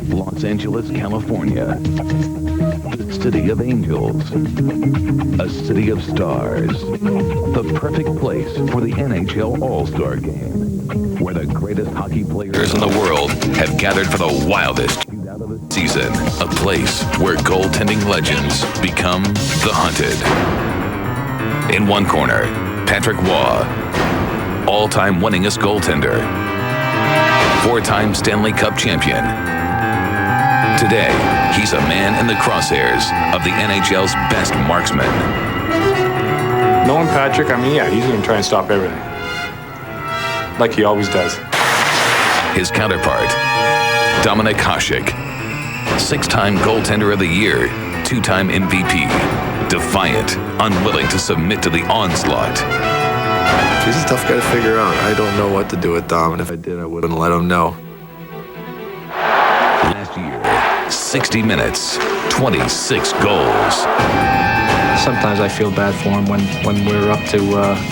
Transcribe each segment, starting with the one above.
Los Angeles, California. The city of angels. A city of stars. The perfect place for the NHL All-Star Game, where the greatest hockey players in the world have gathered for the wildest season. A place where goaltending legends become the hunted. In one corner, Patrick Waugh, all-time winningest goaltender, four-time Stanley Cup champion. Today, he's a man in the crosshairs of the NHL's best marksmen. Knowing Patrick, he's going to try and stop everything, like he always does. His counterpart, Dominik Hasek, six-time goaltender of the year, two-time MVP, defiant, unwilling to submit to the onslaught. He's a tough guy to figure out. I don't know what to do with Dom, and if I did, I wouldn't let him know. Last year, 60 minutes, 26 goals. Sometimes I feel bad for him when we're up to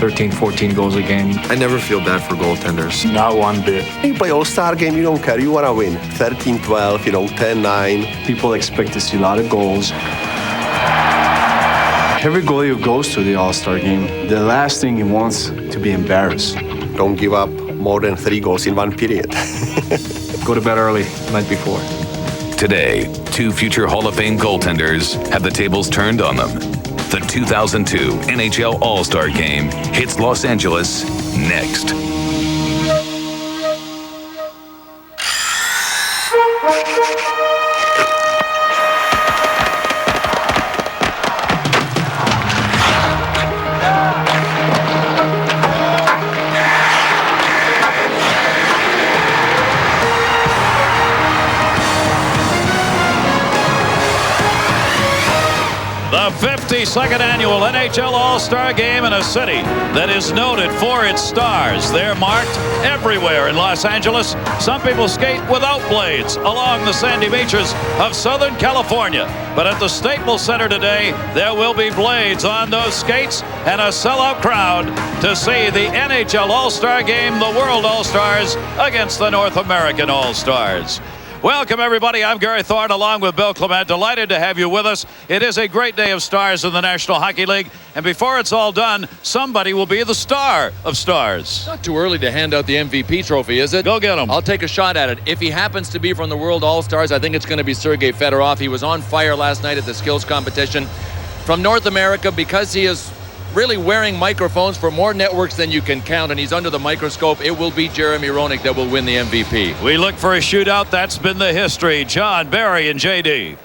13, 14 goals a game. I never feel bad for goaltenders. Not one bit. You play All-Star Game, you don't care. You want to win. 13-12, 10-9. People expect to see a lot of goals. Every goalie who goes to the All-Star Game, the last thing he wants to be embarrassed. Don't give up more than 3 goals in one period. Go to bed early, night before. Today, two future Hall of Fame goaltenders have the tables turned on them. The 2002 NHL All-Star Game hits Los Angeles next. The 52nd annual NHL All-Star Game in a city that is noted for its stars. They're marked everywhere in Los Angeles. Some people skate without blades along the sandy beaches of Southern California. But at the Staples Center today, there will be blades on those skates and a sellout crowd to see the NHL All-Star Game, the World All-Stars against the North American All-Stars. Welcome, everybody. I'm Gary Thorne, along with Bill Clement. Delighted to have you with us. It is a great day of stars in the National Hockey League. And before it's all done, somebody will be the star of stars. Not too early to hand out the MVP trophy, is it? Go get him. I'll take a shot at it. If he happens to be from the World All-Stars, I think it's going to be Sergei Fedorov. He was on fire last night at the skills competition. From North America, because he is really wearing microphones for more networks than you can count, and he's under the microscope, it will be Jeremy Roenick that will win the MVP. We look for a shootout. That's been the history. John, Barry, and JD.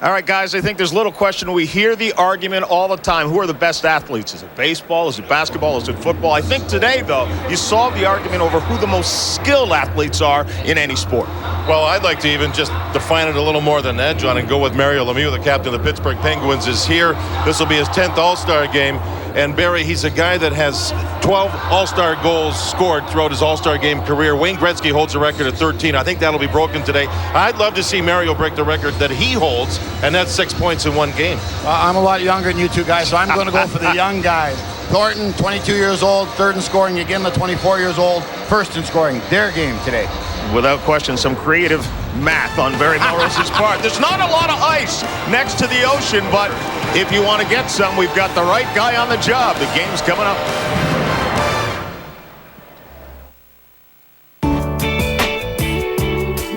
All right, guys, I think there's little question. We hear the argument all the time. Who are the best athletes? Is it baseball? Is it basketball? Is it football? I think today, though, you saw the argument over who the most skilled athletes are in any sport. Well, I'd like to even just define it a little more than that, John, and go with Mario Lemieux, the captain of the Pittsburgh Penguins, is here. This will be his 10th All-Star game. And Barry, he's a guy that has 12 All-Star goals scored throughout his All-Star game career. Wayne Gretzky holds the record at 13. I think that'll be broken today. I'd love to see Mario break the record that he holds, and that's 6 points in one game. I'm a lot younger than you two guys, so I'm going to go for the young guys. Thornton, 22 years old, third in scoring. Again, the 24 years old, first in scoring. Their game today. Without question, some creative math on Barry Melrose's part. There's not a lot of ice next to the ocean, but if you want to get some, we've got the right guy on the job. The game's coming up.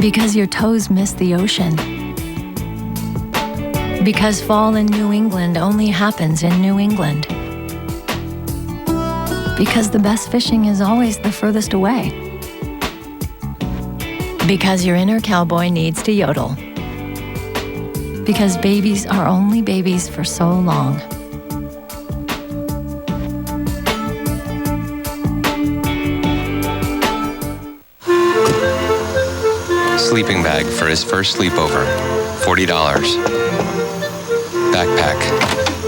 Because your toes miss the ocean. Because fall in New England only happens in New England. Because the best fishing is always the furthest away. Because your inner cowboy needs to yodel. Because babies are only babies for so long. Sleeping bag for his first sleepover, $40. Backpack,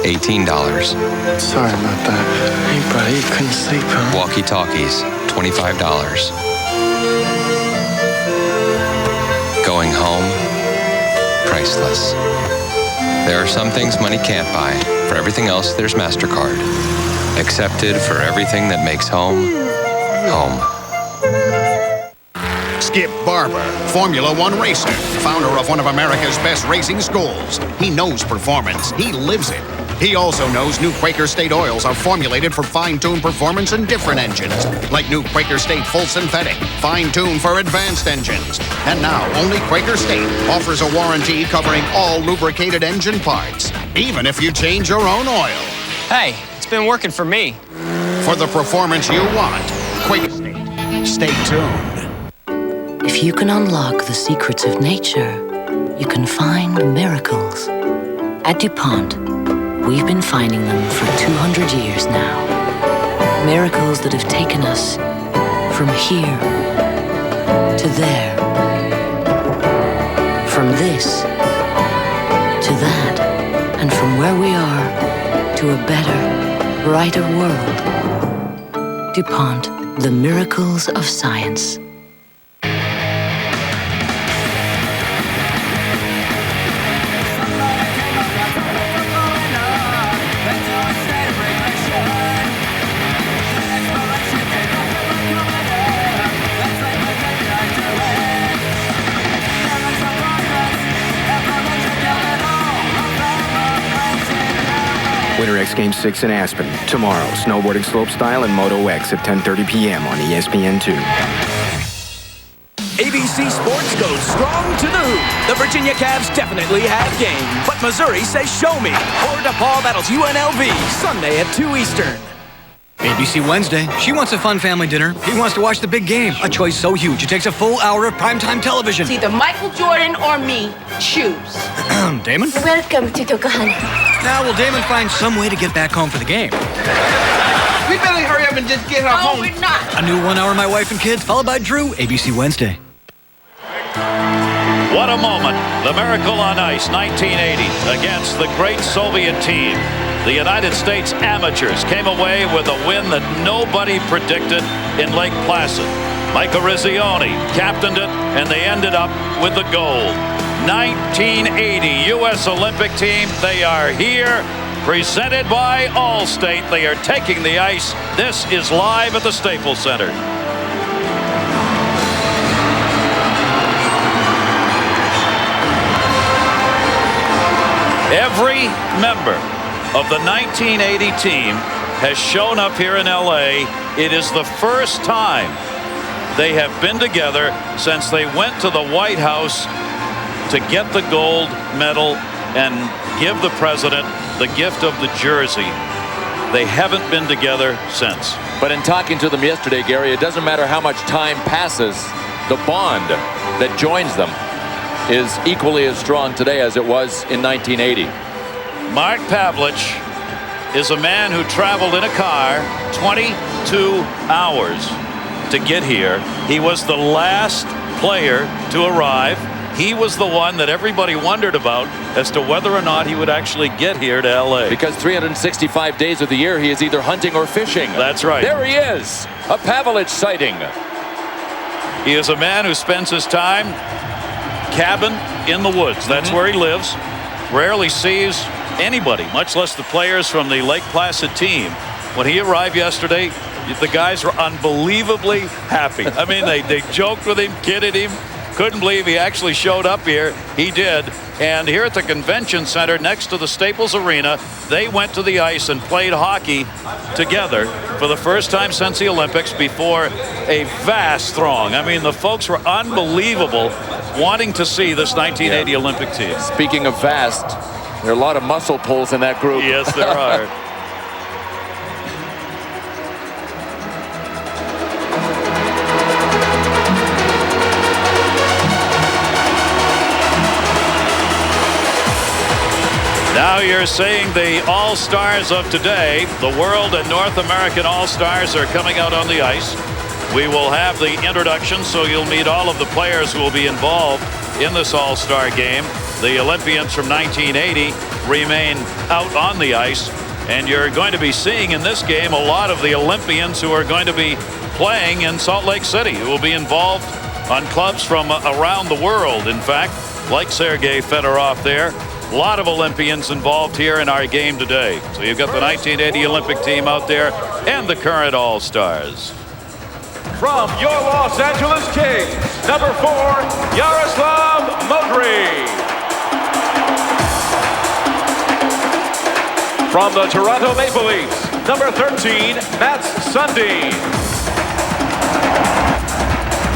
$18. Sorry about that. Hey, buddy, you couldn't sleep, huh? Walkie-talkies, $25. Going home, priceless. There are some things money can't buy. For everything else, there's MasterCard. Accepted for everything that makes home, home. Skip Barber, Formula One racer, founder of one of America's best racing schools. He knows performance. He lives it. He also knows new Quaker State oils are formulated for fine-tuned performance in different engines, like new Quaker State Full Synthetic, fine-tuned for advanced engines. And now, only Quaker State offers a warranty covering all lubricated engine parts, even if you change your own oil. Hey, it's been working for me. For the performance you want, Quaker State. Stay tuned. If you can unlock the secrets of nature, you can find miracles. At DuPont, we've been finding them for 200 years now. Miracles that have taken us from here to there. From this to that. And from where we are to a better, brighter world. DuPont, the miracles of science. Winter X Game 6 in Aspen. Tomorrow, snowboarding slopestyle and Moto X at 10:30 p.m. on ESPN2. ABC Sports goes strong to the hoop. The Virginia Cavs definitely have game, but Missouri says show me. Or DePaul battles UNLV Sunday at 2 Eastern. ABC Wednesday. She wants a fun family dinner. He wants to watch the big game. A choice so huge, it takes a full hour of primetime television. It's either Michael Jordan or me. Choose. Damon? Welcome to Tokohana. Now, will Damon find some way to get back home for the game? We better hurry up and just get her home. No, we're not. A new 1 hour My Wife and Kids, followed by Drew. ABC Wednesday. What a moment. The Miracle on Ice, 1980, against the great Soviet team. The United States amateurs came away with a win that nobody predicted in Lake Placid. Mike Erizzione captained it, and they ended up with the gold. 1980 U.S. Olympic team, they are here, presented by Allstate. They are taking the ice. This is live at the Staples Center. Every member of the 1980 team has shown up here in LA. It is the first time they have been together since they went to the White House to get the gold medal and give the president the gift of the jersey. They haven't been together since. But in talking to them yesterday, Gary, it doesn't matter how much time passes, the bond that joins them is equally as strong today as it was in 1980. Mark Pavlich is a man who traveled in a car 22 hours to get here. He was the last player to arrive. He was the one that everybody wondered about as to whether or not he would actually get here to LA. Because 365 days of the year he is either hunting or fishing. That's right. There he is, a Pavlich sighting. He is a man who spends his time cabin in the woods. That's where he lives. Rarely sees anybody, much less the players from the Lake Placid team. When he arrived yesterday, the guys were unbelievably happy. I mean, they joked with him, kidded him. Couldn't believe he actually showed up here. He did. And here at the convention center next to the Staples Arena, they went to the ice and played hockey together for the first time since the Olympics before a vast throng. I mean, the folks were unbelievable wanting to see this 1980 Olympic team. Speaking of vast, there are a lot of muscle pulls in that group. Yes, there are. Now you're seeing the All-Stars of today. The World and North American All-Stars are coming out on the ice. We will have the introduction, so you'll meet all of the players who will be involved in this All-Star game. The Olympians from 1980 remain out on the ice, and you're going to be seeing in this game a lot of the Olympians who are going to be playing in Salt Lake City, who will be involved on clubs from around the world. In fact, like Sergei Fedorov there, a lot of Olympians involved here in our game today. So you've got the 1980 Olympic team out there and the current All-Stars. from your Los Angeles Kings, number 4, Yaroslav Modry. From the Toronto Maple Leafs, number 13, Mats Sundin.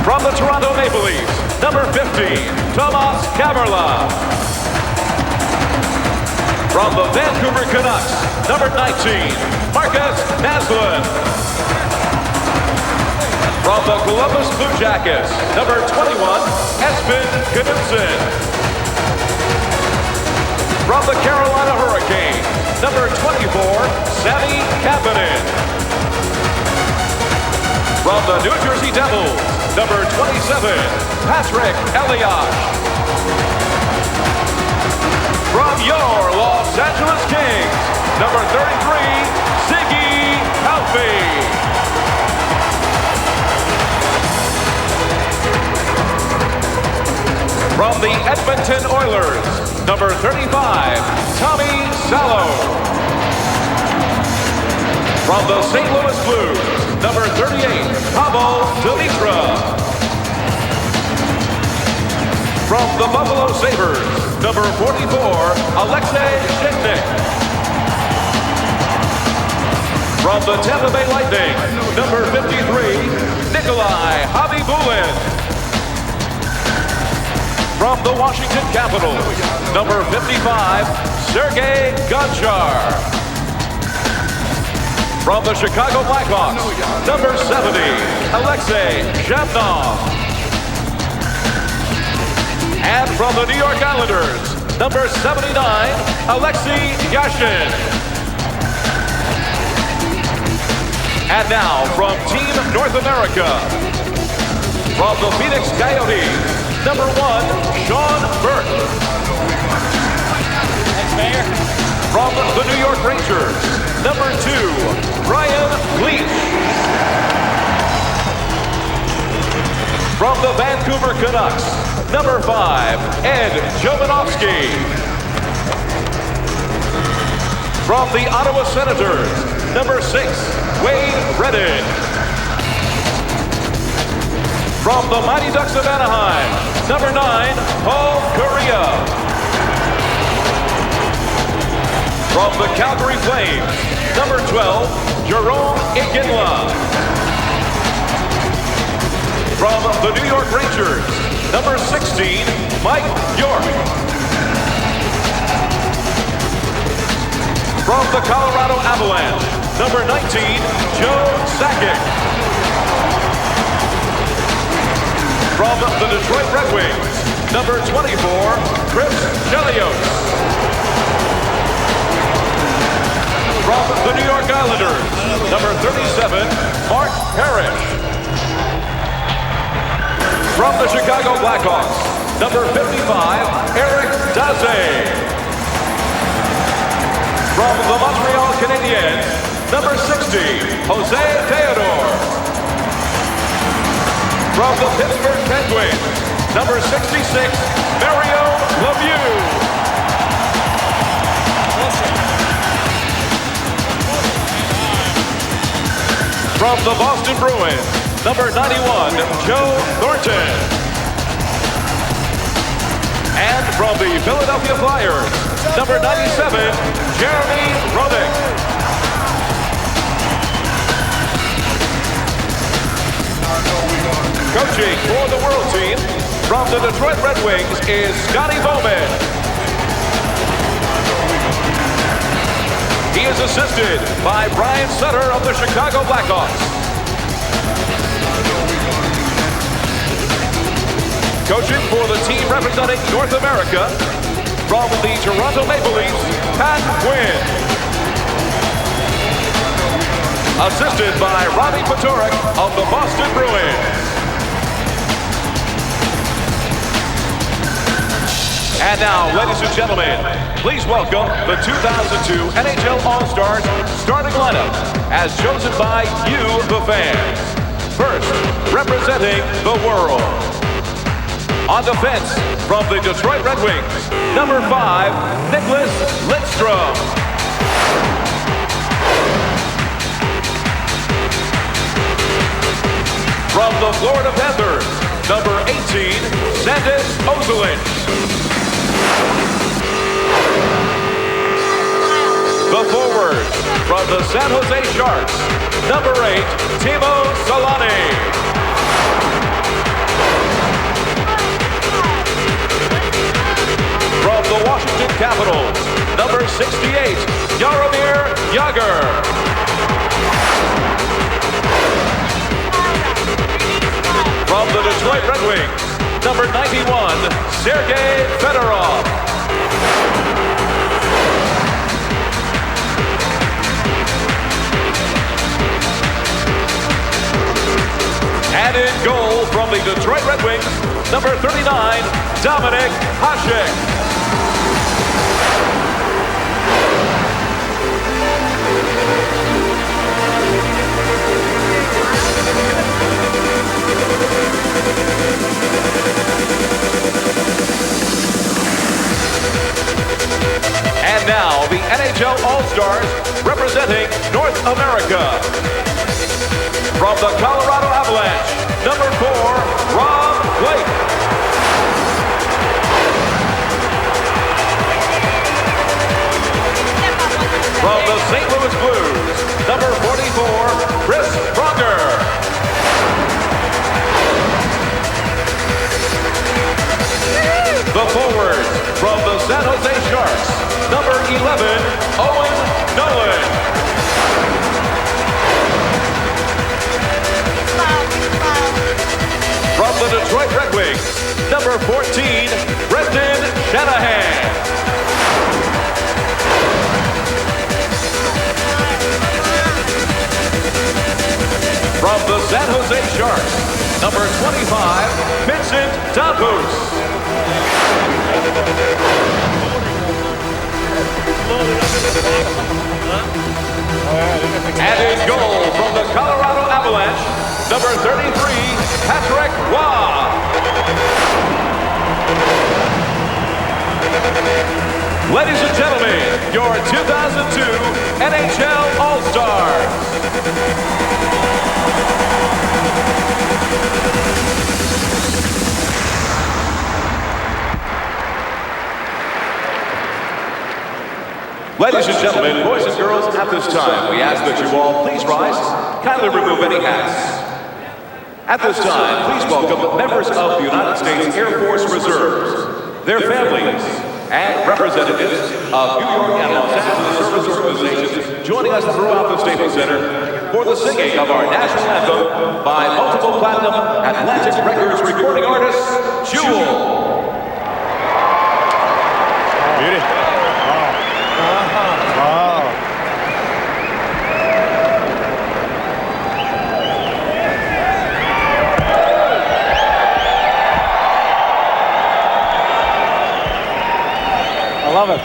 From the Toronto Maple Leafs, number 15, Tomas Kamerla. From the Vancouver Canucks, number 19, Marcus Naslund. From the Columbus Blue Jackets, number 21, Espen Knudsen. From the Carolina Hurricanes, number 24, Sami Kapanen. From the New Jersey Devils, number 27, Patrick Elias. From your Los Angeles Kings, number 33, Ziggy Palffy. From the Edmonton Oilers, number 35, Tommy Salo. From the St. Louis Blues, number 38, Pavel Demitra. From the Buffalo Sabres, number 44, Alexei Sheknik. From the Tampa Bay Lightning, number 53, Nikolai Khabibulin. From the Washington Capitals, number 55, Sergei Gonchar. From the Chicago Blackhawks, number 70, Alexei Shabnov. And from the New York Islanders, number 79, Alexei Yashin. And now from Team North America, from the Phoenix Coyotes, number 1, Sean Burke. Thanks, Mayor. From the New York Rangers, number 2, Brian Leach. From the Vancouver Canucks, number 5, Ed Jovanovski. From the Ottawa Senators, number 6, Wade Redden. From the Mighty Ducks of Anaheim, number 9, Paul Correa. From the Calgary Flames, number 12, Jerome Iginla. From the New York Rangers, number 16, Mike York. From the Colorado Avalanche, number 19, Joe Sakic. From the Detroit Red Wings, number 24, Chris Chelios. From the New York Islanders, number 37, Mark Parrish. From the Chicago Blackhawks, number 55, Eric Daze. From the Montreal Canadiens, number 60, Jose Theodore. From the Pittsburgh Penguins, number 66, Mario Lemieux. From the Boston Bruins, number 91, Joe Thornton. And from the Philadelphia Flyers, number 97, Jeremy Roenick. Coaching for the World Team from the Detroit Red Wings is Scotty Bowman. He is assisted by Brian Sutter of the Chicago Blackhawks. Coaching for the team representing North America from the Toronto Maple Leafs, Pat Quinn. Assisted by Robbie Patorek of the Boston Bruins. And now, ladies and gentlemen, please welcome the 2002 NHL All-Stars starting lineup as chosen by you, the fans. First, representing the world. On defense, from the Detroit Red Wings, number 5, Nicholas Lidstrom. From the Florida Panthers, number 18, Sandis Ozolin. The forward, from the San Jose Sharks, number 8, Timo Solani. From the Washington Capitals, number 68, Jaromir Jagr. From the Detroit Red Wings, number 91, Sergei Fedorov. And in goal from the Detroit Red Wings, number 39, Dominic Hasek. And now, the NHL All-Stars representing North America. From the Colorado Avalanche, number 4, Rob Blake. From the St. Louis Blues, number 44, Chris Pronger. The forwards from the San Jose Sharks, number 11, Owen Nolan. From the Detroit Red Wings, number 14, Brendan Shanahan. From the San Jose Sharks, number 25, Vincent Dapus. And in goal from the Colorado Avalanche, number 33, Patrick Roy. Ladies and gentlemen, your 2002 NHL All-Stars. Ladies and gentlemen, boys and girls, at this time, we ask that you all please rise, kindly remove any hats. At this time, please welcome members of the United States Air Force Reserves, their families, and representatives of New York and Los Angeles service organizations joining us throughout the Staples Center for the singing of our national anthem by multiple platinum Atlantic Records recording artist, Jewel. Love it.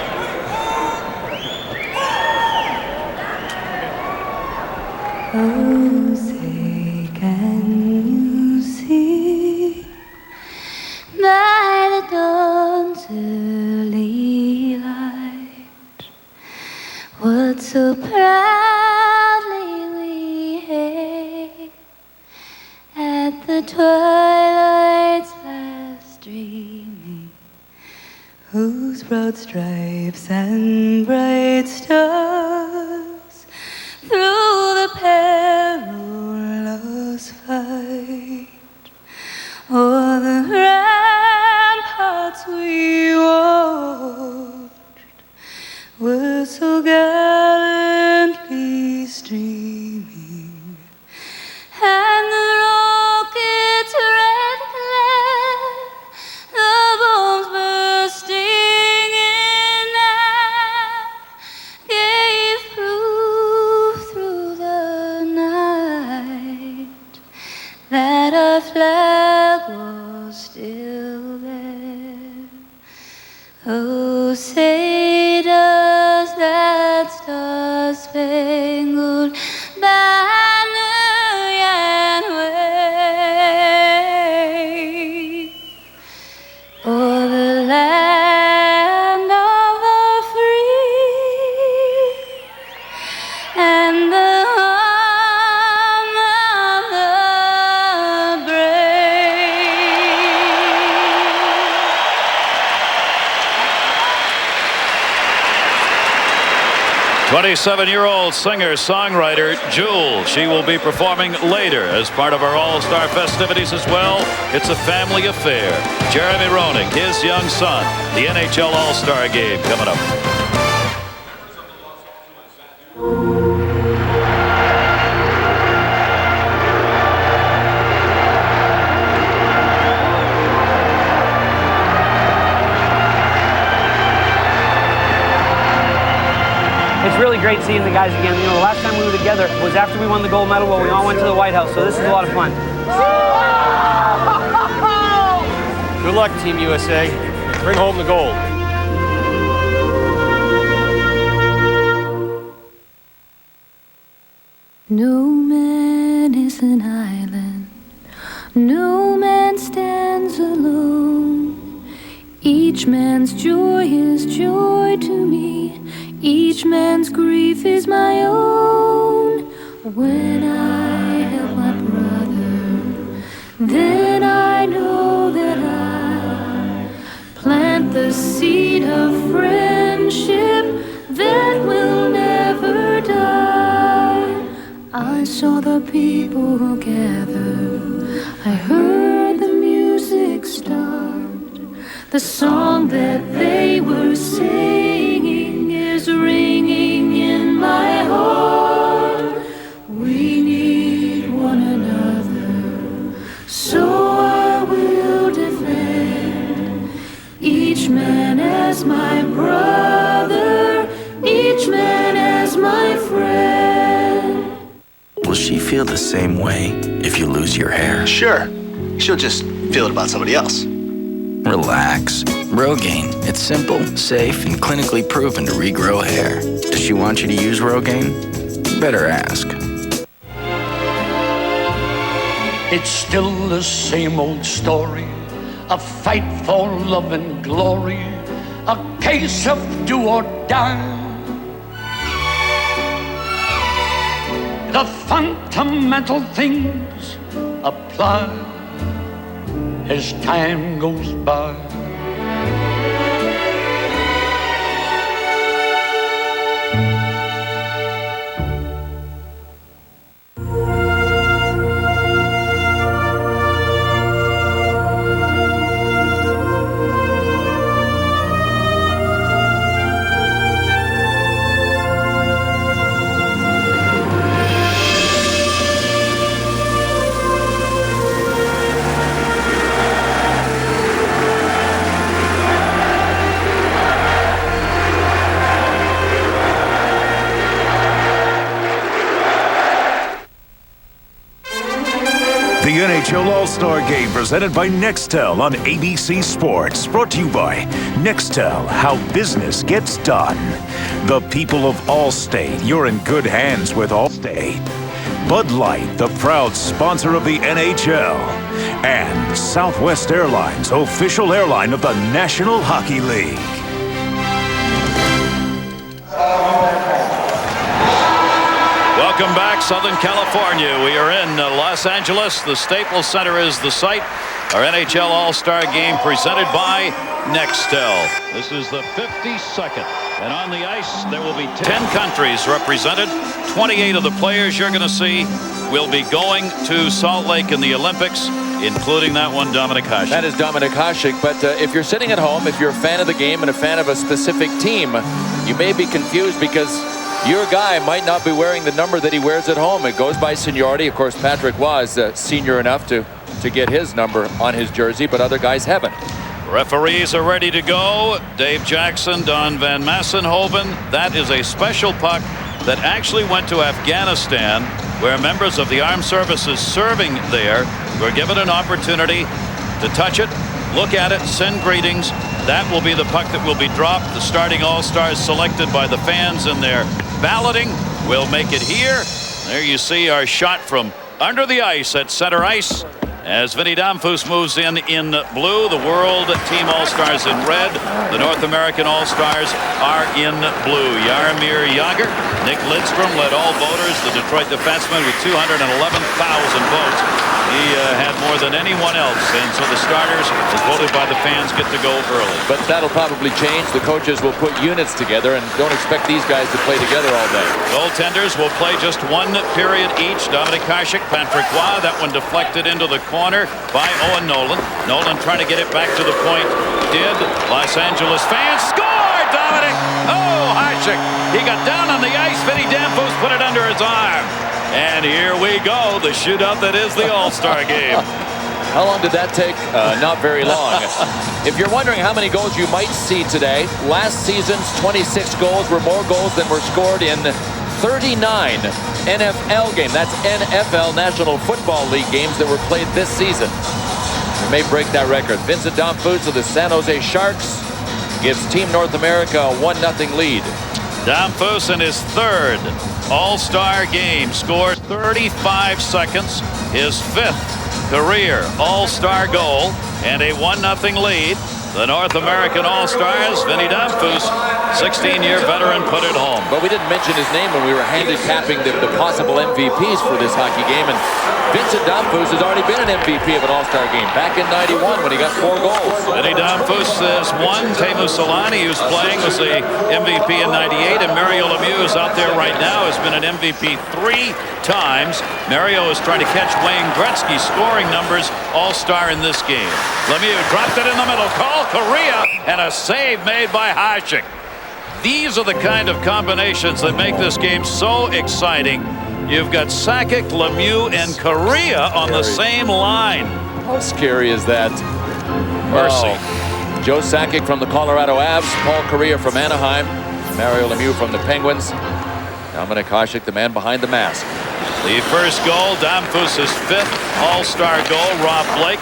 Oh, say can you see by the dawn's early light what so proudly we hailed at the twilight's last streaming, whose broad stripes and bright stars through the perilous fight o'er the ramparts we watched were so gallantly streaming, and the rocket's red glare, the bombs bursting in air, gave proof through the night that our flag was still there. Oh, say does that star-spangled banner yet wave o'er the land of the free and the home of the 27-year-old singer-songwriter Jewel. She will be performing later as part of our All-Star festivities as well. It's a family affair. Jeremy Roenick, his young son, the NHL All-Star Game coming up. It's really great seeing the guys again. You know, the last time we were together was after we won the gold medal where we all went to the White House, so this is a lot of fun. Good luck, Team USA. Bring home the gold. No man is an island. No man stands alone. Each man's joy is joy to me. Each man's grief is my own. When I help my brother, then I know that I plant the seed of friendship that will never die. I saw the people gather. I heard the music start. The song that they were singing is ringing in my heart. We need one another, so I will defend each man as my brother, each man as my friend. Will she feel the same way if you lose your hair? Sure. She'll just feel it about somebody else. Relax. Rogaine. It's simple, safe, and clinically proven to regrow hair. Does she want you to use Rogaine? You better ask. It's still the same old story. A fight for love and glory. A case of do or die. The fundamental things apply as time goes by. The NHL All-Star Game presented by Nextel on ABC Sports. Brought to you by Nextel, how business gets done. The people of Allstate, you're in good hands with Allstate. Bud Light, the proud sponsor of the NHL. And Southwest Airlines, official airline of the National Hockey League. Welcome back, Southern California. We are in Los Angeles. The Staples Center is the site. Our NHL All-Star Game presented by Nextel. This is the 52nd. And on the ice, there will be 10 countries represented. 28 of the players you're going to see will be going to Salt Lake in the Olympics, including that one, Dominik Hasek. That is Dominik Hasek. But if you're sitting at home, if you're a fan of the game and a fan of a specific team, you may be confused because your guy might not be wearing the number that he wears at home. It goes by seniority. Of course, Patrick was senior enough to get his number on his jersey, but other guys haven't. Referees are ready to go. Dave Jackson, Don Van Massenhoven. That is a special puck that actually went to Afghanistan, where members of the armed services serving there were given an opportunity to touch it, look at it, send greetings. That will be the puck that will be dropped. The starting All-Stars selected by the fans in their balloting will make it here. There you see our shot from under the ice at center ice as Vinny Damphus moves in blue. The World Team All-Stars in red. The North American All-Stars are in blue. Jaromir Jagr, Nick Lidstrom led all voters. The Detroit defenseman with 211,000 votes. He had more than anyone else, and so the starters, as voted by the fans, get to go early. But that'll probably change. The coaches will put units together, and don't expect these guys to play together all day. Goaltenders will play just 1 period each. Dominic Hasek, Patrick Roy. That one deflected into the corner by Owen Nolan. Nolan trying to get it back to the point. Did. Los Angeles fans score! Dominic! Oh, Hasek. He got down on the ice. Vinny Danfus put it under his arm. And here we go, the shootout that is the All-Star Game. How long did that take? Not very long. If you're wondering how many goals you might see today, last season's 26 goals were more goals than were scored in 39 NFL games. That's NFL, National Football League games that were played this season. We may break that record. Vincent Damphousse of the San Jose Sharks gives Team North America a 1-0 lead. Damphousse in his 3rd All-Star Game scores 35 seconds, his 5th career All-Star goal, and a 1-0 lead. The North American All-Stars, Vinny Damphousse, 16-year veteran, put it home. But we didn't mention his name when we were handicapping the possible MVPs for this hockey game, and Vincent Damphousse has already been an MVP of an All-Star game back in '91 when he got 4 goals. Vinny Damphousse has won. Teemu Selanne, who's playing, was the MVP in '98, and Mario Lemieux is out there right now, has been an MVP 3 times. Mario is trying to catch Wayne Gretzky's scoring numbers. All-Star in this game. Lemieux dropped it in the middle. Call Korea, and a save made by Hasek. These are the kind of combinations that make this game so exciting. You've got Sakic, Lemieux, and Korea on the same line. How scary is that? Mercy. Oh. Joe Sakic from the Colorado Avs, Paul Korea from Anaheim, Mario Lemieux from the Penguins, Dominic Hasek, the man behind the mask. The first goal, Damphouse's 5th All-Star goal. Rob Blake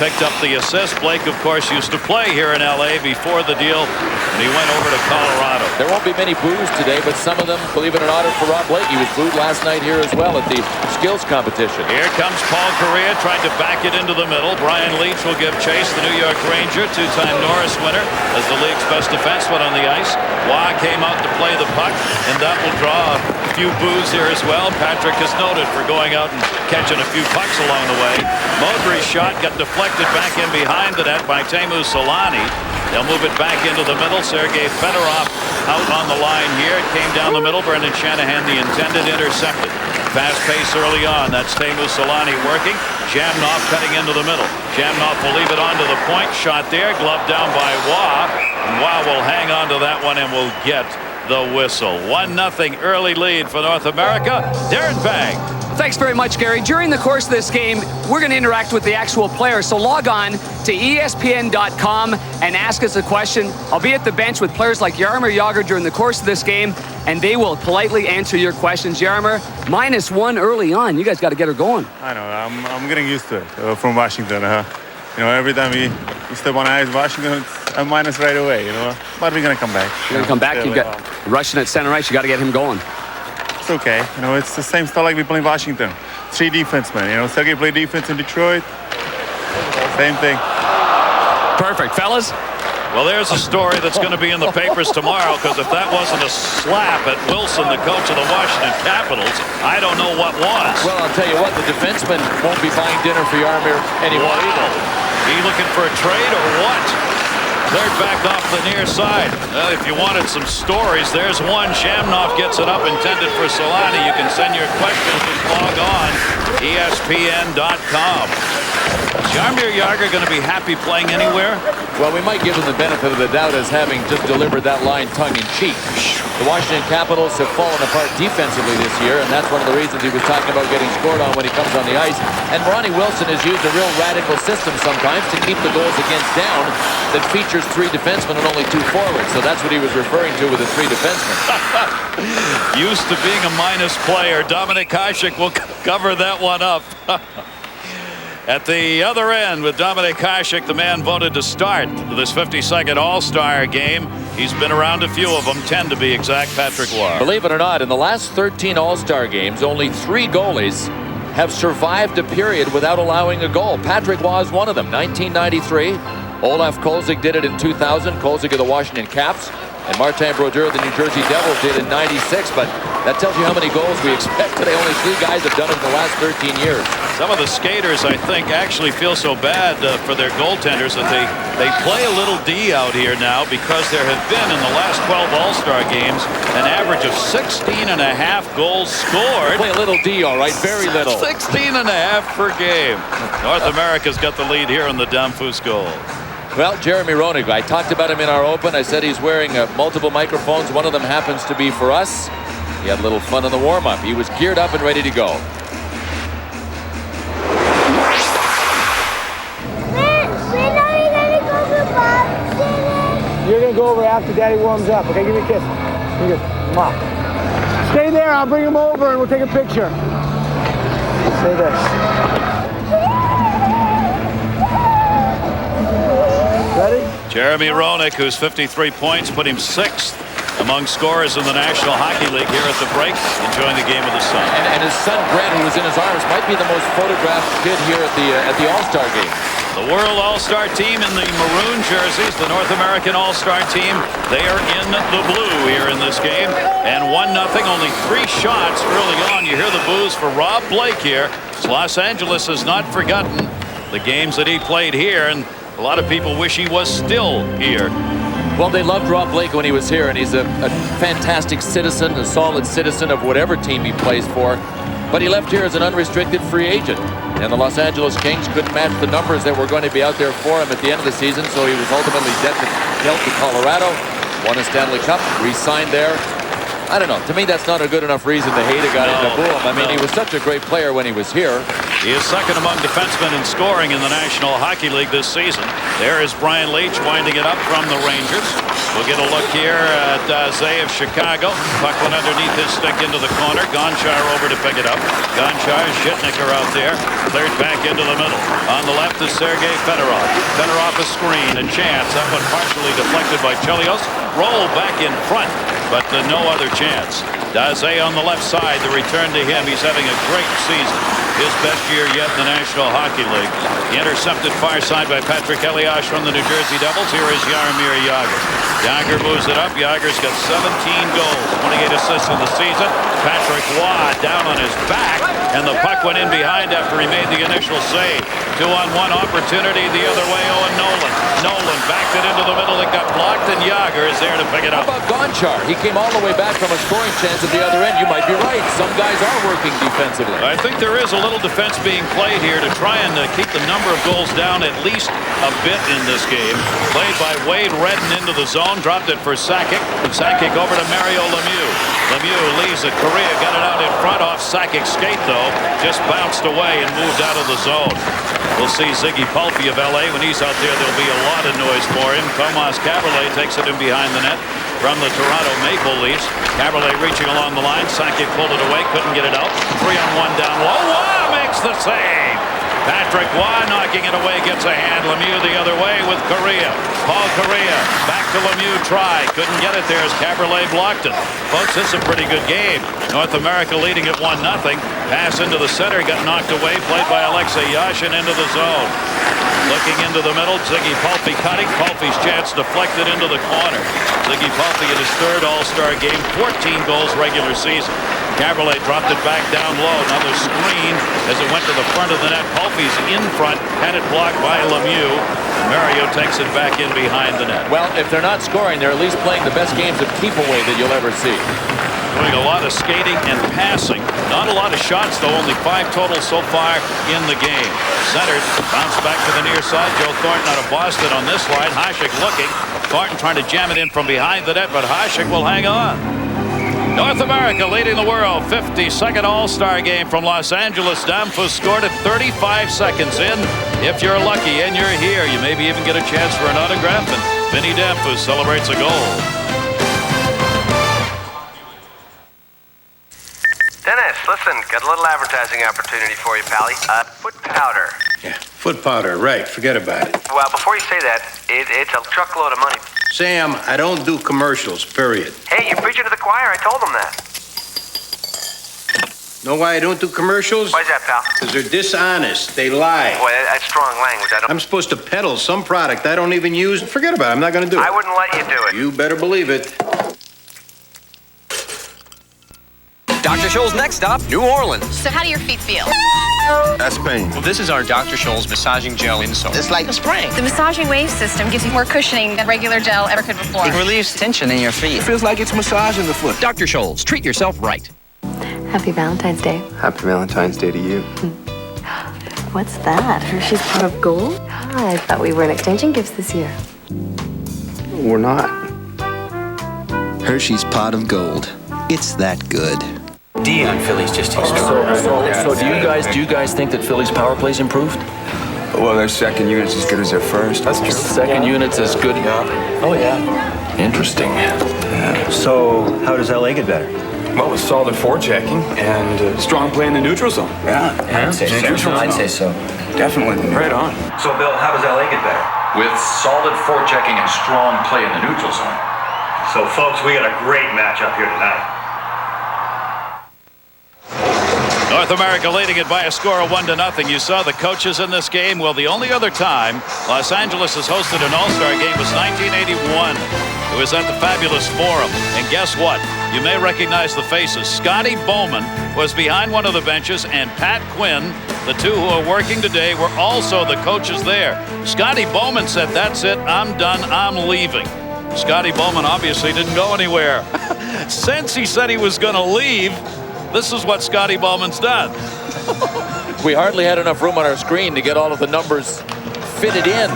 picked up the assist. Blake, of course, used to play here in L.A. before the deal, and he went over to Colorado. There won't be many boos today, but some of them, believe it or not, are for Rob Blake. He was booed last night here as well at the skills competition. Here comes Paul Korea, trying to back it into the middle. Brian Leetch will give chase, the New York Ranger, 2-time Norris winner, as the league's best defenseman on the ice. Waugh came out to play the puck, and that will draw a few boos here as well. Patrick is noted for going out and catching a few pucks along the way. Mowbray's shot got deflected back in behind the net by Teemu Selanne. They'll move it back into the middle. Sergei Fedorov out on the line here. It came down the middle. Brendan Shanahan, the intended, intercepted. Fast pace early on. That's Teemu Selanne working. Jamnov cutting into the middle. Jamnov will leave it onto the point. Shot there. Glove down by Waugh. And Waugh will hang on to that one and will get the whistle. 1-0 early lead for North America. Darren Pang. Thanks very much, Gary. During the course of this game, we're going to interact with the actual players. So log on to ESPN.com and ask us a question. I'll be at the bench with players like Jaromir Jagr during the course of this game, and they will politely answer your questions. Jaromir, -1 early on. You guys got to get her going. I know. I'm getting used to it from Washington. You know, every time we step on ice, Washington, it's a minus right away. You know, but we're gonna come back. You're gonna come back. You got Russian at center ice. You got to get him going. It's okay. You know, it's the same style like we play in Washington. 3 defensemen. You know, Sergei played defense in Detroit. Same thing. Perfect, fellas. Well, there's a story that's going to be in the papers tomorrow, because if that wasn't a slap at Wilson, the coach of the Washington Capitals, I don't know what was. Well, I'll tell you what, the defenseman won't be buying dinner for Jaromir anymore either. He looking for a trade or what? Cleared back off the near side. Well, if you wanted some stories, there's one. Jamnov gets it up, intended for Selanne. You can send your questions and log on ESPN.com. Is Jaromir Jagr going to be happy playing anywhere? Well, we might give him the benefit of the doubt as having just delivered that line tongue-in-cheek. The Washington Capitals have fallen apart defensively this year, and that's one of the reasons he was talking about getting scored on when he comes on the ice. And Ronnie Wilson has used a real radical system sometimes to keep the goals against down that features 3 defensemen and only 2 forwards. So that's what he was referring to with the 3 defensemen. Used to being a minus player. Dominic Hasek will cover that one up. At the other end, with Dominic Hasek, the man voted to start this 52nd All-Star game. He's been around a few of them, 10 to be exact, Patrick Roy. Believe it or not, in the last 13 All-Star games, only 3 goalies have survived a period without allowing a goal. Patrick Roy is one of them, 1993. Olaf Kolzig did it in 2000. Kolzig of the Washington Caps. And Martin Brodeur, the New Jersey Devils, did in '96, but that tells you how many goals we expect today. Only 3 guys have done it in the last 13 years. Some of the skaters, I think, actually feel so bad for their goaltenders that they play a little D out here now, because there have been, in the last 12 All-Star games, an average of 16.5 goals scored. Play a little D, all right, very little. 16.5 per game. North America's got the lead here on the Damphus goal. Well, Jeremy Roenick, I talked about him in our open. I said he's wearing multiple microphones. One of them happens to be for us. He had a little fun in the warm-up. He was geared up and ready to go. You're going to go over after Daddy warms up. Okay, give me a kiss. Give me a kiss. Come on. Stay there. I'll bring him over and we'll take a picture. Say this. Ready? Jeremy Roenick, who's 53 points, put him 6th among scorers in the National Hockey League here at the break, enjoying the game with his son. And his son, Brent, who was in his arms, might be the most photographed kid here at the All-Star game. The World All-Star team in the maroon jerseys, the North American All-Star team, they are in the blue here in this game. And 1-0, only 3 shots early on. You hear the boos for Rob Blake here. Los Angeles has not forgotten the games that he played here, and a lot of people wish he was still here. Well, they loved Rob Blake when he was here, and he's a fantastic citizen, a solid citizen of whatever team he plays for. But he left here as an unrestricted free agent. And the Los Angeles Kings couldn't match the numbers that were going to be out there for him at the end of the season, so he was ultimately dealt to Colorado, won a Stanley Cup, re-signed there. I don't know. To me, that's not a good enough reason to hate a guy in the boom. I mean, he was such a great player when he was here. He is second among defensemen in scoring in the National Hockey League this season. There is Brian Leetch winding it up from the Rangers. We'll get a look here at Zay of Chicago. Puck went underneath his stick into the corner. Gonchar over to pick it up. Gonchar, Zhitnik are out there. Cleared back into the middle. On the left is Sergei Fedorov. Fedorov a screen, a chance. That one partially deflected by Chelios. Roll back in front, but no other chance. Daze on the left side, the return to him. He's having a great season. His best year yet in the National Hockey League. Intercepted far side by Patrick Elias from the New Jersey Devils. Here is Jaromir Jagr. Jagr moves it up. Jagr's got 17 goals, 28 assists in the season. Patrick Waugh down on his back, and the puck went in behind after he made the initial save. 2-on-1 opportunity the other way. Owen Nolan backed it into the middle. It got blocked, and Jagr is there to pick it up. How about Gonchar? He came all the way back from a scoring chance at the other end. You might be right. Some guys are working defensively. I think there is a little defense being played here to try and keep the number of goals down at least a bit in this game. Played by Wade Redden into the zone. Dropped it for Sakic. Sakic over to Mario Lemieux. Lemieux leaves it. Correa got it out in front off Sakic's skate, though. Just bounced away and moved out of the zone. We'll see Ziggy Palffy of LA. When he's out there, there'll be a lot of noise for him. Tomas Kaberle takes it in behind the net from the Toronto Maple Leafs. Kaberle reaching along the line. Sakic pulled it away. Couldn't get it out. 3-on-1 down low. Waugh makes the save. Patrick Waugh knocking it away, gets a hand. Lemieux the other way with Correa. Paul Correa back to Lemieux, try. Couldn't get it there as Kaberle blocked it. Folks, this is a pretty good game. North America leading at 1-0. Pass into the center, got knocked away, played by Alexei Yashin into the zone. Looking into the middle, Ziggy Palffy cutting. Palffy's chance deflected into the corner. Ziggy Palffy in his 3rd All-Star game, 14 goals regular season. Kaberle dropped it back down low. Another screen as it went to the front of the net. Palffy's in front, had it blocked by Lemieux. Mario takes it back in behind the net. Well, if they're not scoring, they're at least playing the best games of keep away that you'll ever see. Doing a lot of skating and passing. Not a lot of shots, though. Only 5 total so far in the game. Centered, bounced back to the near side. Joe Thornton out of Boston on this line. Hasek looking. Thornton trying to jam it in from behind the net, but Hasek will hang on. North America leading the world. 52nd All-Star game from Los Angeles. Damphus scored it 35 seconds in. If you're lucky and you're here, you maybe even get a chance for an autograph, and Vinny Damphus celebrates a goal. Dennis, listen, got a little advertising opportunity for you, pally. Foot powder. Yeah, foot powder, right. Forget about it. Well, before you say that, it's a truckload of money. Sam, I don't do commercials, period. Hey, you're preaching to the choir. I told them that. Know why I don't do commercials? Why's that, pal? Because they're dishonest. They lie. Boy, that's strong language. I'm supposed to peddle some product I don't even use. Forget about it. I'm not going to do it. I wouldn't let you do it. You better believe it. Dr. Scholl's next stop, New Orleans. So how do your feet feel? That's pain. Well, this is our Dr. Scholl's massaging gel insole. It's like a spring. The massaging wave system gives you more cushioning than regular gel ever could before. It relieves tension in your feet. It feels like it's massaging the foot. Dr. Scholl's, treat yourself right. Happy Valentine's Day. Happy Valentine's Day to you. What's that? Hershey's pot of gold? I thought we weren't exchanging gifts this year. We're not. Hershey's pot of gold. It's that good. D on Philly's just too strong. So do you guys think that Philly's power play's improved? Well, their second unit's as good as their first. That's true. Second unit's as good. Oh, yeah. Interesting. So how does LA get better? Well, with solid forechecking and strong play in the neutral zone. Yeah. I'd say so. Definitely. Right on. So, Bill, how does LA get better? With solid forechecking and strong play in the neutral zone. So, folks, we got a great matchup here tonight. North America leading it by a score of 1-0. You saw the coaches in this game. Well, the only other time Los Angeles has hosted an All-Star game was 1981. It was at the Fabulous Forum. And guess what? You may recognize the faces. Scotty Bowman was behind one of the benches, and Pat Quinn, the two who are working today, were also the coaches there. Scotty Bowman said, "That's it. I'm done. I'm leaving." Scotty Bowman obviously didn't go anywhere. Since he said he was going to leave, this is what Scotty Bowman's done. We hardly had enough room on our screen to get all of the numbers fitted in.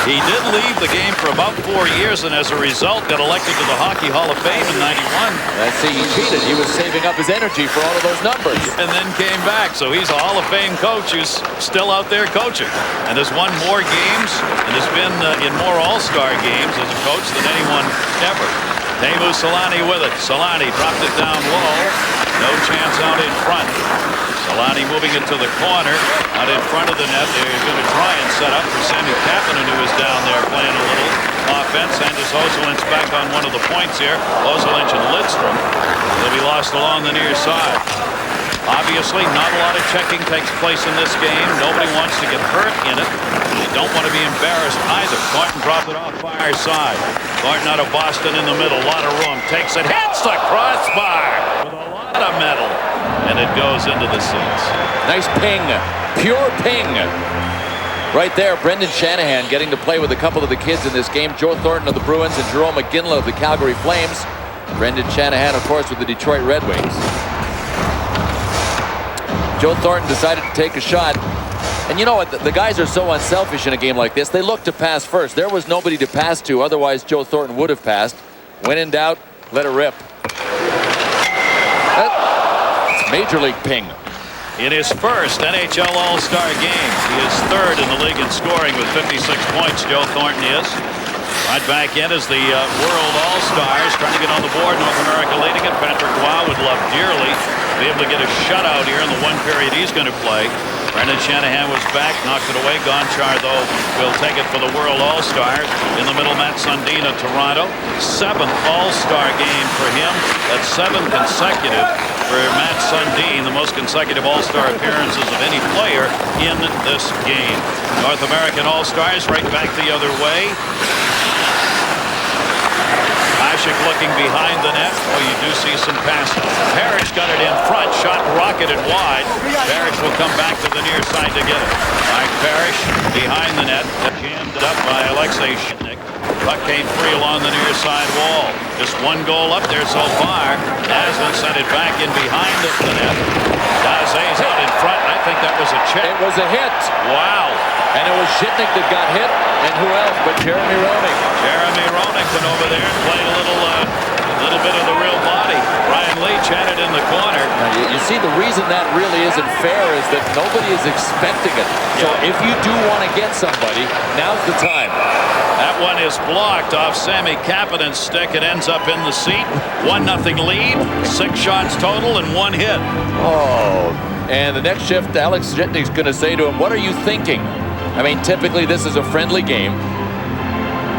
He did leave the game for about 4 years, and as a result got elected to the Hockey Hall of Fame in '91. Let's see, he cheated. He was saving up his energy for all of those numbers. And then came back. So he's a Hall of Fame coach who's still out there coaching. And has won more games and has been in more All-Star games as a coach than anyone ever. Teemu Selanne with it. Selanne dropped it down low. No chance out in front. Selanne moving it to the corner. Out in front of the net. They're going to try and set up for Sammy Kapanen, who is down there playing a little offense. Anders Ozolin's back on one of the points here. Ozolin's and Lidstrom. They'll be lost along the near side. Obviously, not a lot of checking takes place in this game. Nobody wants to get hurt in it. They don't want to be embarrassed either. Thornton dropped it off far side. Thornton out of Boston in the middle. A lot of room. Takes it. Hits the crossbar with a lot of metal. And it goes into the seats. Nice ping. Pure ping. Right there, Brendan Shanahan getting to play with a couple of the kids in this game. Joe Thornton of the Bruins and Jerome McGinley of the Calgary Flames. Brendan Shanahan, of course, with the Detroit Red Wings. Joe Thornton decided to take a shot. And you know what? The guys are so unselfish in a game like this. They look to pass first. There was nobody to pass to. Otherwise, Joe Thornton would have passed. When in doubt, let it rip. It's Major League ping. In his first NHL All-Star game, he is third in the league in scoring with 56 points. Joe Thornton is. Right back in as the World All-Stars trying to get on the board. North America leading it. Patrick Waugh would love dearly to be able to get a shutout here in the one period he's going to play. Brendan Shanahan was back, knocked it away. Gonchar, though, will take it for the World All-Stars. In the middle, Matt Sundin of Toronto. 7th All-Star game for him. That's 7 consecutive for Matt Sundin, the most consecutive All-Star appearances of any player in this game. North American All-Stars right back the other way. Hasek looking behind the net. Oh, you do see some passes. Parrish got it in front. Shot rocketed wide. Parrish will come back to the near side to get it. Mike Parrish behind the net. Jammed it up by Alexei Shitnik. Puck came free along the near side wall. Just one goal up there so far. Dazzlin sent it back in behind the net. Daze's out in front. I think that was a check. It was a hit. Wow. And it was Shitnik that got hit. And who else but Jeremy Roenick. Jeremy Roenick went over there and played a little bit of the real body. Brian Leach had it in the corner. Now, you see, the reason that really isn't fair is that nobody is expecting it. So if you do want to get somebody, now's the time. That one is blocked off Sammy Kapanen's stick. It ends up in the seat. 1-0 lead. 6 shots total and 1 hit. Oh, and the next shift, Alex Shitnik's going to say to him, "What are you thinking?" I mean, typically this is a friendly game.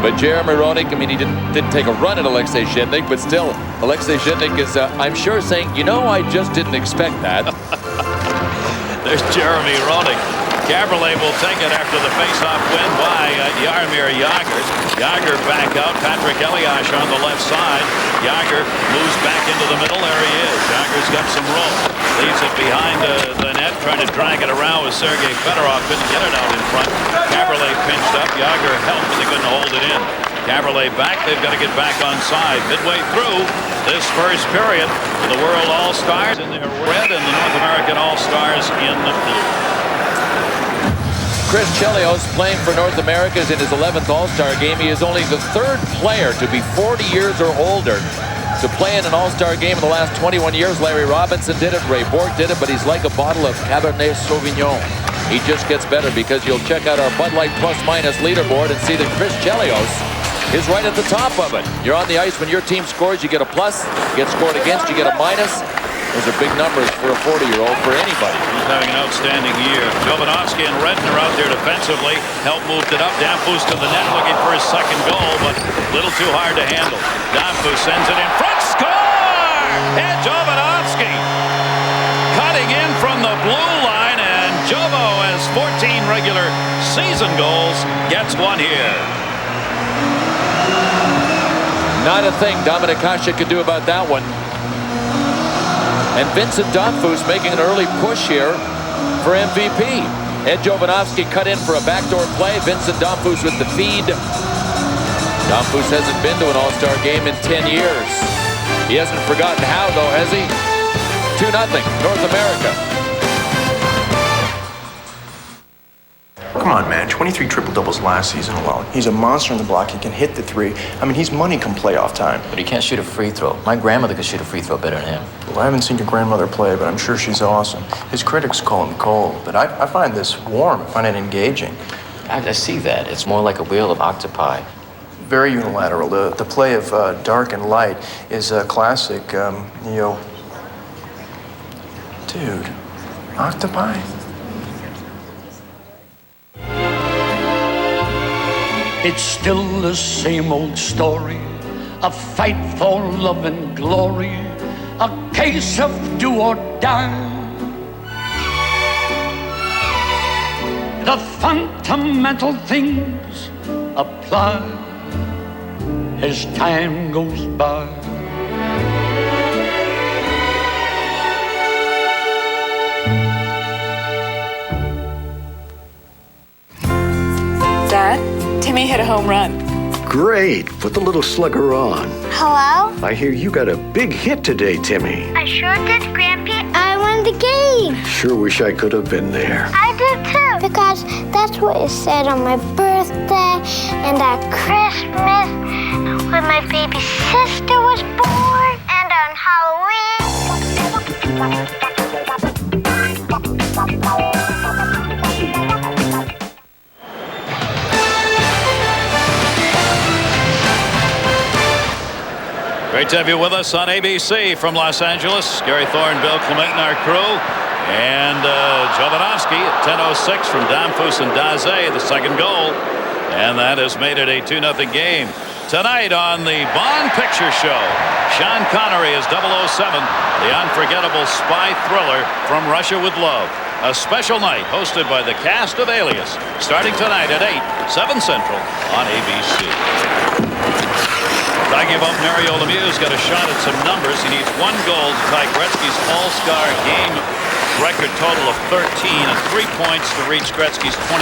But Jeremy Roenick, I mean, he didn't take a run at Alexei Zhitnik, but still, Alexei Zhitnik is, I'm sure, saying, you know, I just didn't expect that. There's Jeremy Roenick. Caberlet will take it after the face-off win by Jaromir Jagr. Jagr back out. Patrick Elias on the left side. Jagr moves back into the middle. There he is. Jagr's got some room. Leaves it behind the net, trying to drag it around with Sergei Fedorov. Couldn't get it out in front. Caberlet pinched up. Jagr helped, but they couldn't hold it in. Caberlet back. They've got to get back on side. Midway through this first period, the World All-Stars in their red and the North American All-Stars in the blue. Chris Chelios playing for North America is in his 11th All-Star game. He is only the 3rd player to be 40 years or older to play in an All-Star game in the last 21 years. Larry Robinson did it, Ray Bourque did it, but he's like a bottle of Cabernet Sauvignon. He just gets better because you'll check out our Bud Light Plus Minus leaderboard and see that Chris Chelios is right at the top of it. You're on the ice when your team scores, you get a plus. You get scored against, you get a minus. Those are big numbers for a 40-year-old, for anybody. He's having an outstanding year. Jovanovski and Redden are out there defensively. Help moved it up. Danfus to the net looking for his second goal, but a little too hard to handle. Danfus sends it in front. Score! And Jovanovski cutting in from the blue line, and Jovo has 14 regular season goals. Gets one here. Not a thing Dominik Hasek could do about that one. And Vincent Danfus making an early push here for MVP. Ed Jovanovski cut in for a backdoor play. Vincent Danfus with the feed. Danfus hasn't been to an All-Star game in 10 years. He hasn't forgotten how, though, has he? 2-0, North America. Come on, man. 23 triple-doubles last season alone. He's a monster in the block. He can hit the three. I mean, he's money come playoff time. But he can't shoot a free throw. My grandmother could shoot a free throw better than him. Well, I haven't seen your grandmother play, but I'm sure she's awesome. His critics call him cold, but I find this warm. I find it engaging. I see that. It's more like a wheel of octopi. Very unilateral. The play of dark and light is a classic, Dude, octopi? It's still the same old story, a fight for love and glory, a case of do or die. The fundamental things apply as time goes by. Dad, Timmy hit a home run. Great. Put the little slugger on. Hello? I hear you got a big hit today, Timmy. I sure did, Grampy. I won the game. Sure wish I could have been there. I did too, because that's what it said on my birthday and at Christmas, when my baby sister was born, and on Halloween. Great to have you with us on ABC from Los Angeles. Gary Thorne, Bill Clement, and our crew. And Jovanovski at 10:06 from Danfus and Daze, the second goal. And that has made it a 2-0 game. Tonight on the Bond Picture Show, Sean Connery as 007, the unforgettable spy thriller From Russia with Love. A special night hosted by the cast of Alias, starting tonight at 8, 7 Central on ABC. Talking about Mario Lemieux's got a shot at some numbers. He needs 1 goal to tie Gretzky's All-Star Game record total of 13 and 3 points to reach Gretzky's 25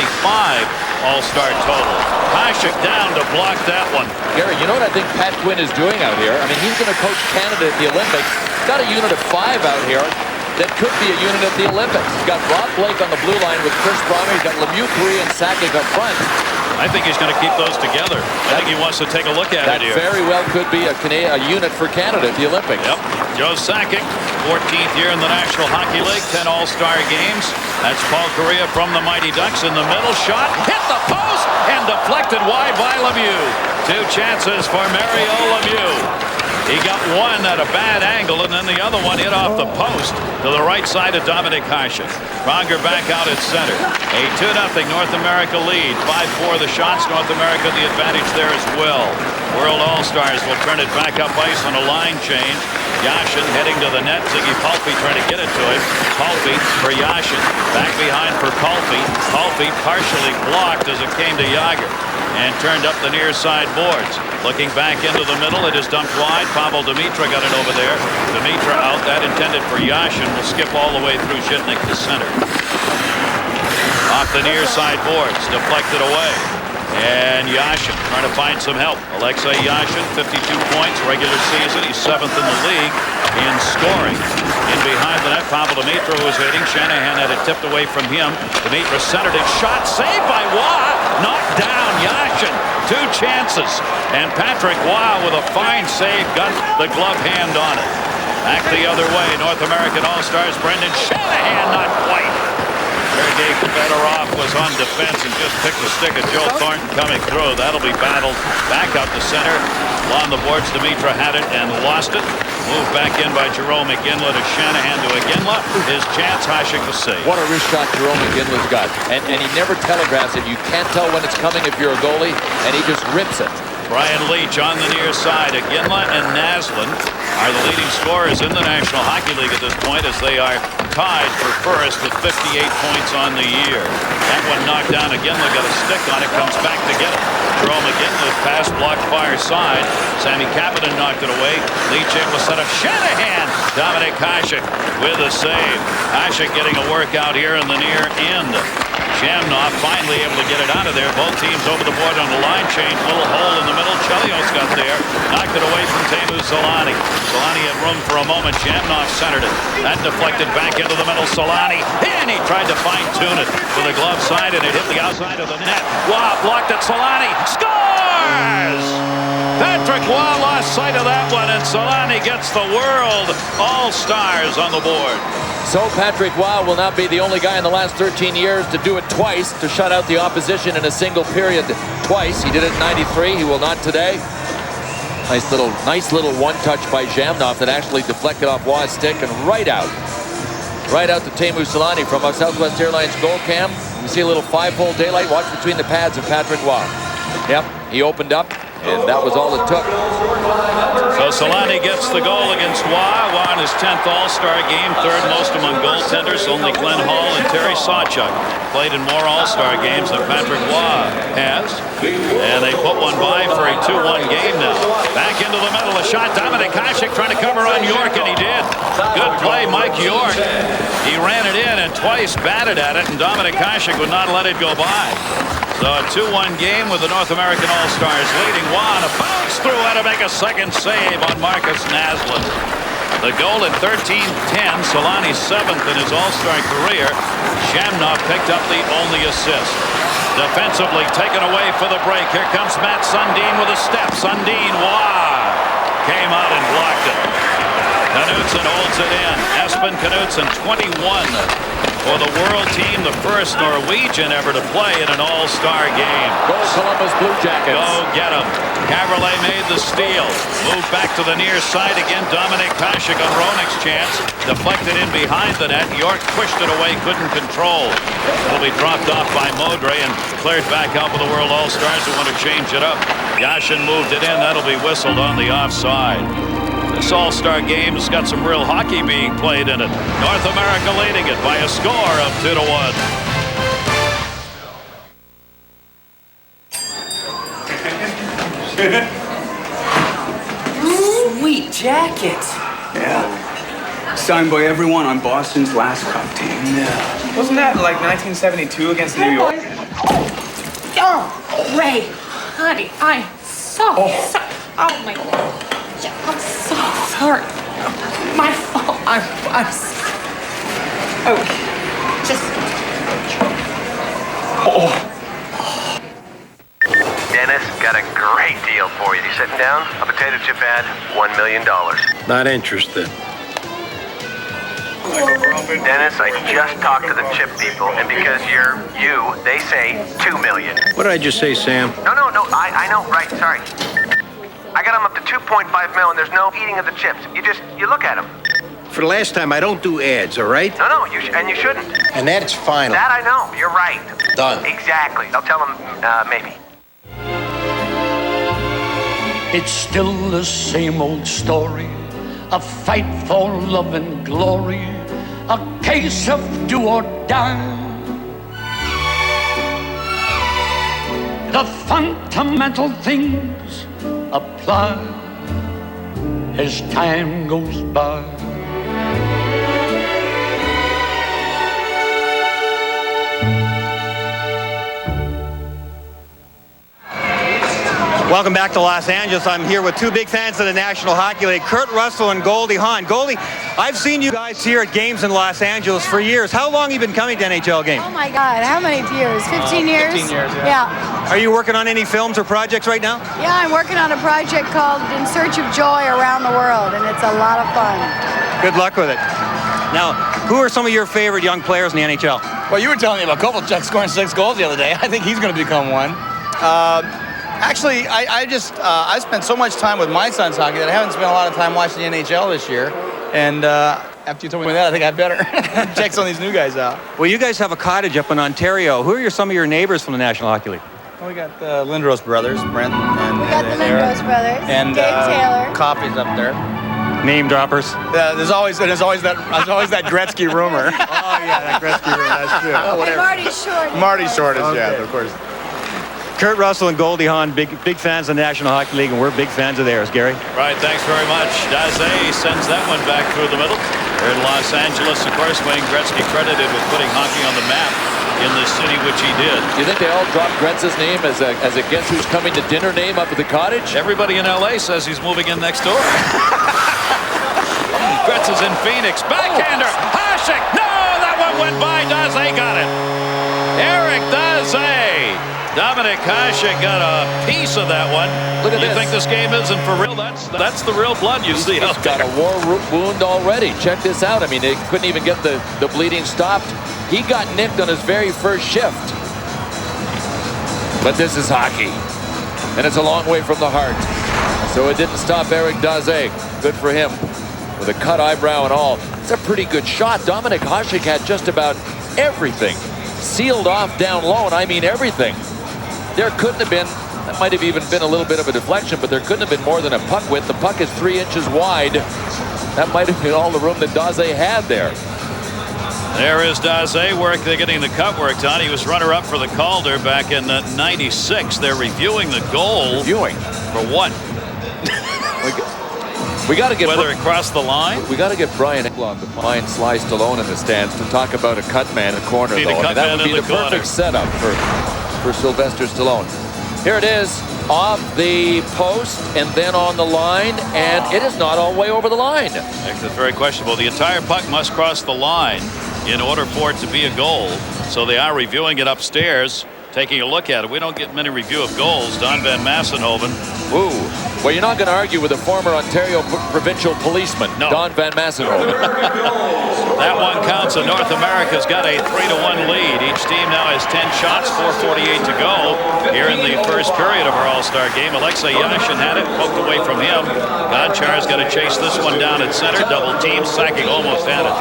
All-Star total. Hasek down to block that one. Gary, you know what I think Pat Quinn is doing out here? I mean, he's going to coach Canada at the Olympics. Got a unit of 5 out here that could be a unit at the Olympics. He's got Rob Blake on the blue line with Chris Pronger. He's got Lemieux 3 and Sakic up front. I think he's going to keep those together. I think he wants to take a look at it here. That very well could be a unit for Canada at the Olympics. Yep. Joe Sakic, 14th year in the National Hockey League, 10 All-Star games. That's Paul Kariya from the Mighty Ducks in the middle. Shot hit the post and deflected wide by Lemieux. Two chances for Mario Lemieux. He got one at a bad angle, and then the other one hit off the post to the right side of Dominik Hasek. Pronger back out at center. A 2-0 North America lead. 5-4 the shots. North America the advantage there as well. World All-Stars will turn it back up ice on a line change. Yashin heading to the net. Ziggy Palffy trying to get it to him. Palffy for Yashin. Back behind for Palffy. Palffy partially blocked as it came to Jágr and turned up the near side boards. Looking back into the middle, it is dumped wide. Pavel Demitra got it over there. Demitra out. That intended for Yashin. Will skip all the way through Zhitnik to center. Off the near side boards. Deflected away. And Yashin trying to find some help. Alexei Yashin, 52 points regular season. He's 7th in the league in scoring. In behind the net, Pavel Demitra was hitting. Shanahan had it tipped away from him. Demitra centered it. Shot saved by Waugh. Knocked down Yashin. 2 chances. And Patrick Waugh with a fine save got the glove hand on it. Back the other way. North American All-Stars Brendan Shanahan not quite. Sergei Fedorov was on defense and just picked the stick of Joe Thornton coming through. That'll be battled back out to center. Along the boards, Demitra had it and lost it. Moved back in by Jerome McGinley to Shanahan to Iginla. His chance, Hasek to save. What a wrist shot Jerome McGinley's got. And he never telegraphs it. You can't tell when it's coming if you're a goalie, and he just rips it. Brian Leach on the near side. Iginla and Naslund are the leading scorers in the National Hockey League at this point, as they are tied for first with 58 points on the year. That one knocked down. Iginla got a stick on it, comes back to get it. Jerome McGinley's pass blocked far side. Sammy Kapanen knocked it away. Leach able to set up Shanahan. Dominik Hasek with a save. Hasek getting a workout here in the near end. Shamnov finally able to get it out of there. Both teams over the board on the line change. Little hole in the middle. Chelios got there. Knocked it away from Teemu Solani. Solani had room for a moment. Shamnov centered it. That deflected back into the middle. Solani. And he tried to fine-tune it with the glove side, and it hit the outside of the net. Waugh blocked it. Solani scores! Patrick Waugh lost sight of that one, and Solani gets the World All-Stars on the board. So Patrick Waugh will not be the only guy in the last 13 years to do it twice, to shut out the opposition in a single period twice. He did it in '93. He will not today. Nice little one-touch by Shamnov that actually deflected off Waugh's stick and right out to Teemu Solani from our Southwest Airlines goal cam. You see a little 5-hole daylight. Watch between the pads of Patrick Waugh. Yep, he opened up, and that was all it took. So Solani gets the goal against Waugh. Waugh in his 10th All-Star game, third most among goaltenders. Only Glenn Hall and Terry Sawchuk played in more All-Star games than Patrick Waugh has. And they put one by for a 2-1 game now. Back into the middle, a shot. Dominik Hasek trying to cover on York, and he did. Good play, Mike York. He ran it in and twice batted at it, and Dominik Hasek would not let it go by. So a 2-1 game with the North American All-Stars leading. Waugh a bounce through, had to make a second save on Marcus Naslund. The goal at 13-10. Solani 7th in his All-Star career. Shamnov picked up the only assist. Defensively taken away for the break. Here comes Matt Sundin with a step. Sundin, Waugh came out and blocked it. Knutson holds it in. Espen Knutson, 21 for the world team, the first Norwegian ever to play in an All-Star game. Go Columbus Blue Jackets. Go get him. Caberlet made the steal. Moved back to the near side again. Dominik Hasek on Roenick's chance. Deflected in behind the net. York pushed it away, couldn't control. It'll be dropped off by Modre and cleared back out with the World All-Stars who want to change it up. Yashin moved it in. That'll be whistled on the offside. This All-Star game has got some real hockey being played in it. North America leading it by a score of 2-1. Sweet jacket. Yeah. Signed by everyone on Boston's last cup team. Yeah. Wasn't that like 1972 against New York? Oh, Ray, honey, I'm so sorry. Oh my God. I'm so sorry. My fault. I'm just. Dennis, got a great deal for you. You sitting down? A potato chip ad, $1 million. Not interested. Dennis, I just talked to the chip people, and because you're you, they say $2 million. What did I just say, Sam? No, I know, right, sorry. I got them up to 2.5 mil, and there's no eating of the chips. You look at them. For the last time, I don't do ads, all right? No, you shouldn't. And that's final. That I know, you're right. Done. Exactly. I'll tell them, maybe. It's still the same old story. A fight for love and glory. A case of do or die. The fundamental things apply as time goes by. Welcome back to Los Angeles. I'm here with two big fans of the National Hockey League, Kurt Russell and Goldie Hawn. Goldie, I've seen you guys here at games in Los Angeles for years. How long have you been coming to NHL games? Oh my God, how many years? 15 years? 15 years, yeah. Are you working on any films or projects right now? Yeah, I'm working on a project called In Search of Joy Around the World, and it's a lot of fun. Good luck with it. Now, who are some of your favorite young players in the NHL? Well, you were telling me about Kovalchuk scoring 6 goals the other day. I think he's going to become one. Actually, I spent so much time with my son's hockey that I haven't spent a lot of time watching the NHL this year. And after you told me that, I think I better check some of these new guys out. Well, you guys have a cottage up in Ontario. Who are some of your neighbors from the National Hockey League? Well, we got the Lindros brothers, Brent and We got the Lindros brothers, and Dave Taylor. Coffey's up there. Name droppers. There's always that Gretzky rumor. Oh yeah, that Gretzky rumor. That's true. And Marty Short. Marty Short is, yeah, of course. Kurt Russell and Goldie Hawn, big fans of the National Hockey League, and we're big fans of theirs. Gary? Right, thanks very much. Daze sends that one back through the middle. Here in Los Angeles, of course, Wayne Gretzky credited with putting hockey on the map in this city, which he did. Do you think they all dropped Gretz's name as a guess who's coming to dinner name up at the cottage? Everybody in L.A. says he's moving in next door. Gretz is in Phoenix. Backhander. Hasek. No, that one went by. Daze got it. Eric Daze. Dominic Hasek got a piece of that one. Look at this. You this. think this game isn't for real? That's the real blood you see out He's got there. a war wound already. Check this out. I mean, they couldn't even get the bleeding stopped. He got nicked on his very first shift. But this is hockey. And it's a long way from the heart. So it didn't stop Eric Daze. Good for him. With a cut eyebrow and all. It's a pretty good shot. Dominic Hasek had just about everything sealed off down low, and I mean everything. There couldn't have been, that might have even been a little bit of a deflection, but there couldn't have been more than a puck width. The puck is 3 inches wide. That might have been all the room that Daze had there. There is Daze. They're getting the cut worked on. He was runner-up for the Calder back in '96. They're reviewing the goal. Reviewing? For what? We got to get whether it crossed the line. We got to get Brian Eklund behind Sly Stallone in the stands to talk about a cut man in the corner. Be the though. cut That man would be in the the corner. perfect setup for Sylvester Stallone. Here it is, off the post and then on the line, and it is not all the way over the line. That's very questionable. The entire puck must cross the line in order for it to be a goal. So they are reviewing it upstairs, taking a look at it. We don't get many review of goals. Don Van Massenhoven. Ooh. Well, you're not going to argue with a former Ontario provincial policeman, No. Don Van Massenhoven. That one counts, and North America's got a 3-1 lead. Each team now has 10 shots, 4:48 to go here in the first period of our All-Star game. Alexei Yashin had it, poked away from him. Gonchar's got to chase this one down at center. Double team, Sakic almost had it.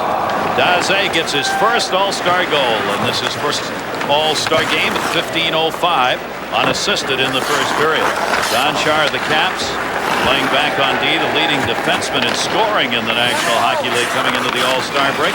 Daze gets his first All-Star goal, and this is first All-Star game at 15:05, unassisted in the first period. Gonchar, the Caps, playing back on D, the leading defenseman in scoring in the National Hockey League coming into the All-Star break.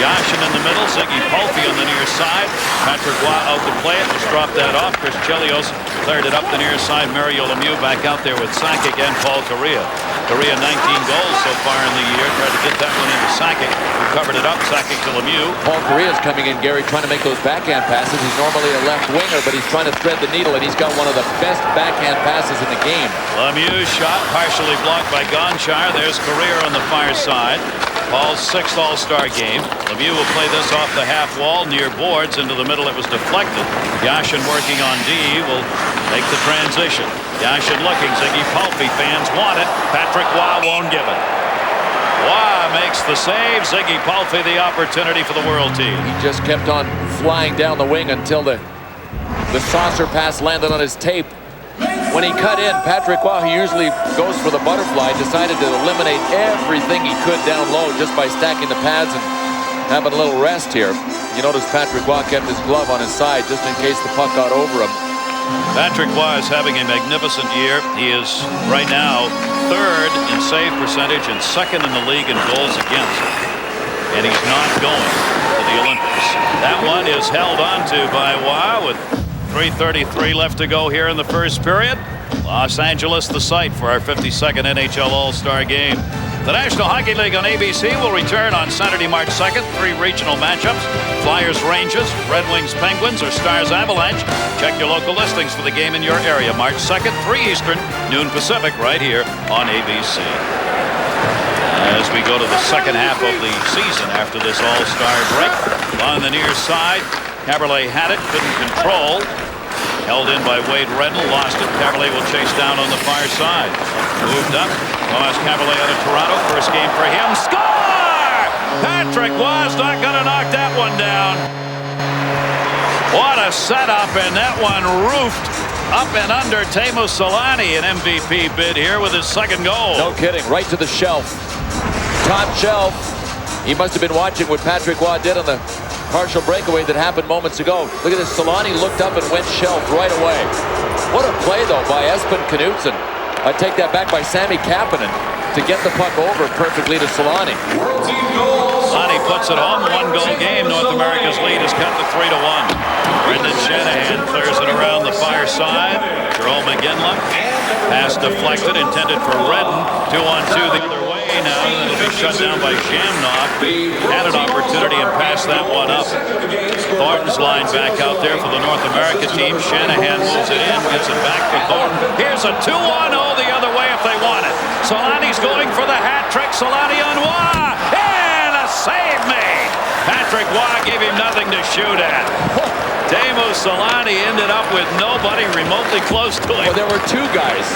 Yashin in the middle, Ziggy Palffy on the near side. Patrick Roy out to play it, just dropped that off. Chris Chelios cleared it up the near side. Mario Lemieux back out there with Sakic and Paul Correa. Correa 19 goals so far in the year. Tried to get that one into Sakic, who covered it up. Sakic to Lemieux. Paul Correa's coming in, Gary, trying to make those backhand passes. He's normally a left winger, but he's trying to thread the needle, and he's got one of the best backhand passes in the game. Lemieux's shot partially blocked by Gonchar. There's Correa on the far side. Paul's 6th All-Star game. Lemieux will play this off the half wall near boards into the middle. It was deflected. Yashin working on D will make the transition. Yashin looking. Ziggy Palffy fans want it. Patrick Roy won't give it. Waugh makes the save. Ziggy Palffy the opportunity for the world team. He just kept on flying down the wing until the saucer pass landed on his tape. When he cut in, Patrick Waugh, who usually goes for the butterfly, decided to eliminate everything he could down low just by stacking the pads and having a little rest here. You notice Patrick Waugh kept his glove on his side just in case the puck got over him. Patrick Waugh is having a magnificent year. He is right now 3rd in save percentage and 2nd in the league in goals against. And he's not going to the Olympics. That one is held onto by Waugh with 3:33 left to go here in the first period. Los Angeles the site for our 52nd NHL All-Star Game. The National Hockey League on ABC will return on Saturday, March 2nd. 3 regional matchups: Flyers Rangers, Red Wings Penguins, or Stars Avalanche. Check your local listings for the game in your area. March 2nd, 3 Eastern, noon Pacific, right here on ABC. As we go to the second half of the season after this All-Star break. On the near side, Caberlet had it, couldn't control. Held in by Wade Redden, lost it. Caberlet will chase down on the far side. Moved up. Thomas Caberlet out of Toronto. First game for him. Score! Patrick Waugh's not going to knock that one down. What a setup, and that one roofed up and under Teemu Selanne, an MVP bid here with his 2nd goal. No kidding, right to the shelf. Top shelf. He must have been watching what Patrick Waugh did on the partial breakaway that happened moments ago. Look at this. Selanne looked up and went shelf right away. What a play, though, by Espen Knutsen. I take that back by Sami Kapanen to get the puck over perfectly to Selanne. Selanne puts it home. 1-goal game. North America's lead is cut to 3-1. Brendan Shanahan clears it around the far side. Jerome McGinley. Pass deflected, intended for Redden. 2-on-2 the other way now. It'll be shut down by Shamnov. Had an opportunity and passed that one up. Thornton's line back out there for the North America team. Shanahan moves it in, gets it back to Thornton. Here's a 2-1-0 the other way if they want it. Selanne's going for the hat trick. Selanne on Waugh. And a save made. Patrick Waugh gave him nothing to shoot at. Teemu Selanne ended up with nobody remotely close to him. Well, there were 2 guys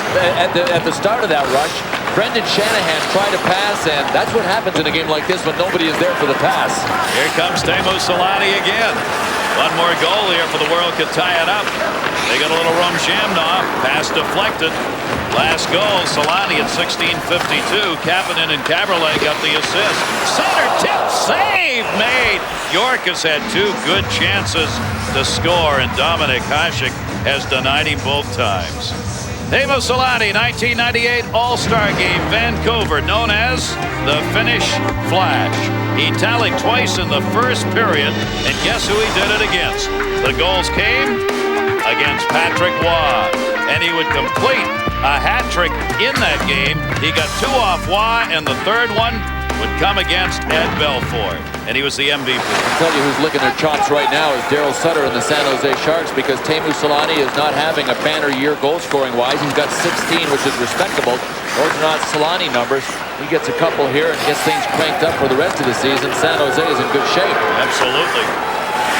at the start of that rush. Brendan Shanahan tried to pass, and that's what happens in a game like this when nobody is there for the pass. Here comes Teemu Selanne again. One more goal here for the world could tie it up. They got a little rum Shamnov. Pass deflected. Last goal, Selanne at 16:52. Kapanen and Caberlet got the assist. Center tip save made. York has had 2 good chances to score, and Dominik Hasek has denied him both times. Teemu Selanne, 1998 All-Star Game, Vancouver, known as the Finnish Flash. He tallied twice in the first period, and guess who he did it against? The goals came against Patrick Waugh, and he would complete a hat trick in that game. He got 2 off Waugh, and the 3rd one would come against Ed Belfour, and he was the MVP. I'll tell you who's licking their chops right now is Daryl Sutter and the San Jose Sharks, because Teemu Selanne is not having a banner year goal-scoring wise. He's got 16, which is respectable. Those are not Selanne numbers. He gets a couple here and gets things cranked up for the rest of the season. San Jose is in good shape. Absolutely.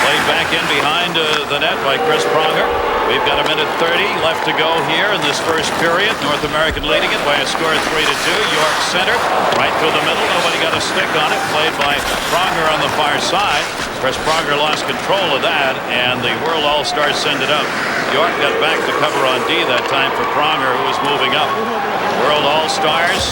Played back in behind the net by Chris Pronger. We've got 1:30 left to go here in this first period. North American leading it by a score of 3-2. York center, right through the middle. Nobody got a stick on it. Played by Pronger on the far side. Chris Pronger lost control of that, and the World All-Stars send it out. York got back to cover on D that time for Pronger, who was moving up. World All-Stars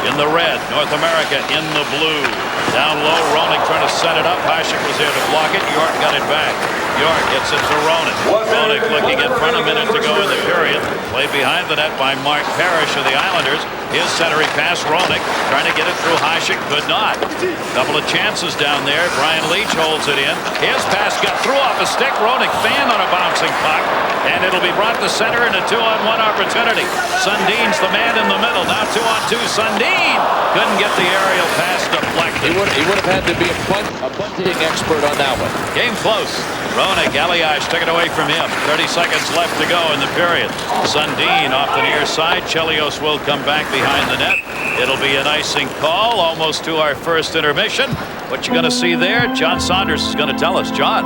in the red. North America in the blue. Down low, Roenick trying to set it up. Hasek was there to block it. York got it back. York gets it to Roenick. Roenick looking in front, a minute to go in the period. Played behind the net by Mark Parrish of the Islanders. His centering pass, Roenick trying to get it through Hasek, could not. Couple of chances down there. Brian Leach holds it in. His pass got through off a stick. Roenick fanned on a bouncing puck, and it'll be brought to center in a 2-on-1 opportunity. Sundin's the man in the middle. Now 2-on-2. Sundin couldn't get the aerial pass deflected. He would have had to be a bunting expert on that one. Game close. Roenick, Elias took it away from him. 30 seconds left to go in the period. Sundin off the near side. Chelios will come back behind the net. It'll be an icing call, almost to our first intermission. What you going to see there? John Saunders is going to tell us. John.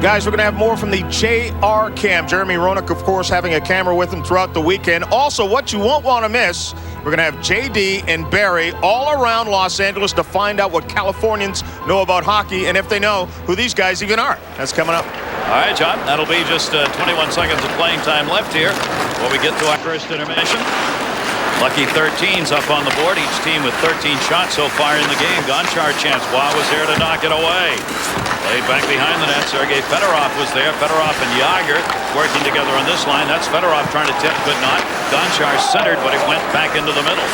Guys, we're going to have more from the JR camp. Jeremy Roenick, of course, having a camera with him throughout the weekend. Also, what you won't want to miss, we're going to have JD and Barry all around Los Angeles to find out what Californians know about hockey and if they know who these guys even are. That's coming up. All right, John, that'll be just 21 seconds of playing time left here before we get to our first intermission. Lucky 13's up on the board, each team with 13 shots so far in the game. Gonchar chance. Waugh was there to knock it away. Played back behind the net. Sergei Fedorov was there. Fedorov and Yager working together on this line. That's Fedorov trying to tip, but not. Gonchar centered, but it went back into the middle.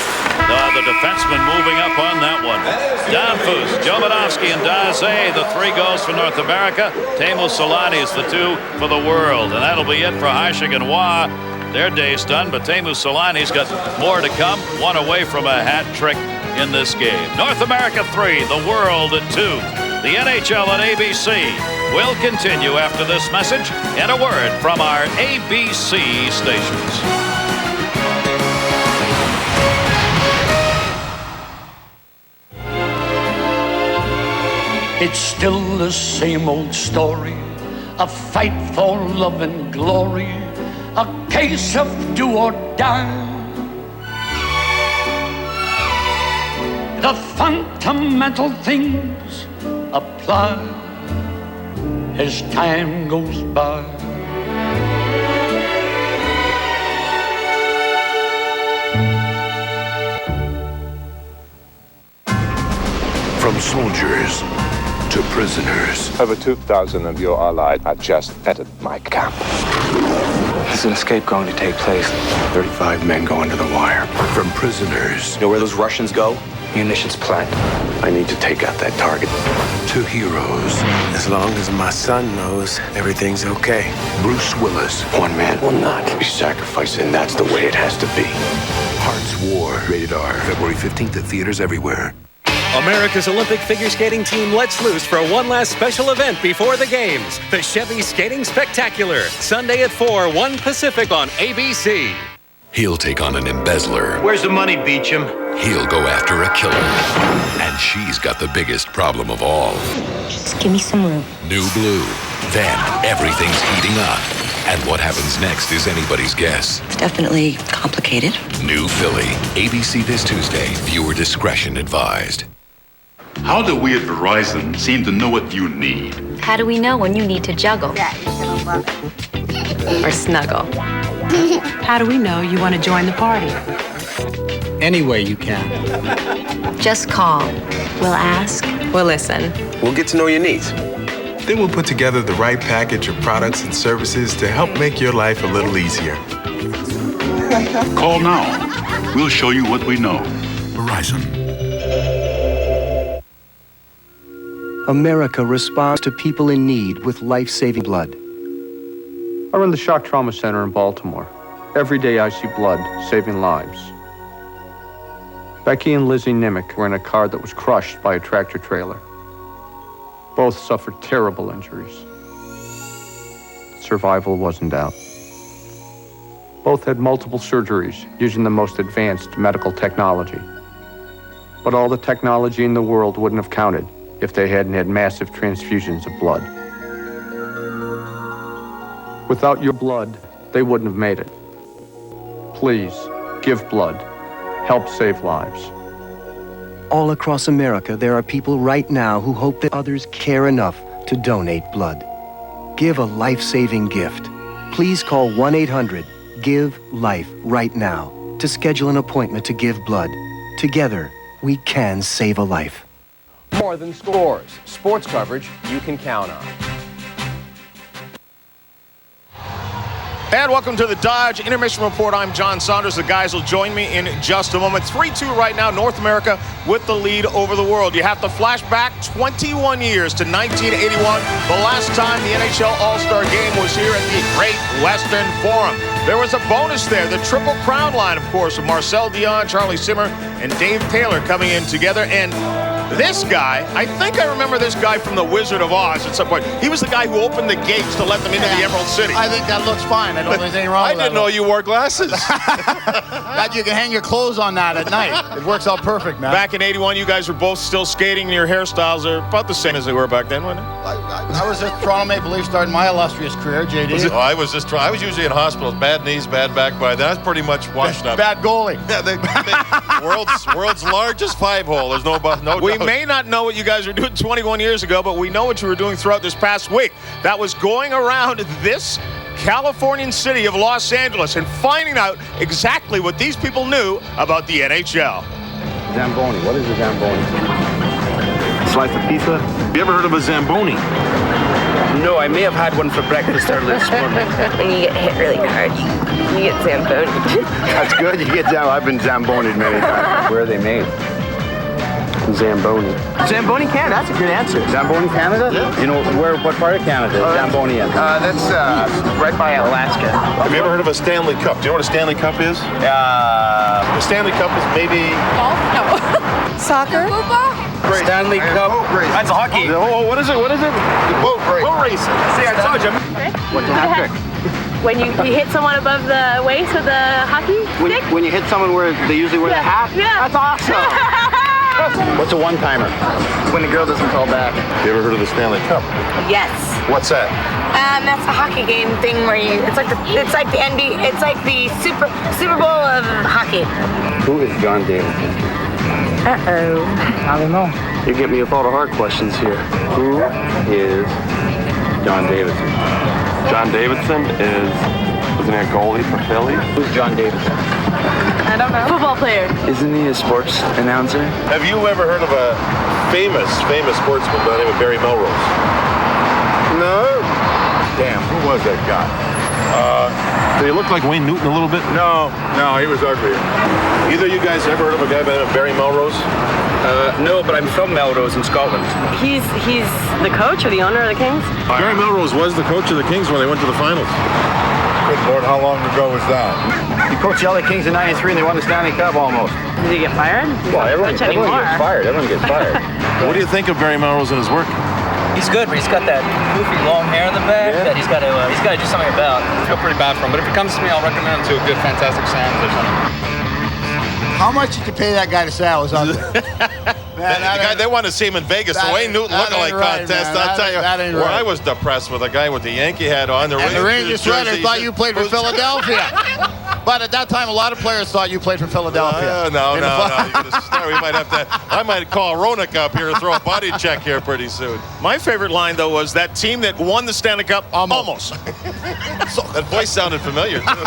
The defenseman moving up on that one. Danfus, Jovanovski, and Daze, the 3 goals for North America. Teemu Selanne is the 2 for the world. And that'll be it for Hasek and Waugh. Their day's done, but Teemu Selanne's got more to come. 1 away from a hat trick in this game. North America 3, the world at 2. The NHL on ABC will continue after this message and a word from our ABC stations. It's still the same old story, a fight for love and glory, a case of do or die. The fundamental things apply as time goes by. From soldiers to prisoners. Over 2,000 of your allies are just at my camp. There's an escape going to take place. 35 men go under the wire. From prisoners. You know where those Russians go? Munitions plant. I need to take out that target. To heroes. As long as my son knows everything's okay. Bruce Willis. One man will not be sacrificed, and that's the way it has to be. Hearts War. Rated R. February 15th at theaters everywhere. America's Olympic figure skating team lets loose for one last special event before the games. The Chevy Skating Spectacular. Sunday at 4, 1 Pacific on ABC. He'll take on an embezzler. Where's the money, Beecham? He'll go after a killer. And she's got the biggest problem of all. Just give me some room. New Blue. Then everything's heating up. And what happens next is anybody's guess. It's definitely complicated. New Philly. ABC this Tuesday. Viewer discretion advised. How do we at Verizon seem to know what you need? How do we know when you need to juggle? Yeah, you're gonna love it. Or snuggle? How do we know you want to join the party? Any way you can. Just call. We'll ask. We'll listen. We'll get to know your needs. Then we'll put together the right package of products and services to help make your life a little easier. Call now. We'll show you what we know. Verizon. America responds to people in need with life-saving blood. I run the Shock Trauma Center in Baltimore. Every day I see blood saving lives. Becky and Lizzie Nimick were in a car that was crushed by a tractor trailer. Both suffered terrible injuries. Survival was in doubt. Both had multiple surgeries using the most advanced medical technology. But all the technology in the world wouldn't have counted if they hadn't had massive transfusions of blood. Without your blood, they wouldn't have made it. Please, give blood. Help save lives. All across America, there are people right now who hope that others care enough to donate blood. Give a life-saving gift. Please call 1-800-GIVE-LIFE right now to schedule an appointment to give blood. Together, we can save a life. More than scores. Sports coverage you can count on. And welcome to the Dodge Intermission Report. I'm John Saunders. The guys will join me in just a moment. 3-2 right now, North America with the lead over the world. You have to flash back 21 years to 1981, the last time the NHL All-Star Game was here at the Great Western Forum. There was a bonus there, the Triple Crown line, of course, of Marcel Dion, Charlie Simmer, and Dave Taylor coming in together. And This guy, I think I remember this guy from The Wizard of Oz at some point. He was the guy who opened the gates to let them into the Emerald City. I think that looks fine. I don't think there's anything wrong with that. I didn't know you wore glasses. That you can hang your clothes on that at night. It works out perfect, man. Back in '81, you guys were both still skating, and your hairstyles are about the same as they were back then, weren't they? I was at Toronto Maple Leafs starting my illustrious career, JD. I was usually in hospitals, bad knees, bad back. By then, I was pretty much washed up. Bad goalie. Yeah, world's largest 5-hole. There's no doubt. We may not know what you guys were doing 21 years ago, but we know what you were doing throughout this past week. That was going around this Californian city of Los Angeles and finding out exactly what these people knew about the NHL. Zamboni. What is a Zamboni? Slice of pizza? Have you ever heard of a Zamboni? No, I may have had one for breakfast earlier this morning. When you get hit really hard, you get Zamboni. That's good. You get I've been Zambonied many times. Where are they made? Zamboni. Zamboni, Canada. That's a good answer. Zamboni, Canada? Yeah. You know what part of Canada is Zamboni in? That's right by Alaska. Have you ever heard of a Stanley Cup? Do you know what a Stanley Cup is? The Stanley Cup is maybe... Golf? No. Soccer? Race. Stanley Cup. Race. That's hockey. Oh, what is it? What is it? The boat race. Boat racing. See, I told you. What's a hat trick? When you hit someone above the waist with a hockey stick? When you hit someone where they usually wear the hat? Yeah. That's awesome. What's a one-timer? When the girl doesn't call back. You ever heard of the Stanley Cup? Yes. What's that? That's a hockey game thing where it's like the NBA, it's like the Super Bowl of hockey. Who is John Davidson? Uh-oh. I don't know. You get me with all the hard questions here. Who is John Davidson? John Davidson wasn't he a goalie for Philly? Who's John Davidson? I don't know. Football player. Isn't he a sports announcer? Have you ever heard of a famous sportsman by the name of Barry Melrose? No. Damn, who was that guy? Did he look like Wayne Newton a little bit? No, he was ugly. Either of you guys ever heard of a guy by the name of Barry Melrose? No, but I'm from Melrose in Scotland. He's the coach or the owner of the Kings? Barry Melrose was the coach of the Kings when they went to the finals. Good Lord, how long ago was that? He coached the LA Kings in '93 and they won the Stanley Cup almost. Did he get fired? Well, everyone gets fired. Everyone gets fired. What do you think of Barry Melrose and his work? He's good, but he's got that goofy long hair in the back that he's got to do something about. I feel pretty bad for him, but if it comes to me, I'll recommend him to a good Fantastic Sands or something. How much did you pay that guy to say I was ugly? They want to see him in Vegas. The Wayne Newton lookalike contest. I'll tell you, where I was depressed with a guy with the Yankee hat on. And the Rangers sweater thought you played for Philadelphia. But at that time, a lot of players thought you played for Philadelphia. No. I might call Roenick up here and throw a body check here pretty soon. My favorite line, though, was that team that won the Stanley Cup almost. That voice sounded familiar, too.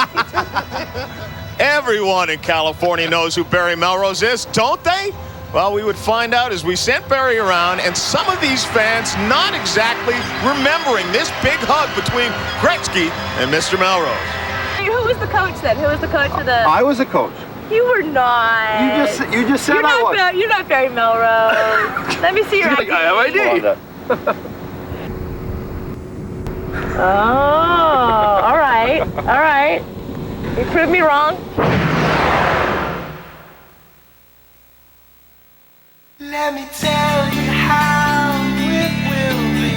Everyone in California knows who Barry Melrose is, don't they? Well, we would find out as we sent Barry around, and some of these fans not exactly remembering this big hug between Gretzky and Mr. Melrose. Who was the coach then? Who was the coach of the... I was a coach. You were not. You just said I was. You're not Barry Melrose. Let me see your ID. I have ID. Oh, all right. You proved me wrong. Let me tell you how it will be.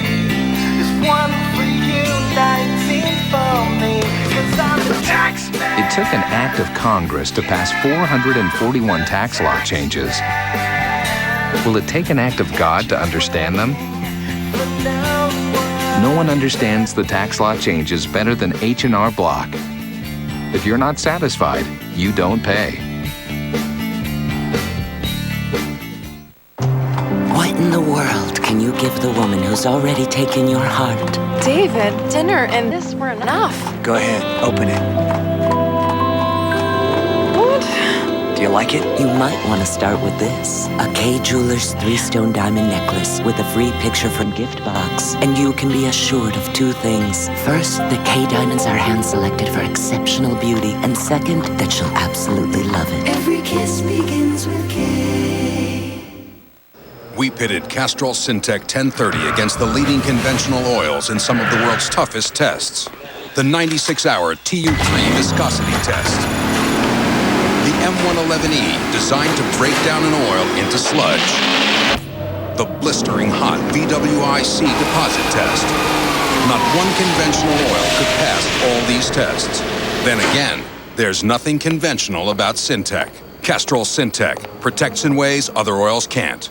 There's one for you, 19 for me. 'Cause I'm the tax man. It took an act of Congress to pass 441 tax law changes. Will it take an act of God to understand them? No one understands the tax law changes better than H&R Block. If you're not satisfied, you don't pay. What in the world can you give the woman who's already taken your heart? David, dinner and this were enough. Go ahead, open it. What? Do you like it? You might want to start with this. A K Jewelers 3-stone diamond necklace with a free picture from gift box. And you can be assured of two things. First, the K diamonds are hand-selected for exceptional beauty. And second, that she'll absolutely love it. Every kiss begins with K. We pitted Castrol Syntec 1030 against the leading conventional oils in some of the world's toughest tests. The 96-hour TU3 viscosity test. The M111E, designed to break down an oil into sludge. the blistering hot VWIC deposit test. Not one conventional oil could pass all these tests. Then again, there's nothing conventional about Syntec. Castrol Syntec protects in ways other oils can't.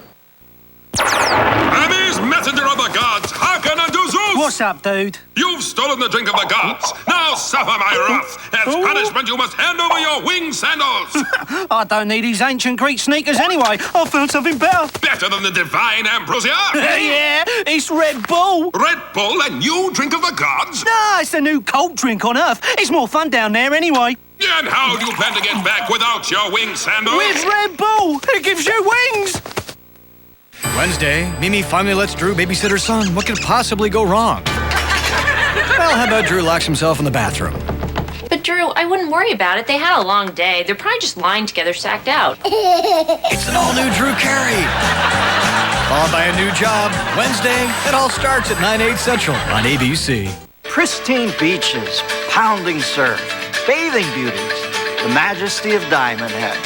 Hermes, messenger of the gods, hearken unto Zeus! What's up, dude? You've stolen the drink of the gods. Now suffer my wrath. As punishment, you must hand over your winged sandals. I don't need these ancient Greek sneakers anyway. I found something better. Better than the divine ambrosia? Yeah, it's Red Bull. Red Bull, a new drink of the gods? Nah, it's a new cold drink on Earth. It's more fun down there anyway. And how do you plan to get back without your winged sandals? With Red Bull. It gives you wings. Wednesday, Mimi finally lets Drew babysit her son. What could possibly go wrong? Well, how about Drew locks himself in the bathroom? But Drew, I wouldn't worry about it. They had a long day. They're probably just lying together, sacked out. It's an all-new Drew Carey. Followed by a new job. Wednesday, it all starts at 9/8 Central on ABC. Pristine beaches, pounding surf, bathing beauties, the majesty of Diamond Head.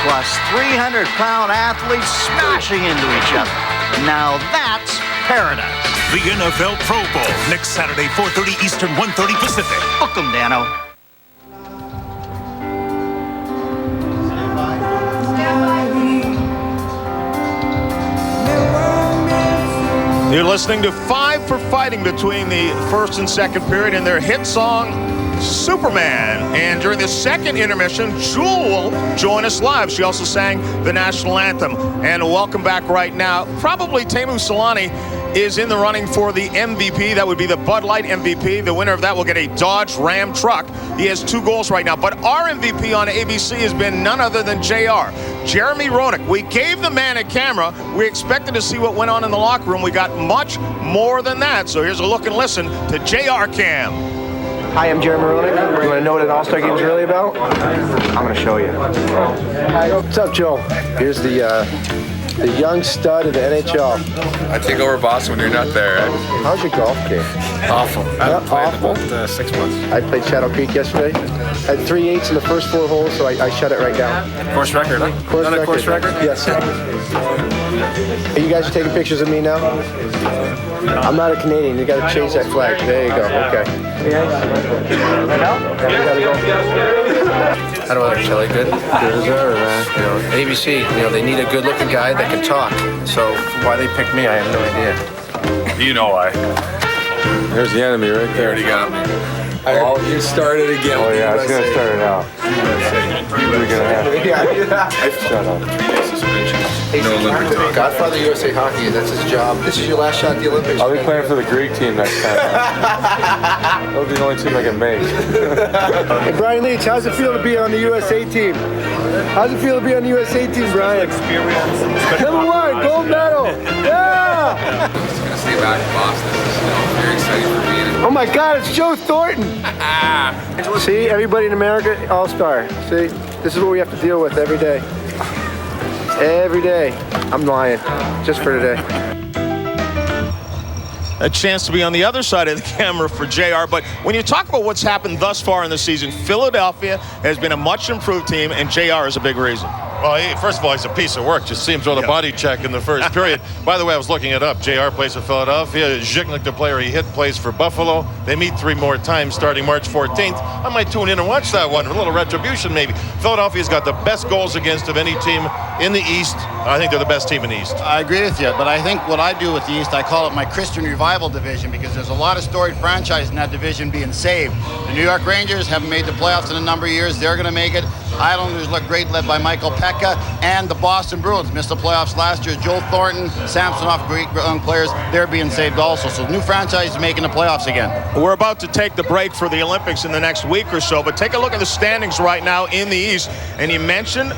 Plus 300-pound athletes smashing into each other. Now that's paradise. The NFL Pro Bowl, next Saturday, 4:30 Eastern, 1:30 Pacific. Book 'em, Dano. You're listening to Five for Fighting between the first and second period and their hit song, Superman. And during the second intermission, Jewel will join us live. She also sang the national anthem. And welcome back right now. Probably Teemu Selanne is in the running for the MVP. That would be the Bud Light MVP. The winner of that will get a Dodge Ram truck. He has 2 goals right now. But our MVP on ABC has been none other than JR. Jeremy Roenick. We gave the man a camera. We expected to see what went on in the locker room. We got much more than that. So here's a look and listen to JR Cam. Hi, I'm Jeremy Roenick. You want to know what an All-Star Game is really about? I'm going to show you. What's up, Joe? Here's the young stud of the NHL. I take over Boston when you're not there. How's your golf game? Awful. I haven't played in about 6 months. I played Shadow Creek yesterday. Had 3 8s in the first 4 holes, so I shut it right down. Course record, huh? Course record? Yes. You guys are taking pictures of me now? I'm not a Canadian. You got to change that flag. There you go. Okay. How do I look, Shelly? Good? Good as ever, man. You know, ABC, they need a good-looking guy that can talk. So why they picked me, I have no idea. You know why. There's the enemy right there. Already got me. Oh, you started again. Oh, yeah, it's going to start it out. We're going to have to. Shut up. No Olympic talk. Godfather USA Hockey, that's his job. This is your last shot at the Olympics. I'll be playing for the Greek team next time. That'll be the only team I can make. Hey, Brian Leach, how's it feel to be on the USA team? How's it feel to be on the USA team, Brian? Experience. Number 1, gold medal. Yeah! I'm just going to stay back in Boston. Very excited for me. Oh my God, it's Joe Thornton. See, everybody in America, all-star. See, this is what we have to deal with every day. Every day. I'm lying, just for today. A chance to be on the other side of the camera for JR. But when you talk about what's happened thus far in the season, Philadelphia has been a much improved team, and JR is a big reason. Well, first of all, he's a piece of work. Just see him throw the body check in the first period. By the way, I was looking it up. JR plays for Philadelphia. Zhiknik, the player he hit, plays for Buffalo. They meet 3 more times starting March 14th. I might tune in and watch that one. A little retribution, maybe. Philadelphia's got the best goals against of any team in the East. I think they're the best team in the East. I agree with you, but I think what I do with the East, I call it my Christian Revival division, because there's a lot of storied franchises in that division being saved. The New York Rangers haven't made the playoffs in a number of years. They're going to make it. Islanders look great, led by Michael Pekka, and the Boston Bruins missed the playoffs last year. Joel Thornton, Samsonov, great young players, they're being saved also. So new franchise making the playoffs again. We're about to take the break for the Olympics in the next week or so, but take a look at the standings right now in the East. And you mentioned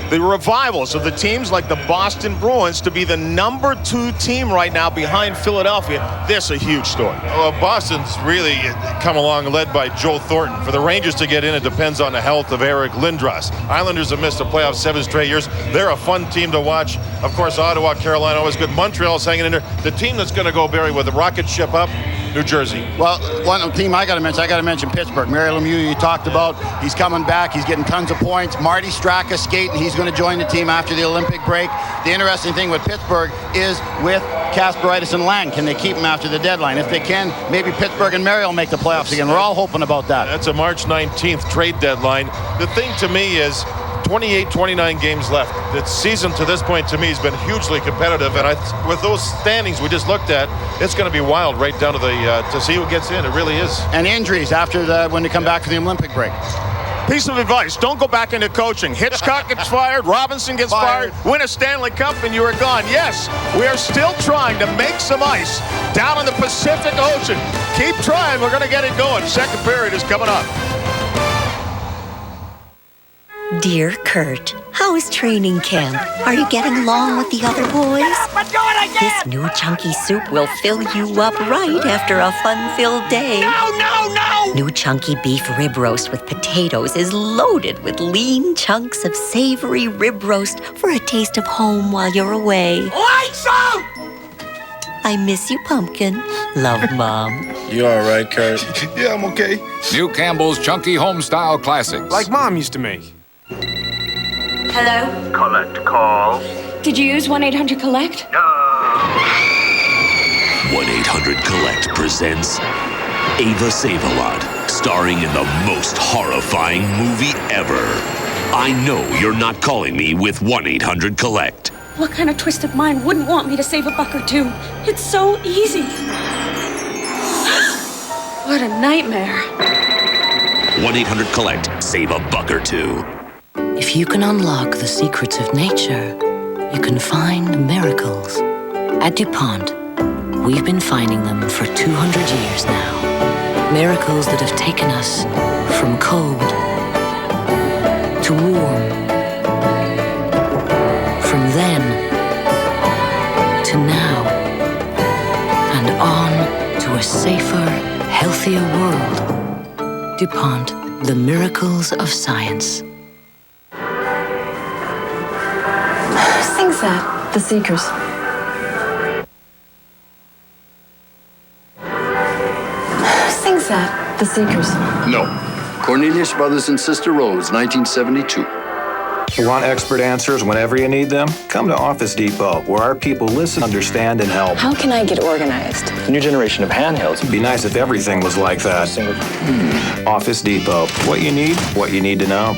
the revivals of the teams like the Boston Bruins to be the number 2 team right now behind Philadelphia. This is a huge story. Well, Boston's really come along led by Joe Thornton. For the Rangers to get in, it depends on the health of Eric Lindros. Islanders have missed the playoffs 7 straight years. They're a fun team to watch. Of course, Ottawa, Carolina, always good. Montreal's hanging in there. The team that's going to go, Barry, with the rocket ship up New Jersey. Well, one team I got to mention Pittsburgh. Mary Lemieux, you talked about. He's coming back. He's getting tons of points. Marty Straka skating. He's going to join the team after the Olympic break. The interesting thing with Pittsburgh is with Kasparaitis and Lang. Can they keep him after the deadline? If they can, maybe Pittsburgh and Mary will make the playoffs again. We're all hoping about that. That's a March 19th trade deadline. The thing to me is 28, 29 games left. The season to this point to me has been hugely competitive, and with those standings we just looked at, it's going to be wild right down to the to see who gets in. It really is. And injuries after when they come back from the Olympic break. Piece of advice, don't go back into coaching. Hitchcock gets fired, Robinson gets fired, win a Stanley Cup, and you are gone. Yes, we are still trying to make some ice down in the Pacific Ocean. Keep trying, we're going to get it going. Second period is coming up. Dear Kurt, how is training camp? Are you getting along with the other boys? This new chunky soup will fill you up right after a fun-filled day. No! New chunky beef rib roast with potatoes is loaded with lean chunks of savory rib roast for a taste of home while you're away. Lights out! I miss you, Pumpkin. Love, Mom. You all right, Kurt? Yeah, I'm okay. New Campbell's Chunky Homestyle Classics. Like Mom used to make. Hello? Collect call. Did you use 1-800-COLLECT? 1-800-COLLECT presents Ava Save-A-Lot, starring in the most horrifying movie ever. I know you're not calling me with 1-800-COLLECT. What kind of twisted mind wouldn't want me to save a buck or two? It's so easy. What a nightmare. 1-800-COLLECT. Save a buck or two. If you can unlock the secrets of nature, you can find miracles. At DuPont, we've been finding them for 200 years now. Miracles that have taken us from cold to warm, from then to now, and on to a safer, healthier world. DuPont, the miracles of science. Sings that? The Seekers. Sings that? The Seekers. No. Cornelius Brothers and Sister Rose, 1972. You want expert answers whenever you need them? Come to Office Depot, where our people listen, understand, and help. How can I get organized? New generation of handhelds. It'd be nice if everything was like that. Office Depot. What you need to know.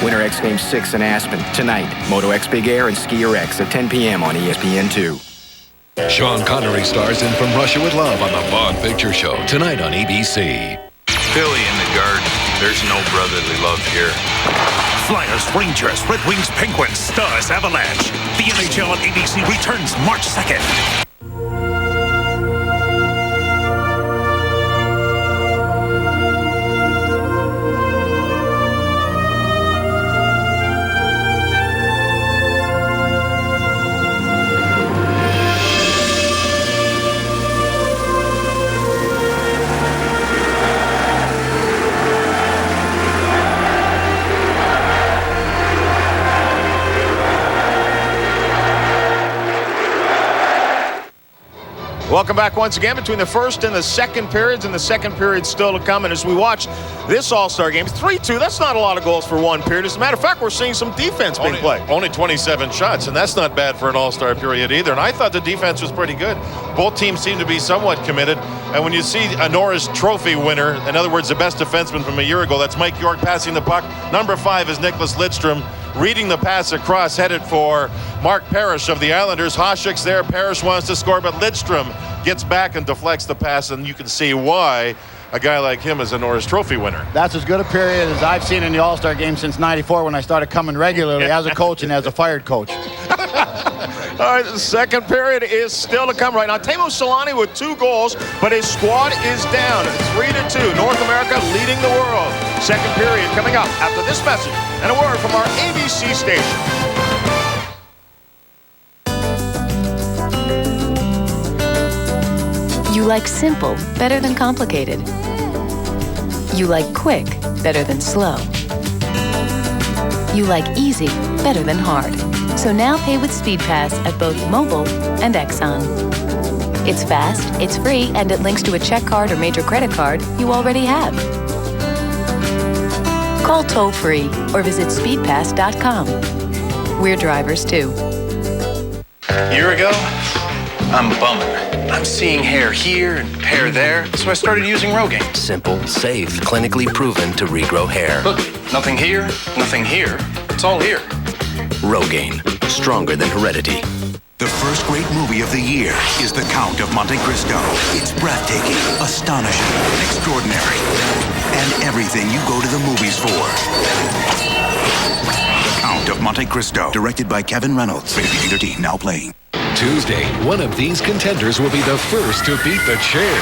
Winter X Games 6 in Aspen, tonight. Moto X Big Air and Skier X at 10 p.m. on ESPN2. Sean Connery stars in From Russia with Love on the Bond Picture Show, tonight on ABC. Philly in the garden. There's no brotherly love here. Flyers, Rangers, Red Wings, Penguins, Stars, Avalanche. The NHL on ABC returns March 2nd. Welcome back once again between the first and the second periods, and the second period still to come. And as we watch this All-Star Game, 3-2, that's not a lot of goals for one period. As a matter of fact, we're seeing some defense being played. Only 27 shots, and that's not bad for an All-Star period either. And I thought the defense was pretty good. Both teams seem to be somewhat committed. And when you see a Norris Trophy winner, in other words, the best defenseman from a year ago, that's Mike York passing the puck. Number 5 is Nicholas Lidstrom, reading the pass across, headed for Mark Parrish of the Islanders. Hasek's there, Parrish wants to score, but Lidstrom gets back and deflects the pass, and you can see why a guy like him is a Norris Trophy winner. That's as good a period as I've seen in the All-Star Game since '94 when I started coming regularly as a coach and as a fired coach. All right, the second period is still to come right now. Teemu Selanne with 2 goals, but his squad is down. 3-2. North America leading the world. Second period coming up after this message and a word from our ABC station. You like simple better than complicated. You like quick better than slow. You like easy better than hard. So now pay with SpeedPass at both Mobil and Exxon. It's fast, it's free, and it links to a check card or major credit card you already have. Call toll-free or visit speedpass.com. We're drivers too. A year ago, I'm bumming. I'm seeing hair here and hair there, so I started using Rogaine. Simple, safe, clinically proven to regrow hair. Look, nothing here, nothing here. It's all here. Rogaine, stronger than heredity. The first great movie of the year is The Count of Monte Cristo. It's breathtaking, astonishing, extraordinary, and everything you go to the movies for. The Count of Monte Cristo, directed by Kevin Reynolds. Rated PG-13, now playing. Tuesday, one of these contenders will be the first to beat The Chair.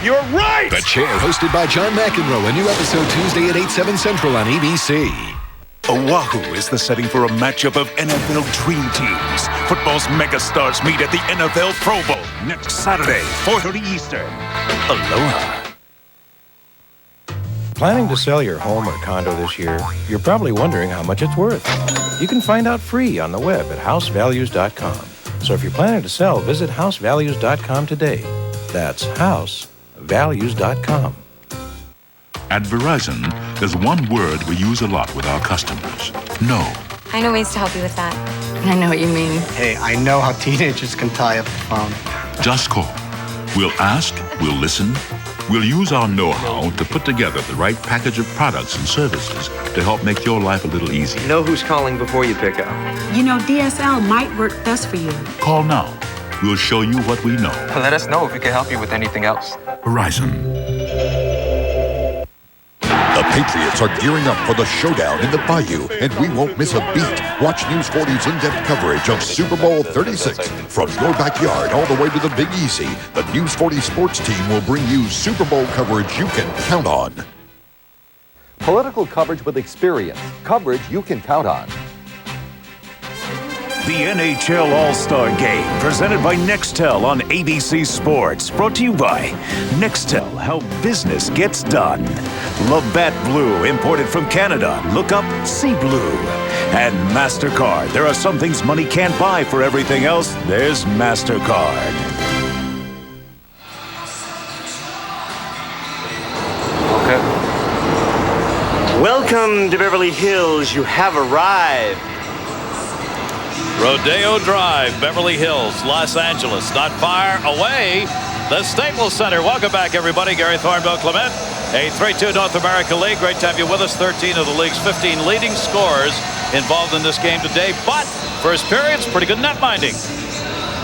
You're right! The Chair, hosted by John McEnroe. A new episode Tuesday at 8/7 Central on ABC. Oahu is the setting for a matchup of NFL dream teams. Football's megastars meet at the NFL Pro Bowl next Saturday, 4:30 Eastern. Aloha. Planning to sell your home or condo this year? You're probably wondering how much it's worth. You can find out free on the web at housevalues.com. So if you're planning to sell, visit housevalues.com today. That's housevalues.com. At Verizon, there's one word we use a lot with our customers. No. I know ways to help you with that. I know what you mean. Hey, I know how teenagers can tie up the phone. Just call. We'll ask, we'll listen, we'll use our know-how to put together the right package of products and services to help make your life a little easier. Know who's calling before you pick up. You know, DSL might work best for you. Call now. We'll show you what we know. Let us know if we can help you with anything else. Verizon. The Patriots are gearing up for the showdown in the Bayou, and we won't miss a beat. Watch News 40's in-depth coverage of Super Bowl 36. From your backyard all the way to the Big Easy, the News 40 sports team will bring you Super Bowl coverage you can count on. Political coverage with experience. Coverage you can count on. The NHL All-Star Game, presented by Nextel on ABC Sports. Brought to you by Nextel, how business gets done. Labatt Blue, imported from Canada. Look up, see blue. And MasterCard. There are some things money can't buy. For everything else, there's MasterCard. Okay. Welcome to Beverly Hills. You have arrived. Rodeo Drive, Beverly Hills, Los Angeles, not far away. The Staples Center. Welcome back, everybody. Gary Thornbill Clement, a 3-2 North America League. Great to have you with us. 13 of the league's 15 leading scorers involved in this game today. But first period's pretty good net minding.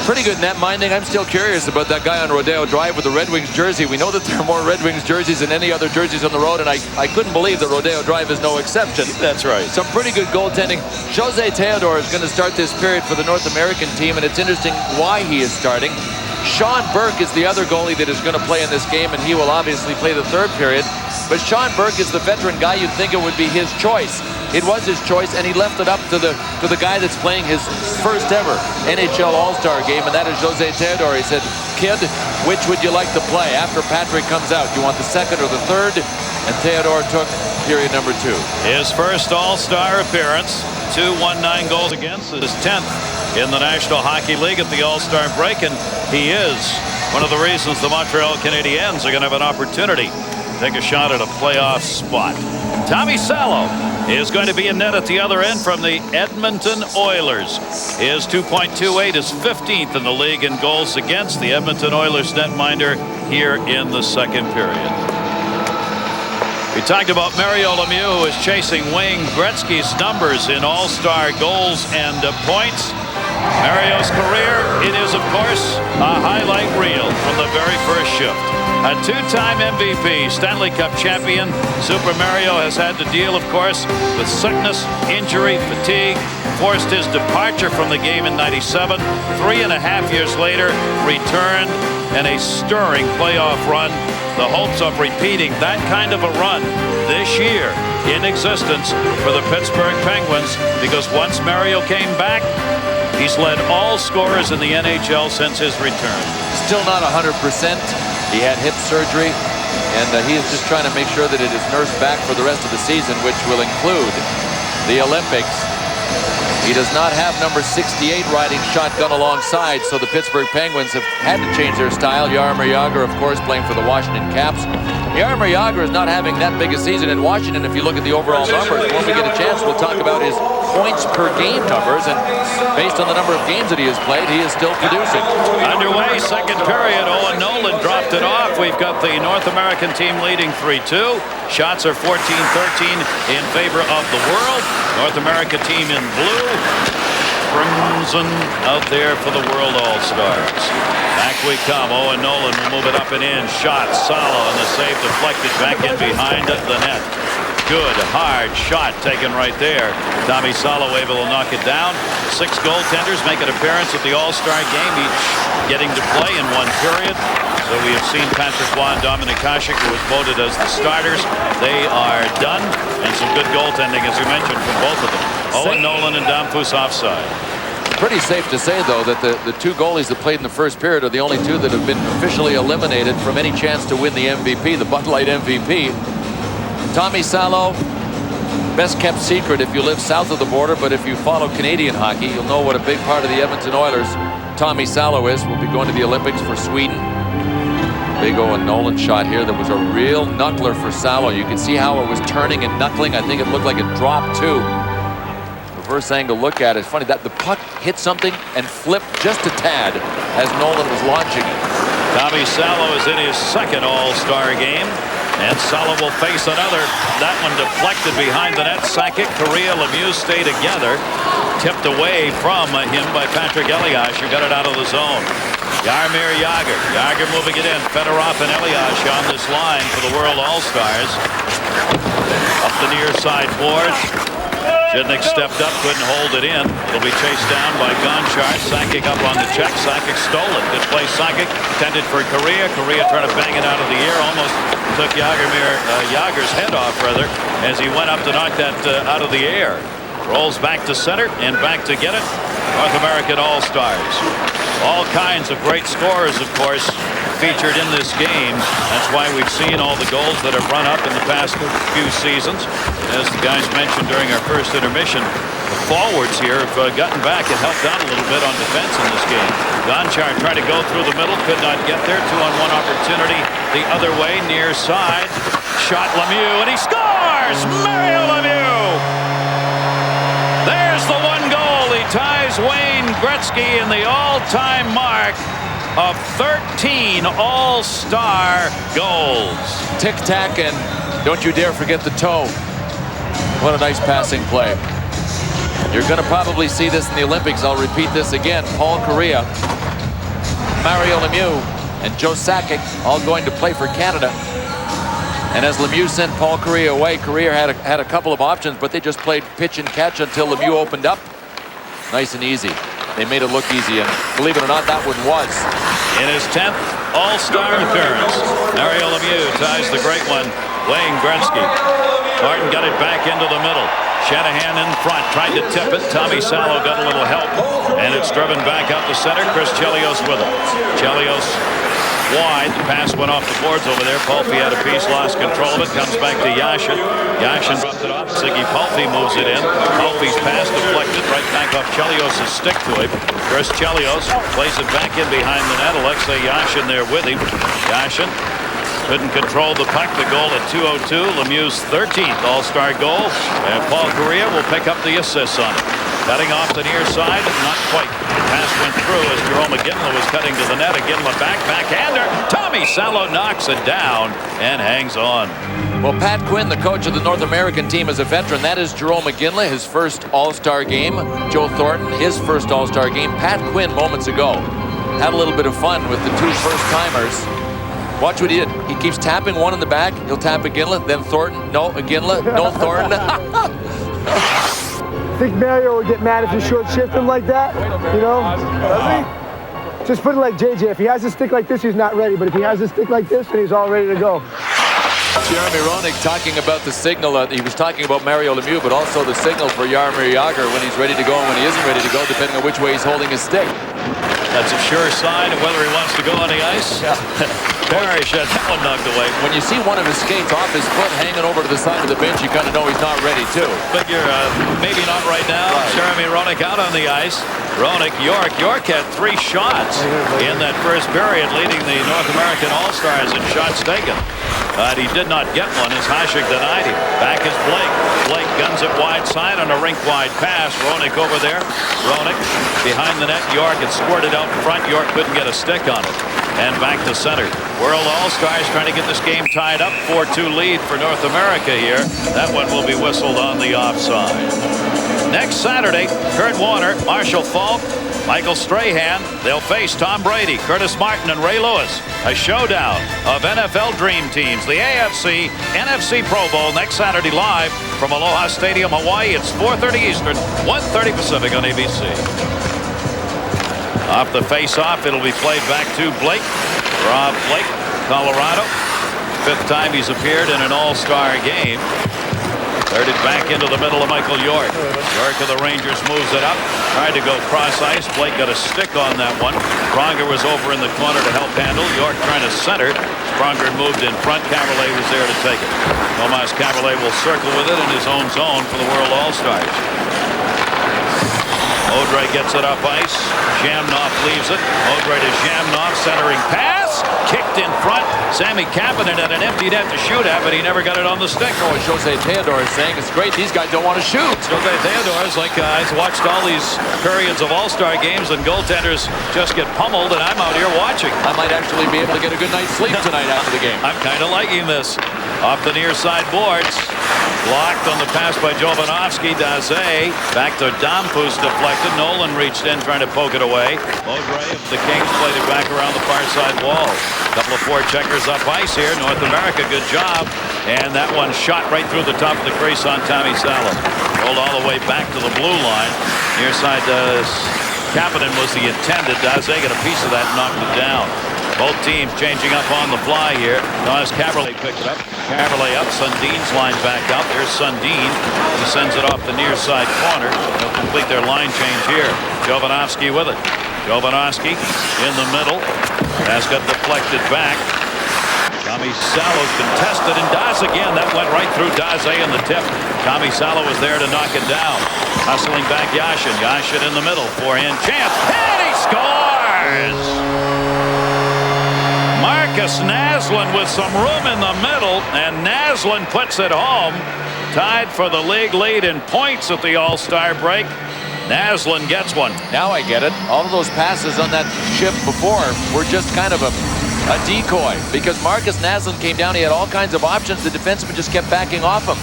Pretty good net minding. I'm still curious about that guy on Rodeo Drive with the Red Wings jersey. We know that there are more Red Wings jerseys than any other jerseys on the road, and I couldn't believe that Rodeo Drive is no exception. That's right. Some pretty good goaltending. Jose Theodore is going to start this period for the North American team, and it's interesting why he is starting. Sean Burke is the other goalie that is going to play in this game, and he will obviously play the third period. But Sean Burke is the veteran guy. You'd think it would be his choice. It was his choice, and he left it up to the guy that's playing his first ever NHL All-Star Game, and that is Jose Theodore. He said, "Kid, which would you like to play after Patrick comes out? You want the second or the third?" And Theodore took period number 2. His first All-Star appearance, 219 goals against, his 10th in the National Hockey League at the All-Star break, and he is one of the reasons the Montreal Canadiens are going to have an opportunity to take a shot at a playoff spot. Tommy Salo is going to be in net at the other end from the Edmonton Oilers. His 2.28 is 15th in the league in goals against. The Edmonton Oilers netminder here in the second period. We talked about Mario Lemieux, who is chasing Wayne Gretzky's numbers in All-Star goals and points. Mario's career, it is, of course, a highlight reel from the very first shift. A two-time MVP, Stanley Cup champion, Super Mario has had to deal, of course, with sickness, injury, fatigue, forced his departure from the game in '97. 3.5 years later, returned in a stirring playoff run. The hopes of repeating that kind of a run this year in existence for the Pittsburgh Penguins, because once Mario came back, he's led all scorers in the NHL since his return. Still not 100%. He had hip surgery, and he is just trying to make sure that it is nursed back for the rest of the season, which will include the Olympics. He does not have number 68 riding shotgun alongside, so the Pittsburgh Penguins have had to change their style. Jaromir Jagr, of course, playing for the Washington Caps. Jaromir Jagr is not having that big a season in Washington. If you look at the overall numbers, when we get a chance, we'll talk about his points per game numbers, and based on the number of games that he has played, he is still producing. Underway, second period. Owen Nolan dropped it off. We've got the North American team leading 3-2. Shots are 14-13 in favor of the world. North America team in blue. Crimson out there for the World All-Stars. Back we come. Owen Nolan will move it up and in. Shot. Salo, and the save deflected back in behind the net. Good, hard shot taken right there. Tommy Salo able to knock it down. 6 goaltenders make an appearance at the All-Star Game, each getting to play in one period. So we have seen Patrick Roy and Dominik Hasek, who was voted as the starters. They are done, and some good goaltending, as you mentioned, from both of them. Owen Nolan and Damphus offside. Pretty safe to say, though, that the 2 goalies that played in the first period are the only 2 that have been officially eliminated from any chance to win the MVP, the Bud Light MVP. Tommy Salo, best kept secret if you live south of the border, but if you follow Canadian hockey, you'll know what a big part of the Edmonton Oilers Tommy Salo is. Will be going to the Olympics for Sweden. Big Owen Nolan shot here. That was a real knuckler for Salo. You can see how it was turning and knuckling. I think it looked like it dropped too. Reverse angle look at it. It's funny that the puck hit something and flipped just a tad as Nolan was launching it. Tommy Salo is in his second All-Star game. And Salo will face another. That one deflected behind the net. Sakic, Correa, Lemieux stay together. Tipped away from him by Patrick Elias, who got it out of the zone. Jaromir Jagr. Jagr moving it in. Fedorov and Elias on this line for the World All-Stars. Up the near side boards. Zhidnik stepped up, couldn't hold it in. It'll be chased down by Gonchar. Sakic up on the check. Sakic stole it. Good play, Sakic. Tended for Correa. Correa trying to bang it out of the air. Almost took Jagr's head off, rather, as he went up to knock that out of the air. Rolls back to center and back to get it. North American All-Stars. All kinds of great scorers, of course, featured in this game. That's why we've seen all the goals that have run up in the past few seasons. As the guys mentioned during our first intermission, the forwards here have gotten back and helped out a little bit on defense in this game. Gonchar tried to go through the middle, could not get there. 2-on-1 opportunity the other way, near side. Shot Lemieux, and he scores! Mario Lemieux! There's the 1 goal. He ties Wayne Gretzky in the all-time mark of 13 All-Star goals. Tic-tac, and don't you dare forget the toe. What a nice passing play. You're going to probably see this in the Olympics. I'll repeat this again. Paul Correa, Mario Lemieux, and Joe Sakic all going to play for Canada. And as Lemieux sent Paul Correa away, Correa had a couple of options, but they just played pitch and catch until Lemieux opened up. Nice and easy. They made it look easy, and believe it or not, that one was. In his 10th All-Star appearance, Mario Lemieux ties the great one, Wayne Gretzky. Martin got it back into the middle. Shanahan in front, tried to tip it. Tommy Salo got a little help, and it's driven back out to center. Chris Chelios with it. Chelios wide. The pass went off the boards over there. Palffy had a piece, lost control of it. Comes back to Yashin. Yashin dropped it off. Ziggy Palffy moves it in. Palffy's pass deflected right back off Chelios' stick to him. Chris Chelios plays it back in behind the net. Alexei Yashin there with him. Yashin couldn't control the puck. The goal at 2:02. Lemieux's 13th All-Star goal. And Paul Correa will pick up the assists on it. Cutting off the near side, not quite. Pass went through as Jerome Iginla was cutting to the net. Iginla backhander. Tommy Salo knocks it down and hangs on. Well, Pat Quinn, the coach of the North American team, is a veteran. That is Jerome Iginla, his first All-Star game. Joe Thornton, his first All-Star game. Pat Quinn, moments ago, had a little bit of fun with the 2 first-timers. Watch what he did. He keeps tapping one in the back. He'll tap Iginla, then Thornton. No, Iginla. No, Thornton. I think Mario would get mad if you short shift him like that, you know? Does he? Just put it like JJ. If he has a stick like this, he's not ready. But if he has a stick like this, then he's all ready to go. Jeremy Roenick talking about the signal. He was talking about Mario Lemieux, but also the signal for Jaromir Jagr when he's ready to go and when he isn't ready to go, depending on which way he's holding his stick. That's a sure sign of whether he wants to go on the ice. Yeah. Parrish had that one knocked away. When you see one of his skates off his foot hanging over to the side of the bench, you kind of know he's not ready too. Figure maybe not right now. Right. Jeremy Roenick out on the ice. Roenick, York had 3 shots in that first period, leading the North American All-Stars in shots taken. But he did not get one as Hasek denied him. Back is Blake. Blake guns it wide side on a rink-wide pass. Roenick over there. Roenick behind the net. York had squirted out in front. York couldn't get a stick on it. And back to center. World All-Stars trying to get this game tied up. 4-2 lead for North America here. That one will be whistled on the offside. Next Saturday, Kurt Warner, Marshall Falk, Michael Strahan. They'll face Tom Brady, Curtis Martin, and Ray Lewis. A showdown of NFL Dream Teams. The AFC NFC Pro Bowl next Saturday live from Aloha Stadium, Hawaii. It's 4:30 Eastern, 1:30 Pacific on ABC. Off the face-off, it'll be played back to Blake. Rob Blake, Colorado. 5th time he's appeared in an All-Star game. Third it back into the middle of Michael York. York of the Rangers moves it up. Tried to go cross ice. Blake got a stick on that one. Pronger was over in the corner to help handle. York trying to center. Pronger moved in front. Caberlet was there to take it. Tomas Caberlet will circle with it in his own zone for the World All-Stars. Audrey gets it up ice. Jamnoff leaves it. Audrey to Jamnoff, centering pass. Kicked in front. Sammy Kapanen had an empty net to shoot at, but he never got it on the stick. Oh, Jose Theodore is saying it's great. These guys don't want to shoot. Jose Theodore is like, I've watched all these periods of All-Star games and goaltenders just get pummeled, and I'm out here watching. I might actually be able to get a good night's sleep tonight after the game. I'm kind of liking this. Off the near side boards. Blocked on the pass by Jovanovski. Daze back to Dompoos, deflected. Nolan reached in trying to poke it away. Audrey of the Kings played it back around the far side wall. Couple of forecheckers up ice here. North America, good job. And that one shot right through the top of the crease on Tommy Salo. Rolled all the way back to the blue line. Near side Kapanen was the intended. Daze got a piece of that and knocked it down. Both teams changing up on the fly here. As Caberlet picked it up. Caberlet up. Sundin's line back out. There's Sundin. He sends it off the near side corner. They'll complete their line change here. Jovanovski with it. Jovanovski in the middle. Has got deflected back. Tommy Salo contested, and Daze again. That went right through Daze in the tip. Tommy Salo was there to knock it down. Hustling back Yashin. Yashin in the middle. Forehand chance. And he scores! Marcus Naslund with some room in the middle, and Naslund puts it home. Tied for the league lead in points at the All-Star break. Naslund gets one. Now I get it. All of those passes on that shift before were just kind of a decoy, because Marcus Naslund came down. He had all kinds of options. The defenseman just kept backing off him.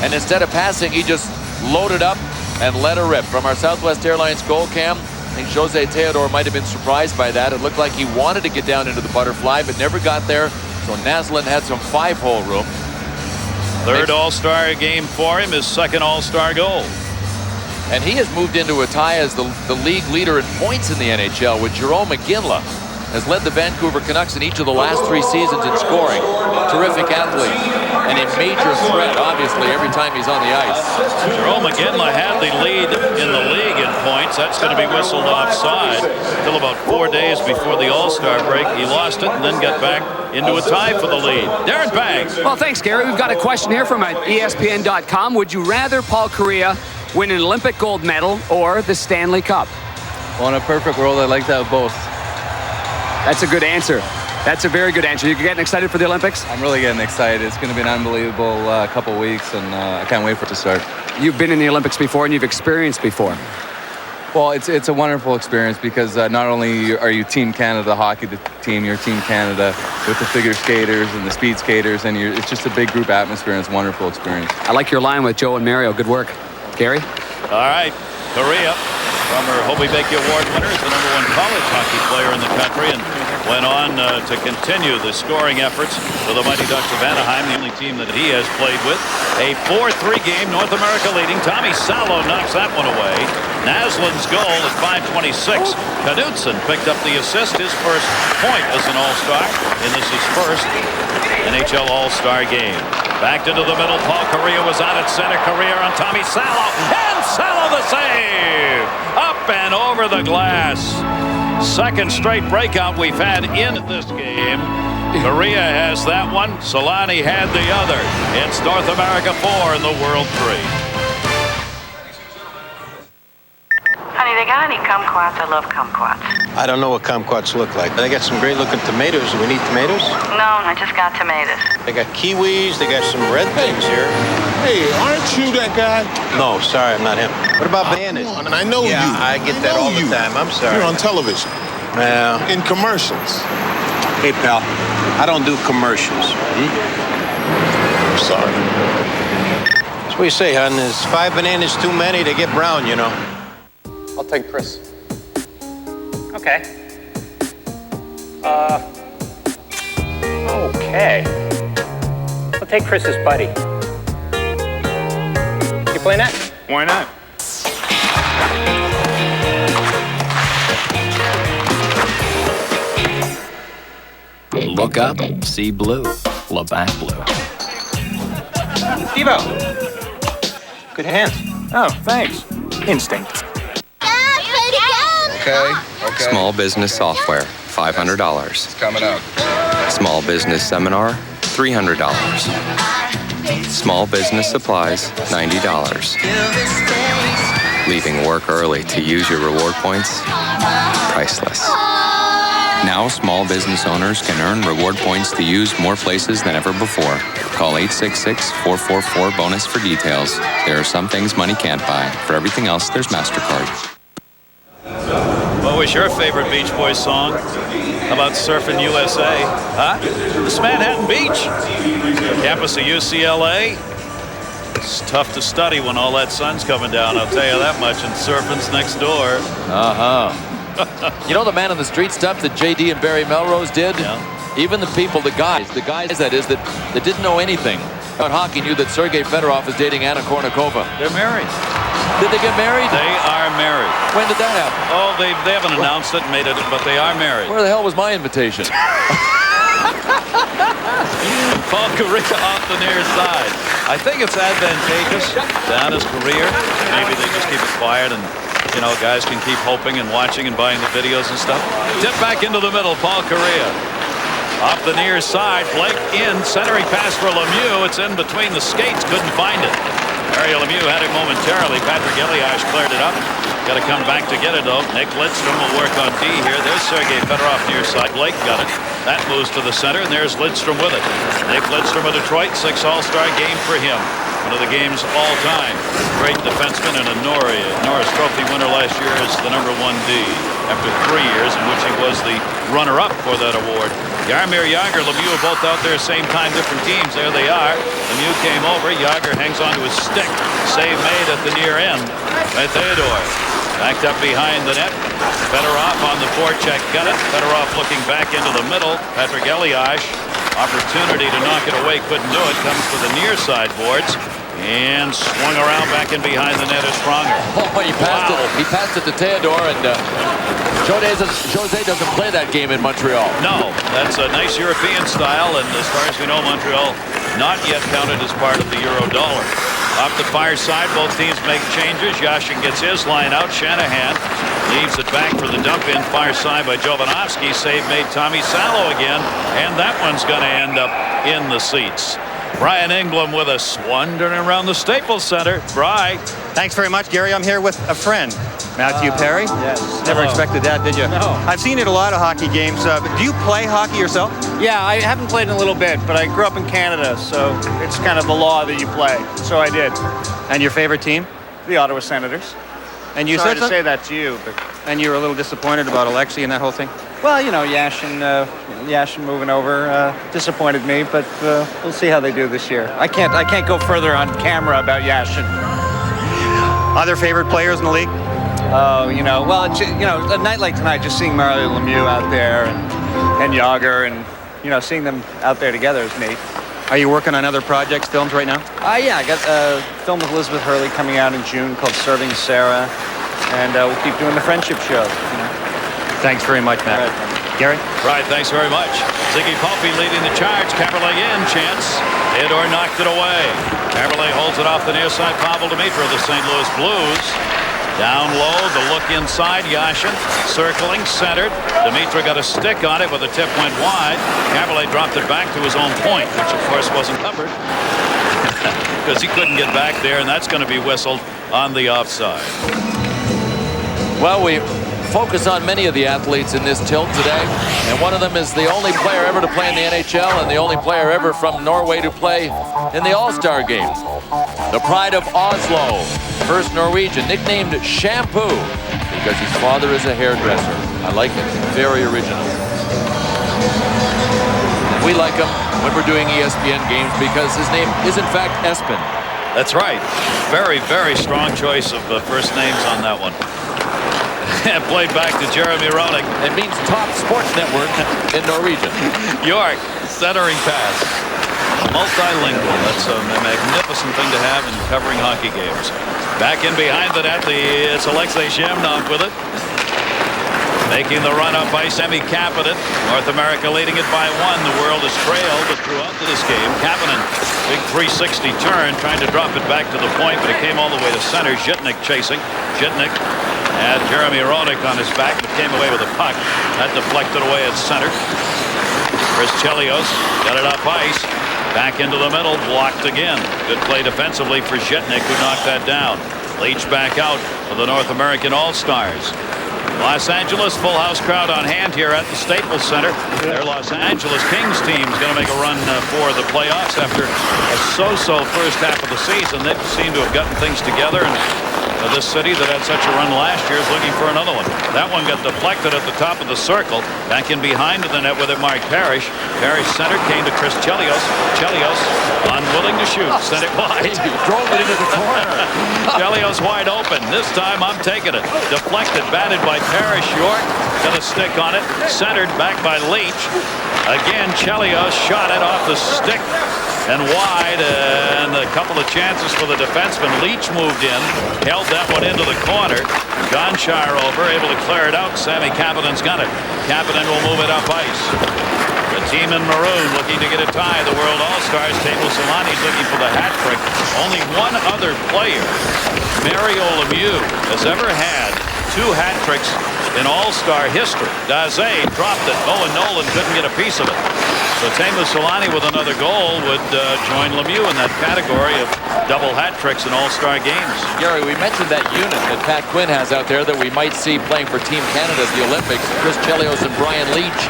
And instead of passing, he just loaded up and let her rip. From our Southwest Airlines goal cam, I think Jose Theodore might have been surprised by that. It looked like he wanted to get down into the butterfly, but never got there. So Naslund had some 5-hole room. Third All-Star game for him, his second All-Star goal. And he has moved into a tie as the league leader in points in the NHL with Jerome McGinley. Has led the Vancouver Canucks in each of the last 3 seasons in scoring. Terrific athlete. And a major threat, obviously, every time he's on the ice. Jerome McGinley had the lead in the league in points. That's going to be whistled offside. Till about 4 days before the All-Star break. He lost it and then got back into a tie for the lead. Darren Banks. Well, thanks, Gary. We've got a question here from ESPN.com. Would you rather Paul Kariya win an Olympic gold medal or the Stanley Cup? Well, in a perfect world, I'd like to have both. That's a good answer. That's a very good answer. You're getting excited for the Olympics? I'm really getting excited. It's going to be an unbelievable couple weeks, and I can't wait for it to start. You've been in the Olympics before, and you've experienced before. Well, it's a wonderful experience because not only are you Team Canada hockey, the team, you're Team Canada with the figure skaters and the speed skaters, and it's just a big group atmosphere, and it's a wonderful experience. I like your line with Joe and Mario. Good work. Gary? All right. Kariya, former Hobie Bakie Award winner, is the #1 college hockey player in the country, and went on to continue the scoring efforts for the Mighty Ducks of Anaheim, the only team that he has played with. A 4-3 game, North America leading. Tommy Salo knocks that one away. Naslund's goal at 5:26. Knudsen picked up the assist, his first point as an All-Star, and this is first NHL All-Star game. Back into the middle, Paul Kariya was out at center. Kariya on Tommy Salo, and Salo the save! Up and over the glass. Second straight breakout we've had in this game. Korea has that one. Solani had the other. It's North America 4 and the world 3. Honey, they got any kumquats? I love kumquats. I don't know what kumquats look like. They got some great looking tomatoes. Do we need tomatoes? No, I just got tomatoes. They got kiwis. They got some red things here. Hey, aren't you that guy? No, sorry, I'm not him. What about bananas? And I know you. I get that all the time. I'm sorry. You're on television. Well, in commercials. Hey, pal, I don't do commercials. I'm sorry. That's what you say, hon. Is 5 bananas too many? They get brown, you know. I'll take Chris. Okay. Okay. I'll take Chris's buddy. You playing that? Why not? Look up, see blue. Labatt Blue. Steve-O. Good hands. Oh, thanks. Instinct. Okay. Small business software, $500. It's coming out. Small business seminar, $300. Small business supplies, $90. Leaving work early to use your reward points, priceless. Now small business owners can earn reward points to use more places than ever before. Call 866-444-BONUS for details. There are some things money can't buy. For everything else, there's MasterCard. What was your favorite Beach Boys song? How about Surfing USA? Huh? This Manhattan Beach. Campus of UCLA. It's tough to study when all that sun's coming down, I'll tell you that much, and surfing's next door. You know the man on the street stuff that JD and Barry Melrose did? Yeah. Even the people, the guys that is, that didn't know anything about hockey knew that Sergei Fedorov is dating Anna Kournikova. They're married. Did they get married? They are married. When did that happen? Oh, they haven't announced it and made it, but they are married. Where the hell was my invitation? Paul Korea off the near side. I think it's advantageous down his career. Maybe they just keep it quiet and, you know, guys can keep hoping and watching and buying the videos and stuff. Tip back into the middle, Paul Korea. Off the near side, Blake in, centering pass for Lemieux. It's in between the skates, couldn't find it. Mario Lemieux had it momentarily. Patrick Elias cleared it up. Got to come back to get it, though. Nick Lidstrom will work on D here. There's Sergei Fedorov near side. Blake got it. That moves to the center, and there's Lidstrom with it. Nick Lidstrom of Detroit, 6 All-Star game for him. One of the game's all-time great defenseman and a Norris Trophy winner last year is the #1 D after 3 years in which he was the runner-up for that award. Jaromir Jagr, Lemieux both out there same time, different teams. There they are. Lemieux came over. Jagr hangs onto his stick. Save made at the near end by Theodore. Backed up behind the net. Fedorov on the forecheck. Got it. Fedorov looking back into the middle. Patrick Elias. Opportunity to knock it away. Couldn't do it. Comes to the near side boards. And swung around back in behind the net is Pronger. Oh, he passed it. He passed it to Theodore, and Jose doesn't play that game in Montreal. No, that's a nice European style, and as far as we know, Montreal not yet counted as part of the euro dollar. Off the far side, both teams make changes. Yashin gets his line out. Shanahan leaves it back for the dump in far side by Jovanovski. Save made Tommy Salo again, and that one's going to end up in the seats. Brian Ingram with us, wandering around the Staples Center. Bri. Thanks very much, Gary. I'm here with a friend, Matthew Perry. Yes. Never expected that, did you? No. I've seen you at a lot of hockey games. Do you play hockey yourself? Yeah, I haven't played in a little bit, but I grew up in Canada, so it's kind of the law that you play. So I did. And your favorite team? The Ottawa Senators. And you Sorry said to say that to you, but and you were a little disappointed about Alexei and that whole thing? well, you know, Yashin moving over disappointed me, but we'll see how they do this year. I can't go further on camera about Yashin. Other favorite players in the league? Oh, you know, well, a night like tonight, just seeing Mario Lemieux out there and Jagr and, you know, seeing them out there together is neat. Are you working on other projects, films right now? Yeah, I got a film with Elizabeth Hurley coming out in June called Serving Sarah, and we'll keep doing the friendship show. You know? Thanks very much, Matt. Right, Gary? Right, thanks very much. Ziggy Palffy leading the charge. Caberlet in, chance. Theodore knocked it away. Caberlet holds it off the near side. Pavel Dimitra of the St. Louis Blues Down low, the look inside. Yashin circling, centered. Dimitra got a stick on it, but the tip went wide. Cavalier dropped it back to his own point, which of course wasn't covered because he couldn't get back there, and that's going to be whistled on the offside. Well, we focus on many of the athletes in this tilt today, and one of them is the only player ever to play in the NHL and the only player ever from Norway to play in the All-Star Game. The pride of Oslo, first Norwegian, nicknamed Shampoo because his father is a hairdresser. I like it. Very original. And we like him when we're doing ESPN games because his name is in fact Espen. That's right. Very, very strong choice of first names on that one. And played back to Jeremy Roenick. It means Top Sports Network in Norwegian. York, centering pass. Multilingual. That's a magnificent thing to have in covering hockey games. Back in behind the net, it's Alexei Zhemnov with it. Making the run up by Semi Kapanen. North America leading it by 1. The world has trailed throughout this game. Kapanen, big 360 turn, trying to drop it back to the point, but it came all the way to center. Zhitnik chasing. Zhitnik had Jeremy Roenick on his back, but came away with a puck. That deflected away at center. Chris Chelios got it off ice. Back into the middle, blocked again. Good play defensively for Zhitnik, who knocked that down. Leach back out for the North American All-Stars. Los Angeles, full house crowd on hand here at the Staples Center. Their Los Angeles Kings team is going to make a run for the playoffs after a so-so first half of the season. They seem to have gotten things together, and this city that had such a run last year is looking for another one. That one got deflected at the top of the circle. Back in behind the net with it, Mark Parrish. Parrish centered, came to Chris Chelios. Chelios unwilling to shoot. Sent it wide. He drove it into the corner. Chelios wide open. This time I'm taking it. Deflected, batted by Parrish. York got a stick on it. Centered back by Leach. Again, Chelios shot it off the stick and wide, and a couple of chances for the defenseman. Leach moved in, held that one into the corner. Gonchar over, able to clear it out. Sami Kapanen's got it. Kapanen will move it up ice. The team in maroon looking to get a tie. The World All-Stars. Teemu Selanne's looking for the hat trick. Only one other player, Mario Lemieux, has ever had 2 hat tricks in All-Star history. Daze dropped it. Owen Nolan couldn't get a piece of it. So Teemu Selanne with another goal would join Lemieux in that category of double hat tricks in All-Star games. Gary, we mentioned that unit that Pat Quinn has out there that we might see playing for Team Canada at the Olympics. Chris Chelios and Brian Leach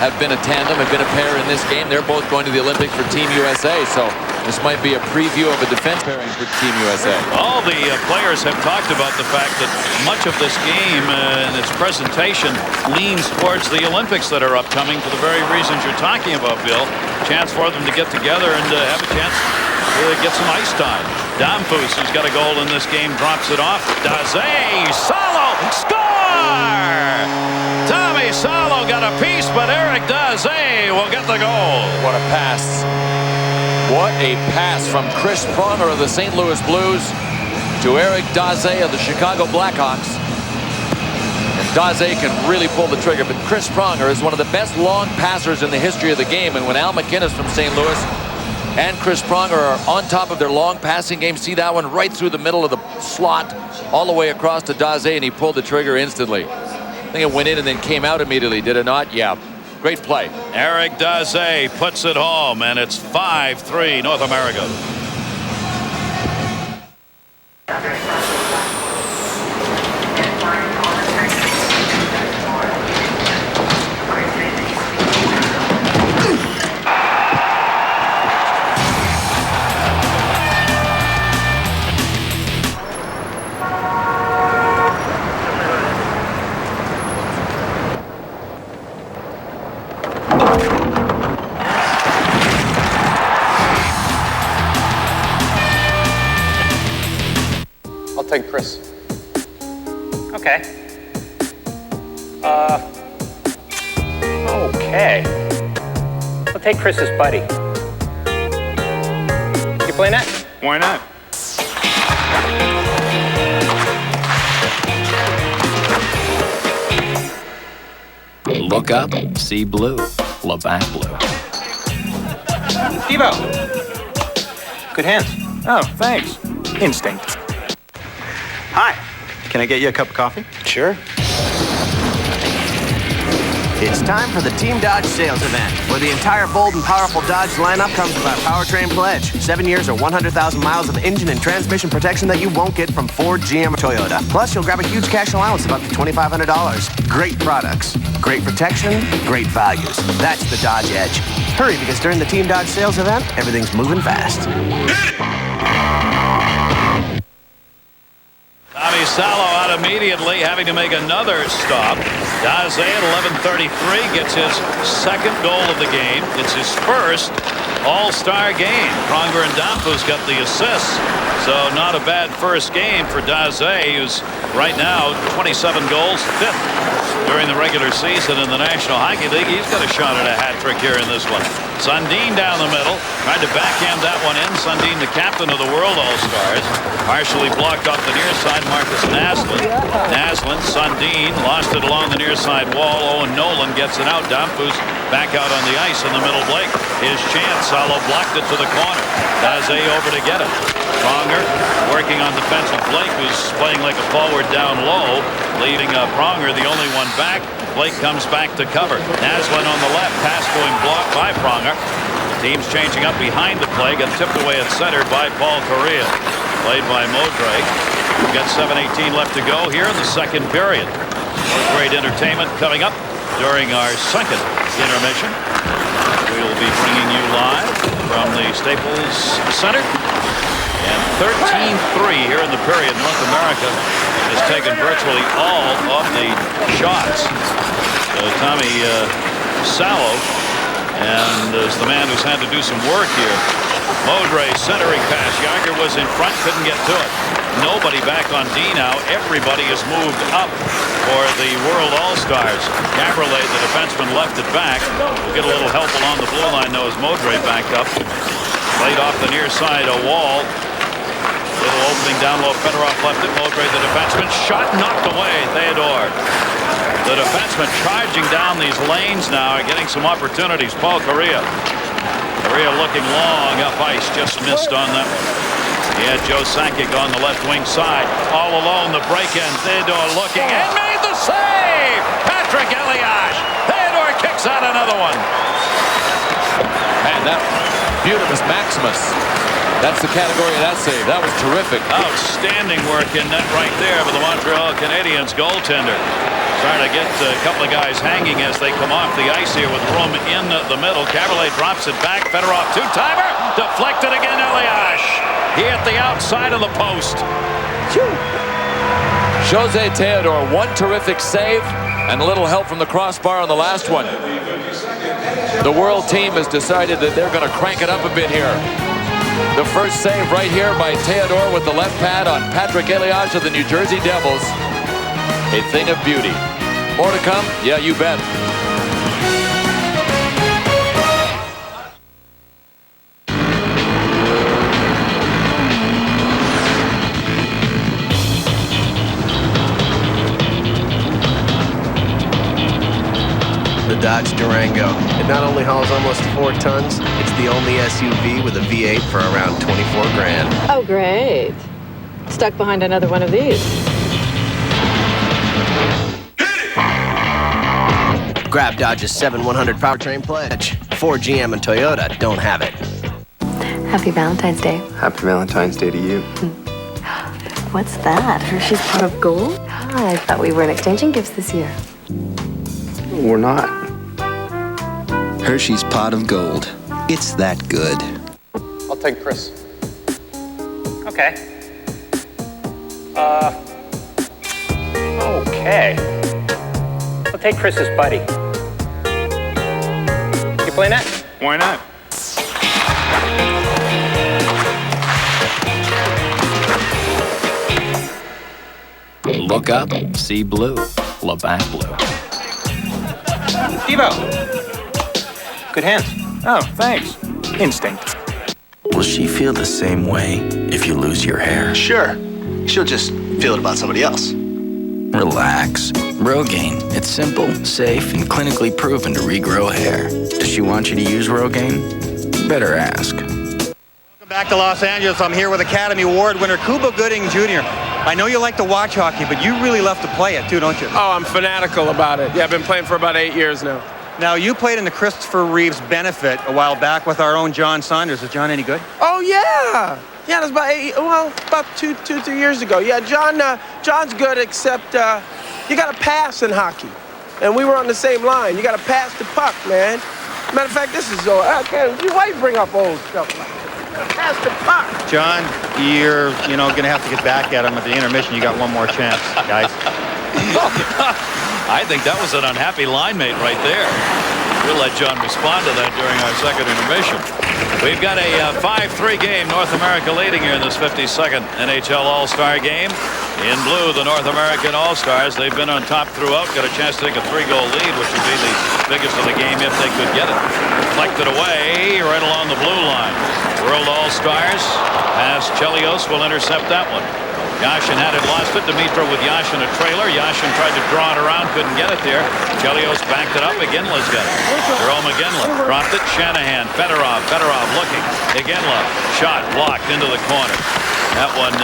have been a tandem, have been a pair in this game. They're both going to the Olympics for Team USA, so this might be a preview of a defense pairing for Team USA. All the players have talked about the fact that much of this game and its presentation leans towards the Olympics that are upcoming for the very reasons you're talking about, Bill. Chance for them to get together and have a chance to get some ice time. Damphus, who's got a goal in this game, drops it off. Daze, Salo, score! Tommy Salo got a piece, but Eric Daze will get the goal. What a pass. What a pass from Chris Pronger of the St. Louis Blues to Eric Daze of the Chicago Blackhawks. And Daze can really pull the trigger, but Chris Pronger is one of the best long passers in the history of the game. And when Al McInnes from St. Louis and Chris Pronger are on top of their long passing game, see that one right through the middle of the slot, all the way across to Daze, and he pulled the trigger instantly. I think it went in and then came out immediately, did it not? Yeah. Great play. Eric Daze puts it home, and it's 5-3 North America. Take Chris. Okay. Okay. I'll take Chris's buddy. You play net? Why not? Look up, see blue. Labatt Blue. Devo. Good hands. Oh, thanks. Instinct. Hi. Can I get you a cup of coffee? Sure. It's time for the Team Dodge sales event, where the entire bold and powerful Dodge lineup comes with our powertrain pledge. 7 years or 100,000 miles of engine and transmission protection that you won't get from Ford, GM, or Toyota. Plus, you'll grab a huge cash allowance of up to $2,500. Great products, great protection, great values. That's the Dodge Edge. Hurry, because during the Team Dodge sales event, everything's moving fast. Tommy Salo out immediately, having to make another stop. Daze at 11:33 gets his second goal of the game. It's his first All-Star game. Pronger and Dampu's got the assists, so not a bad first game for Daze, who's right now 27 goals, 5th during the regular season in the National Hockey League. He's got a shot at a hat trick here in this one. Sundin down the middle, tried to backhand that one in. Sundin, the captain of the World All-Stars, partially blocked off the near side. Marcus Naslund, Sundin lost it along the near side wall. Owen Nolan gets it out. Dampu's back out on the ice in the middle. Blake, his chance. Salo blocked it to the corner. Daze over to get it. Pronger working on defensive. Blake, who's playing like a forward down low, leaving Pronger the only one back. Blake comes back to cover. Naslund on the left, pass going blocked by Pronger. Team's changing up behind the play, got tipped away at center by Paul Correa. Played by Modre. We've got 7:18 left to go here in the second period. Great entertainment coming up during our second intermission. We will be bringing you live from the Staples Center. And 13-3 here in the period. North America has taken virtually all of the shots. Tommy Salo and is the man who's had to do some work here. Modre centering pass. Yager was in front, couldn't get to it. Nobody back on D now. Everybody has moved up for the World All-Stars. Gabriele, the defenseman, left it back. We'll get a little help along the blue line now as Modre back up. Played off the near side, a wall. Little opening down low. Fedorov left it. Modre, the defenseman, shot knocked away. Theodore, the defenseman, charging down these lanes now, getting some opportunities. Paul Correa. Correa looking long up ice, just missed on that one. He had Joe Sakic on the left wing side. All alone, the break-in. Theodore looking and made the save! Patrick Elias. Theodore kicks out another one. Man, that Beautimus Maximus. That's the category of that save. That was terrific. Outstanding work in net right there for the Montreal Canadiens goaltender. Trying to get a couple of guys hanging as they come off the ice here with room in the middle. Gabriele drops it back. Fedorov two-timer. Deflected again, Elias. He hit the outside of the post. Jose Theodore, one terrific save and a little help from the crossbar on the last one. The world team has decided that they're going to crank it up a bit here. The first save right here by Theodore with the left pad on Patrick Elias of the New Jersey Devils. A thing of beauty. More to come? Yeah, you bet. The Dodge Durango. It not only hauls almost 4 tons, it's the only SUV with a V8 for around 24 grand. Oh, great. Stuck behind another one of these. Grab Dodge's 7-100 powertrain pledge. Ford, GM, and Toyota don't have it. Happy Valentine's Day. Happy Valentine's Day to you. What's that? Hershey's pot of gold? I thought we weren't exchanging gifts this year. We're not. Hershey's pot of gold. It's that good. I'll take Chris. Okay. Okay. I'll take Chris's buddy. You play net? Why not? Look up, see blue. Labatt Blue. Devo. Good hands. Oh, thanks. Instinct. Will she feel the same way if you lose your hair? Sure. She'll just feel it about somebody else. Relax. Rogaine. It's simple, safe, and clinically proven to regrow hair. Does she want you to use Rogaine? You better ask. Welcome back to Los Angeles. I'm here with Academy Award winner Cuba Gooding Jr. I know you like to watch hockey, but you really love to play it too, don't you? Oh, I'm fanatical about it. Yeah, I've been playing for about 8 years now. Now, you played in the Christopher Reeves benefit a while back with our own John Saunders. Is John any good? Oh, yeah. Yeah, that was about 2-3 years ago. Yeah, John's good, except you got to pass in hockey. And we were on the same line. You got to pass the puck, man. Matter of fact, this is old. Why you bring up old stuff like that? Pass the puck. John, you're going to have to get back at him at the intermission. You got one more chance, guys. I think that was an unhappy line mate right there. We'll let John respond to that during our second intermission. We've got a 5-3 game, North America leading here in this 52nd NHL All-Star Game. In blue, the North American All-Stars. They've been on top throughout, got a chance to take a 3-goal lead, which would be the biggest of the game if they could get it. Deflected away right along the blue line. World All-Stars pass Chelios will intercept that one. Yashin had it, lost it. Dimitrov with Yashin a trailer. Yashin tried to draw it around, couldn't get it there. Chelios backed it up. Iginla's got it. Jerome Iginla dropped it. Shanahan, Fedorov looking. Iginla, shot blocked into the corner. That one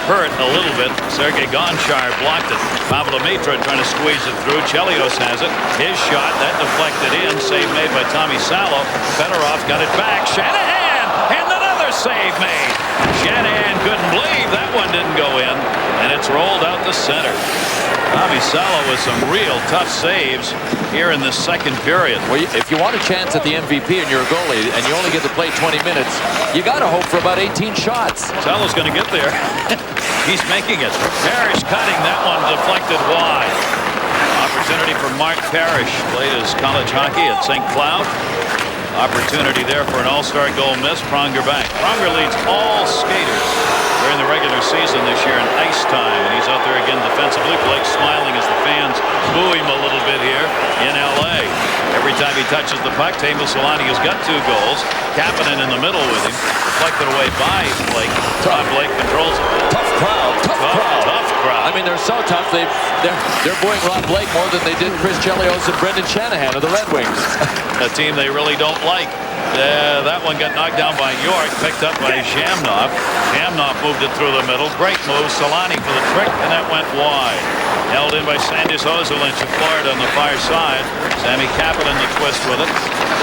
hurt a little bit. Sergei Gonchar blocked it. Pavel Dimitrov trying to squeeze it through. Chelios has it. His shot, that deflected in. Save made by Tommy Salo. Fedorov got it back. Shanahan, and another save made. Shanahan couldn't believe that one didn't go in, and it's rolled out the center. Tommy Salo with some real tough saves here in the second period. Well, if you want a chance at the MVP and you're a goalie and you only get to play 20 minutes, you got to hope for about 18 shots. Salo's going to get there. He's making it. Parrish cutting that one, deflected wide. Opportunity for Mark Parrish. Played his college hockey at St. Cloud. Opportunity there for an all-star goal miss. Pronger back. Pronger leads all skaters during the regular season this year in ice time, and he's out there again defensively. Blake smiling as the fans boo him a little bit here in L.A. Every time he touches the puck, Teemu Selanne has got 2 goals. Kapanen in the middle with him. Deflected away by Blake. Todd Blake controls it. Tough crowd. Tough crowd. I mean, they're so tough. They're booing Rob Blake more than they did Chris Chelios and Brendan Shanahan of the Red Wings. A team they really don't like. That one got knocked down by York, picked up by Shamnov. Shamnov moved it through the middle. Great move. Selanne for the trick, and that went wide. Held in by Sandis Ozolinsh of Florida on the far side. Sammy Kapanen the twist with it.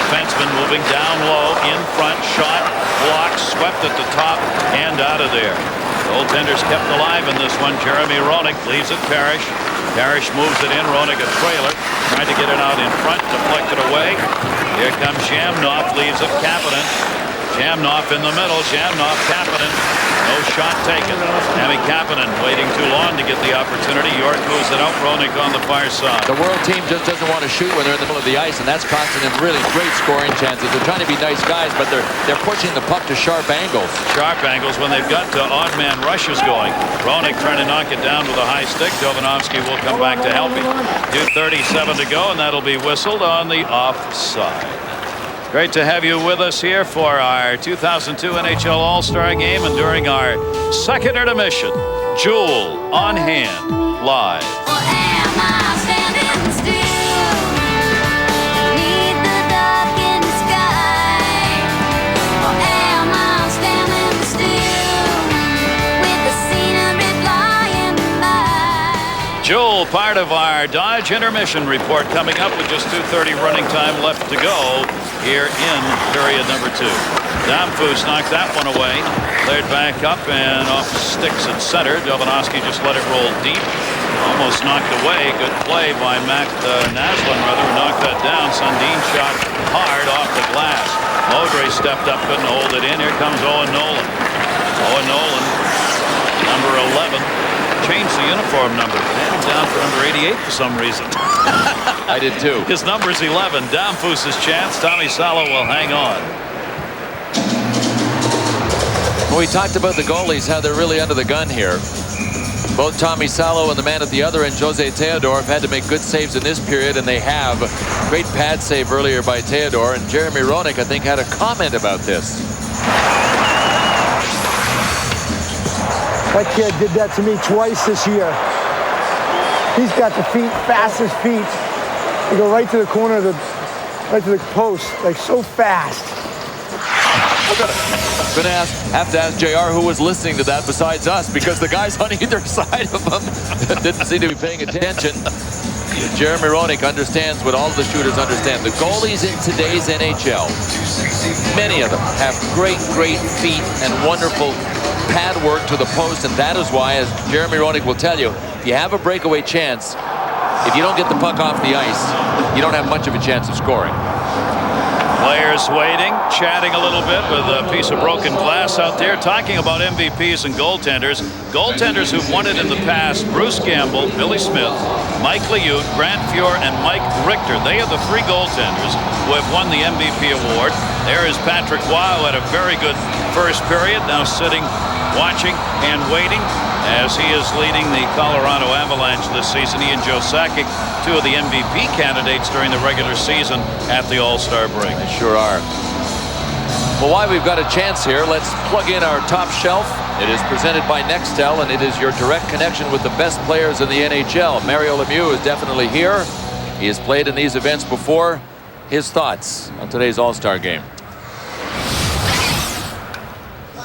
Defenseman moving down low, in front, shot, blocked, swept at the top, and out of there. Goaltenders kept alive in this one. Jeremy Roenick leaves it Parrish. Parrish moves it in. Roenick a trailer. Tried to get it out in front. Deflected away. Here comes Shamnov. Leaves it Kapanen. Shamnov in the middle. Shamnov, Kapanen. No shot taken. Sammy Kapanen waiting too long to get the opportunity. York moves it out. Roenick on the far side. The world team just doesn't want to shoot when they're in the middle of the ice, and that's costing them really great scoring chances. They're trying to be nice guys, but they're pushing the puck to sharp angles. Sharp angles when they've got odd man rushes going. Roenick trying to knock it down with a high stick. Jovanovski will come back to help him. 2:37 to go, and that'll be whistled on the offside. Great to have you with us here for our 2002 NHL All-Star Game, and during our second intermission, Jewel on hand, live. Joel, part of our Dodge intermission report coming up with just 2:30 running time left to go here in period number 2. Damphus knocked that one away. Cleared back up and off sticks at center. Jovanovski just let it roll deep. Almost knocked away. Good play by Matt Naslund, rather, who knocked that down. Sundin shot hard off the glass. Modre stepped up, couldn't hold it in. Here comes Owen Nolan. Owen Nolan, number 11. Changed the uniform number. Had him down for number 88 for some reason. I did too. His number's 11. Damphus' chance. Tommy Salo will hang on. Well, we talked about the goalies, how they're really under the gun here. Both Tommy Salo and the man at the other end, Jose Theodore, have had to make good saves in this period, and they have. Great pad save earlier by Theodore, and Jeremy Roenick, I think, had a comment about this. That kid did that to me twice this year. He's got the fastest feet. They go right to the corner of right to the post, like so fast. We're gonna have to ask JR who was listening to that besides us, because the guys on either side of him didn't seem to be paying attention. Jeremy Roenick understands what all the shooters understand. The goalies in today's NHL, many of them have great feet and wonderful pad work to the post, and that is why, as Jeremy Roenick will tell you, if you have a breakaway chance, if you don't get the puck off the ice, you don't have much of a chance of scoring. Players waiting, chatting a little bit with a piece of broken glass out there, talking about MVPs and goaltenders. Goaltenders who've won it in the past: Bruce Campbell, Billy Smith, Mike Liut, Grant Fuhr, and Mike Richter. They are the three goaltenders who have won the MVP award. There is Patrick Roy, who had a very good first period, now sitting, watching, and waiting as he is leading the Colorado Avalanche this season. He and Joe Sakic, two of the MVP candidates during the regular season at the All-Star break. They sure are. Well, while we've got a chance here, let's plug in our top shelf. It is presented by Nextel, and it is your direct connection with the best players in the NHL. Mario Lemieux is definitely here. He has played in these events before. His thoughts on today's All-Star game.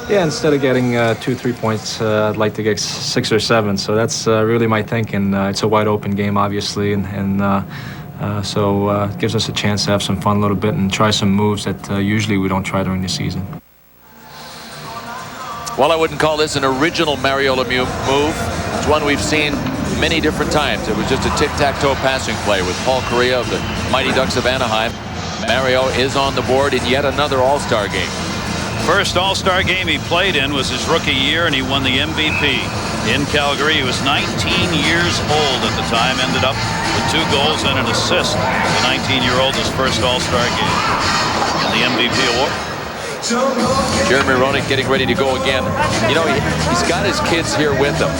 Yeah, instead of getting 2-3 points, I'd like to get 6 or 7. So that's really my thinking. It's a wide open game, obviously, and so it gives us a chance to have some fun a little bit and try some moves that usually we don't try during the season. Well, I wouldn't call this an original Mario Lemieux move. It's one we've seen many different times. It was just a tic-tac-toe passing play with Paul Kariya of the Mighty Ducks of Anaheim. Mario is on the board in yet another All-Star game. First All-Star game he played in was his rookie year, and he won the MVP in Calgary. He was 19 years old at the time, ended up with 2 goals and an assist. The 19-year-old, his first All-Star game, and the MVP award. Jeremy Roenick getting ready to go again. You know, he's got his kids here with him,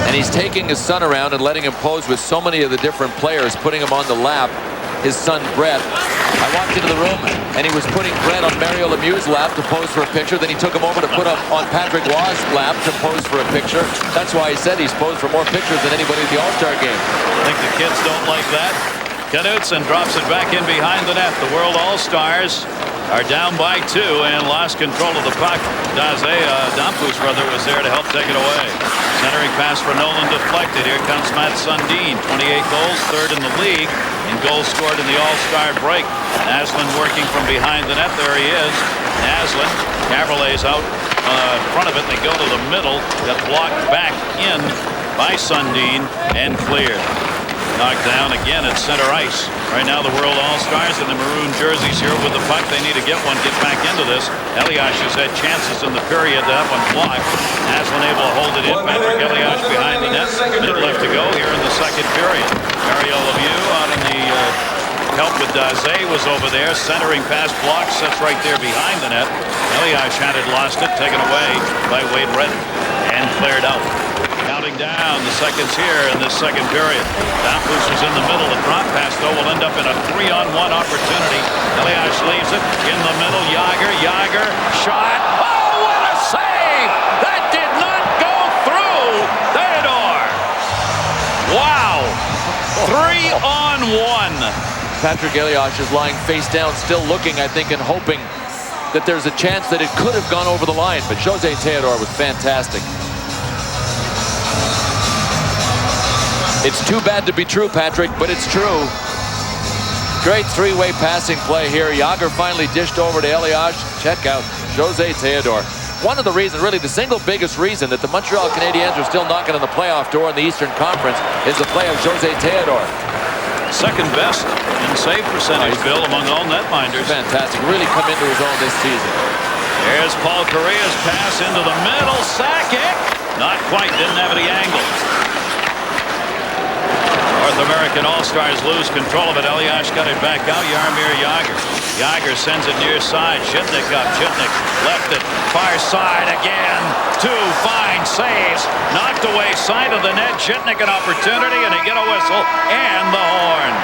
and he's taking his son around and letting him pose with so many of the different players, putting him on the lap. His son Brett, I walked into the room and he was putting Brett on Mario Lemieux's lap to pose for a picture. Then he took him over to put him on Patrick Roy's lap to pose for a picture. That's why he said he's posed for more pictures than anybody at the All-Star game. I think the kids don't like that. Knutson drops it back in behind the net. The World All-Stars are down by 2 and lost control of the puck. Dampu's brother was there to help take it away. Centering pass for Nolan deflected. Here comes Matt Sundin. 28 goals, 3rd in the league in goals scored in the All-Star break. Naslund working from behind the net. There he is. Naslund. Caberlet's out front of it. They go to the middle. Got blocked back in by Sundin and cleared. Knocked down again at center ice. Right now the World All-Stars in the maroon jerseys here with the puck. They need to get back into this. Elias has had chances in the period. That one blocked. Naslund able to hold it in. Patrick Elias behind the net. Minute left to go here in the second period. Mario Lemieux out in the help with Daze was over there. Centering pass blocked. Sets right there behind the net. Elias had it, lost it. Taken away by Wade Redden and cleared out. Counting down the seconds here in this second period. Damphus was in the middle. The drop pass, though, will end up in a 3-on-1 opportunity. Elias leaves it in the middle. Yager, shot. Oh, what a save! That did not go through. Theodore. Wow. 3-on-1. Patrick Elias is lying face down, still looking, I think, and hoping that there's a chance that it could have gone over the line. But Jose Theodore was fantastic. It's too bad to be true, Patrick, but it's true. Great 3-way passing play here. Yager finally dished over to Elias. Check out Jose Theodore. One of the reasons, really the single biggest reason that the Montreal Canadiens are still knocking on the playoff door in the Eastern Conference is the play of Jose Theodore. Second best in save percentage, Bill, among all netminders. Fantastic. Really come into his own this season. There's Paul Kariya's pass into the middle. Sakic. Not quite. Didn't have any angle. North American All-Stars lose control of it. Elias got it back out. Jaromir Jagr. Jagr sends it near side. Shipnick up. Shipnick left it. Far side again. 2 fine saves. Knocked away side of the net. Shipnick an opportunity, and he get a whistle and the horn.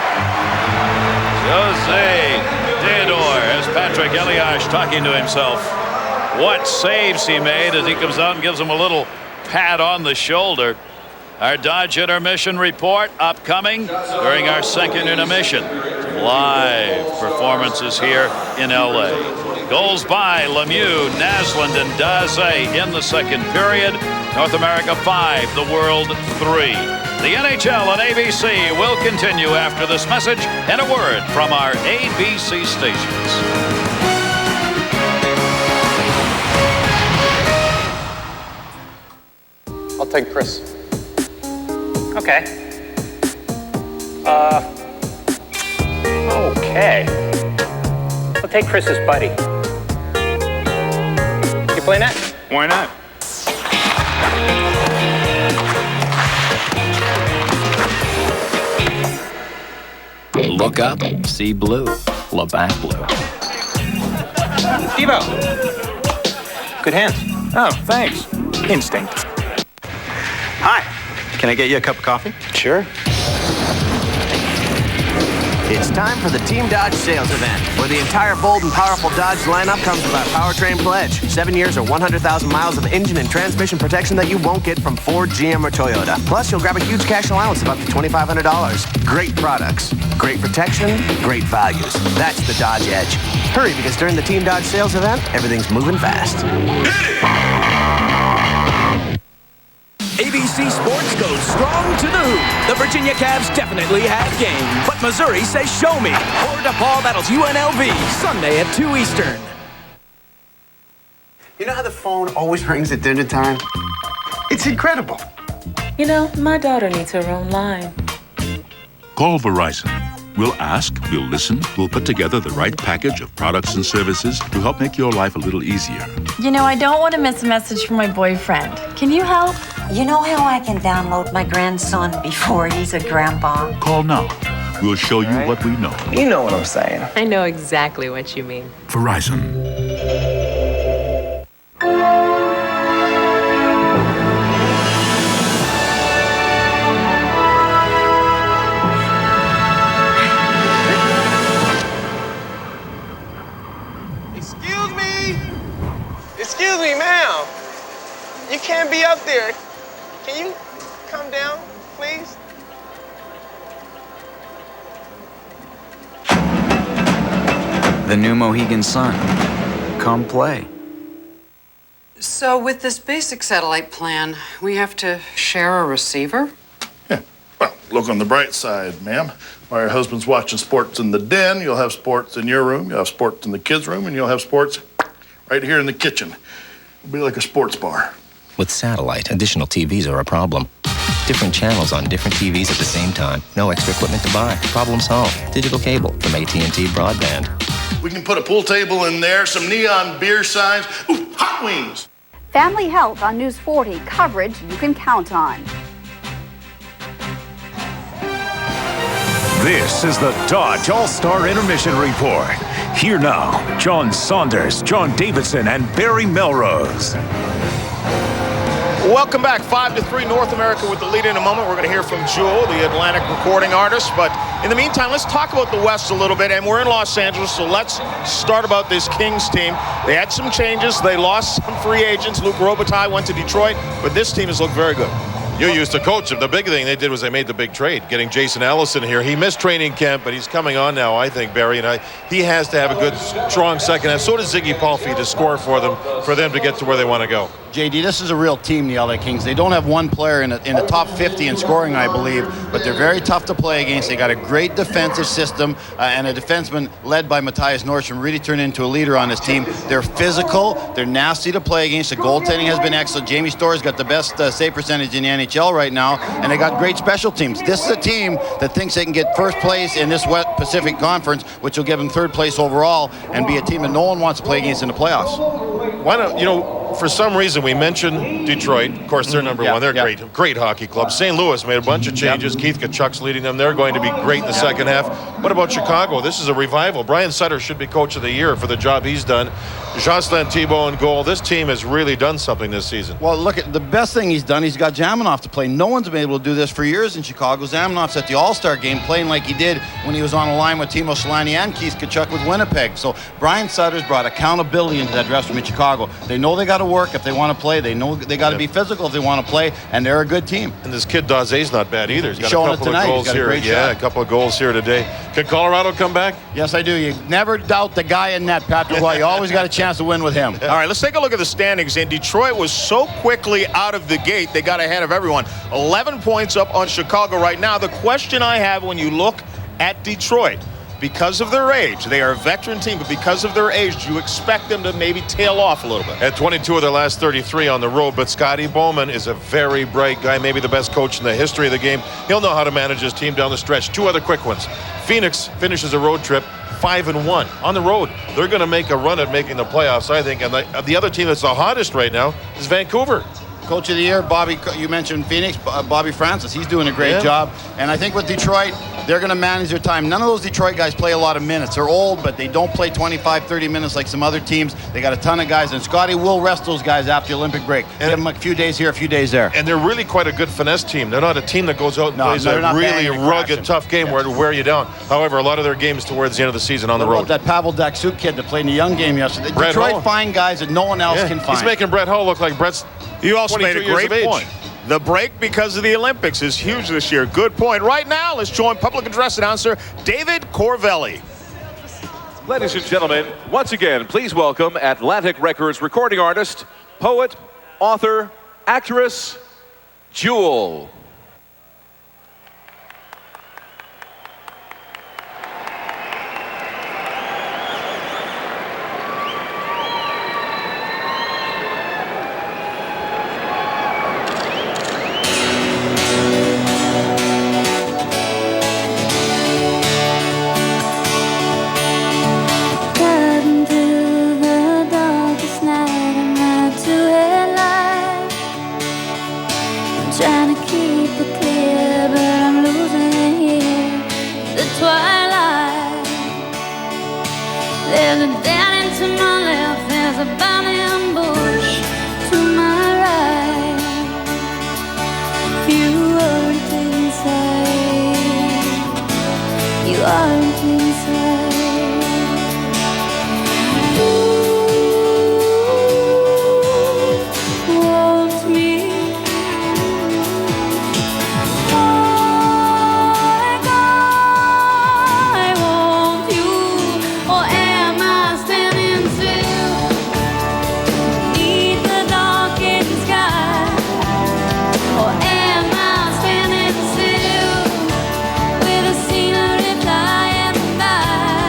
Jose Theodore as Patrick Elias talking to himself. What saves he made as he comes out and gives him a little pat on the shoulder. Our Dodge intermission report upcoming during our second intermission. Live performances here in LA. Goals by Lemieux, Naslund, and Daze in the second period. North America 5, the world 3. The NHL on ABC will continue after this message and a word from our ABC stations. I'll take Chris. Okay. Okay. I'll take Chris's buddy. You play net? Why not? Look up, see blue. Labatt Blue. Devo. Good hands. Oh, thanks. Instinct. Hi. Can I get you a cup of coffee? Sure. It's time for the Team Dodge sales event, where the entire bold and powerful Dodge lineup comes with our powertrain pledge. 7 years or 100,000 miles of engine and transmission protection that you won't get from Ford, GM, or Toyota. Plus, you'll grab a huge cash allowance of up to $2,500. Great products, great protection, great values. That's the Dodge Edge. Hurry, because during the Team Dodge sales event, everything's moving fast. ABC Sports goes strong to the hoop. The Virginia Cavs definitely have game, but Missouri says show me. Or DePaul battles UNLV, Sunday at 2 Eastern. You know how the phone always rings at dinner time? It's incredible. You know, my daughter needs her own line. Call Verizon. We'll ask, we'll listen, we'll put together the right package of products and services to help make your life a little easier. You know, I don't want to miss a message from my boyfriend. Can you help? You know how I can download my grandson before he's a grandpa? Call now. We'll show you what we know. You know what I'm saying. I know exactly what you mean. Verizon. Excuse me, ma'am. You can't be up there. Can you come down, please? The new Mohegan Sun. Come play. So with this basic satellite plan, we have to share a receiver? Yeah. Well, look on the bright side, ma'am. While your husband's watching sports in the den, you'll have sports in your room, you'll have sports in the kids' room, and you'll have sports right here in the kitchen. It'll be like a sports bar. With satellite, additional TVs are a problem. Different channels on different TVs at the same time. No extra equipment to buy. Problem solved. Digital cable from AT&T Broadband. We can put a pool table in there, some neon beer signs. Ooh, hot wings! Family Health on News 40. Coverage you can count on. This is the Dodge All-Star Intermission Report. Here now, John Saunders, John Davidson, and Barry Melrose. Welcome back. 5-3 North America with the lead in a moment. We're going to hear from Jewel, the Atlantic recording artist. But in the meantime, let's talk about the West a little bit. And we're in Los Angeles, so let's start about this Kings team. They had some changes. They lost some free agents. Luc Robitaille went to Detroit, but this team has looked very good. You used to coach him. The big thing they did was they made the big trade, getting Jason Allison here. He missed training camp, but he's coming on now, I think, Barry. And he has to have a good, strong second half. So does Ziggy Palffy to score for them to get to where they want to go. JD, this is a real team, the LA Kings. They don't have one player in the top 50 in scoring, I believe, but they're very tough to play against. They got a great defensive system, and a defenseman led by Matthias Nordstrom really turned into a leader on this team. They're physical. They're nasty to play against. The goaltending has been excellent. Jamie Storr's got the best save percentage in the NHL right now, and they got great special teams. This is a team that thinks they can get first place in this West Pacific Conference, which will give them third place overall, and be a team that no one wants to play against in the playoffs. Why don't, for some reason we mentioned Detroit. Of course, they're number one. They're great hockey club. St. Louis made a bunch of changes. Keith Tkachuk's leading them. They're going to be great in the second half. What about Chicago? This is a revival. Brian Sutter should be coach of the year for the job he's done. Jocelyn Thibault in goal. This team has really done something this season. Well, look, at the best thing he's done, he's got Zamanoff to play. No one's been able to do this for years in Chicago. Zamanoff's at the All-Star game playing like he did when he was on a line with Timo Solani and Keith Tkachuk with Winnipeg. So Brian Sutter's brought accountability into that dressing room in Chicago. They know they got to work if they want to play. They know they got to be physical if they want to play, and they're a good team. And this kid Daze's not bad either. He's got showing a couple it tonight. of goals here. Yeah, a couple of goals here today. Can Colorado come back? Yes, I do. You never doubt the guy in net, Patrick Roy. You always got a chance to win with him. All right, let's take a look at the standings. And Detroit was so quickly out of the gate, they got ahead of everyone. 11 points up on Chicago right now. The question I have when you look at Detroit, because of their age, they are a veteran team, but because of their age, do you expect them to maybe tail off a little bit? At 22 of their last 33 on the road, but Scotty Bowman is a very bright guy, maybe the best coach in the history of the game. He'll know how to manage his team down the stretch. Two other quick ones. Phoenix finishes a road trip 5-1 on the road. They're going to make a run at making the playoffs, I think. And the other team that's the hottest right now is Vancouver. Coach of the year, Bobby, you mentioned Phoenix, Bobby Francis. He's doing a great job. And I think with Detroit, they're going to manage their time. None of those Detroit guys play a lot of minutes. They're old, but they don't play 25, 30 minutes like some other teams. They got a ton of guys, and Scotty will rest those guys after the Olympic break. Give them a few days here, a few days there. And they're really quite a good finesse team. They're not a team that goes out and plays a really rugged, tough game where it'll wear you down. However, a lot of their games towards the end of the season on the road. That Pavel Datsuk kid that played in the young game yesterday. Detroit find guys that no one else can find. He's making Brett Hull look like Brett's You also made a 22 years great of point. age. The break because of the Olympics is huge this year. Good point. Right now, let's join public address announcer David Corvelli. Ladies and gentlemen, once again, please welcome Atlantic Records recording artist, poet, author, actress, Jewel. Trying to keep it clear, but I'm losing it here. The twilight. There's a dead end to my left, there's a burning bush to my right. You aren't inside. You aren't inside. With a scenery flying by.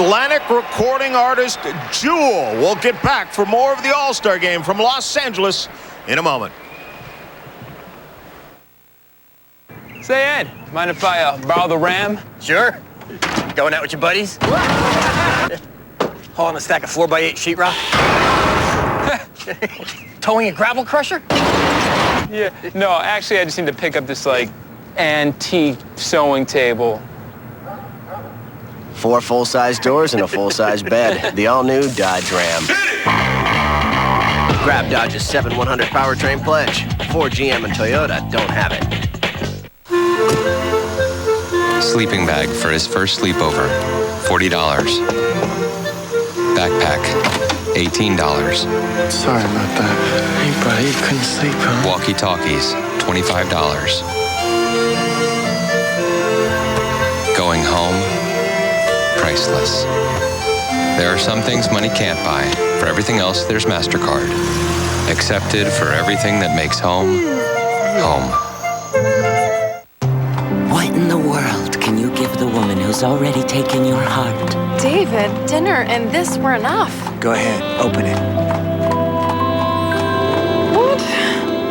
Atlantic recording artist Jewel. We'll get back for more of the All-Star Game from Los Angeles in a moment. Say, Ed, mind if I borrow the Ram? Sure. Going out with your buddies? Hauling a stack of 4x8 sheetrock? Towing a gravel crusher? Yeah, no, actually, I just need to pick up this, like, antique sewing table. 4 full-size doors and a full-size bed. The all-new Dodge Ram. Grab Dodge's 7/100 powertrain pledge. Ford, GM, and Toyota don't have it. Sleeping bag for his first sleepover, $40. Backpack, $18. Sorry about that. Hey, buddy, you couldn't sleep, huh? Walkie-talkies, $25. Going home, priceless. There are some things money can't buy. For everything else, there's MasterCard. Accepted for everything that makes home, home. What in the world can you give the woman who's already taken your heart? David, dinner and this were enough. Go ahead, open it. What?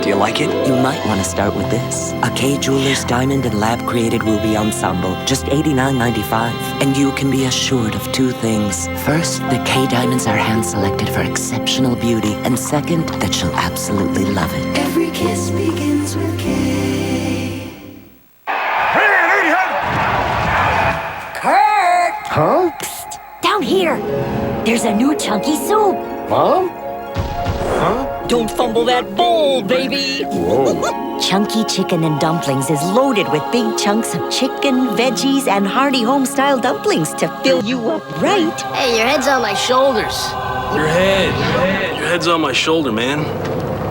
Do you like it? You might want to start with this. A K Jewelers Diamond and Lab Created Ruby Ensemble, just $89.95. And you can be assured of 2 things. First, the K Diamonds are hand-selected for exceptional beauty. And second, that she'll absolutely love it. Every kiss begins with K. Kurt! Huh? Psst, down here. There's a new chunky soup. Mom? Huh? Don't fumble that bowl, baby. Whoa. Chunky Chicken and Dumplings is loaded with big chunks of chicken, veggies, and hearty home-style dumplings to fill you up right. Hey, your head's on my shoulders. Your head's on my shoulder, man.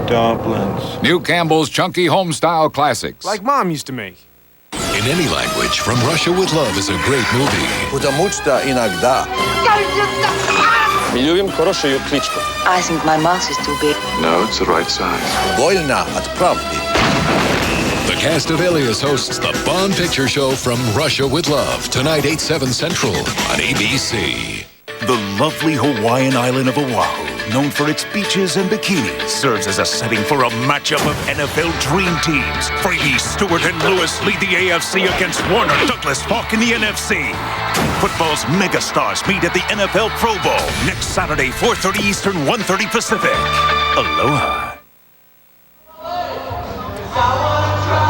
Dumplings. New Campbell's Chunky Home-Style Classics. Like Mom used to make. In any language, From Russia with Love is a great movie. I think my mouth is too big. No, it's the right size. The cast of Alias hosts the Bond Picture Show From Russia with Love, tonight 8/7 Central on ABC. The lovely Hawaiian island of Oahu, known for its beaches and bikinis, serves as a setting for a matchup of NFL dream teams. Brady, Stewart, and Lewis lead the AFC against Warner, Douglas, Hawk in the NFC. Football's megastars meet at the NFL Pro Bowl next Saturday, 4:30 Eastern, 1:30 Pacific. Aloha.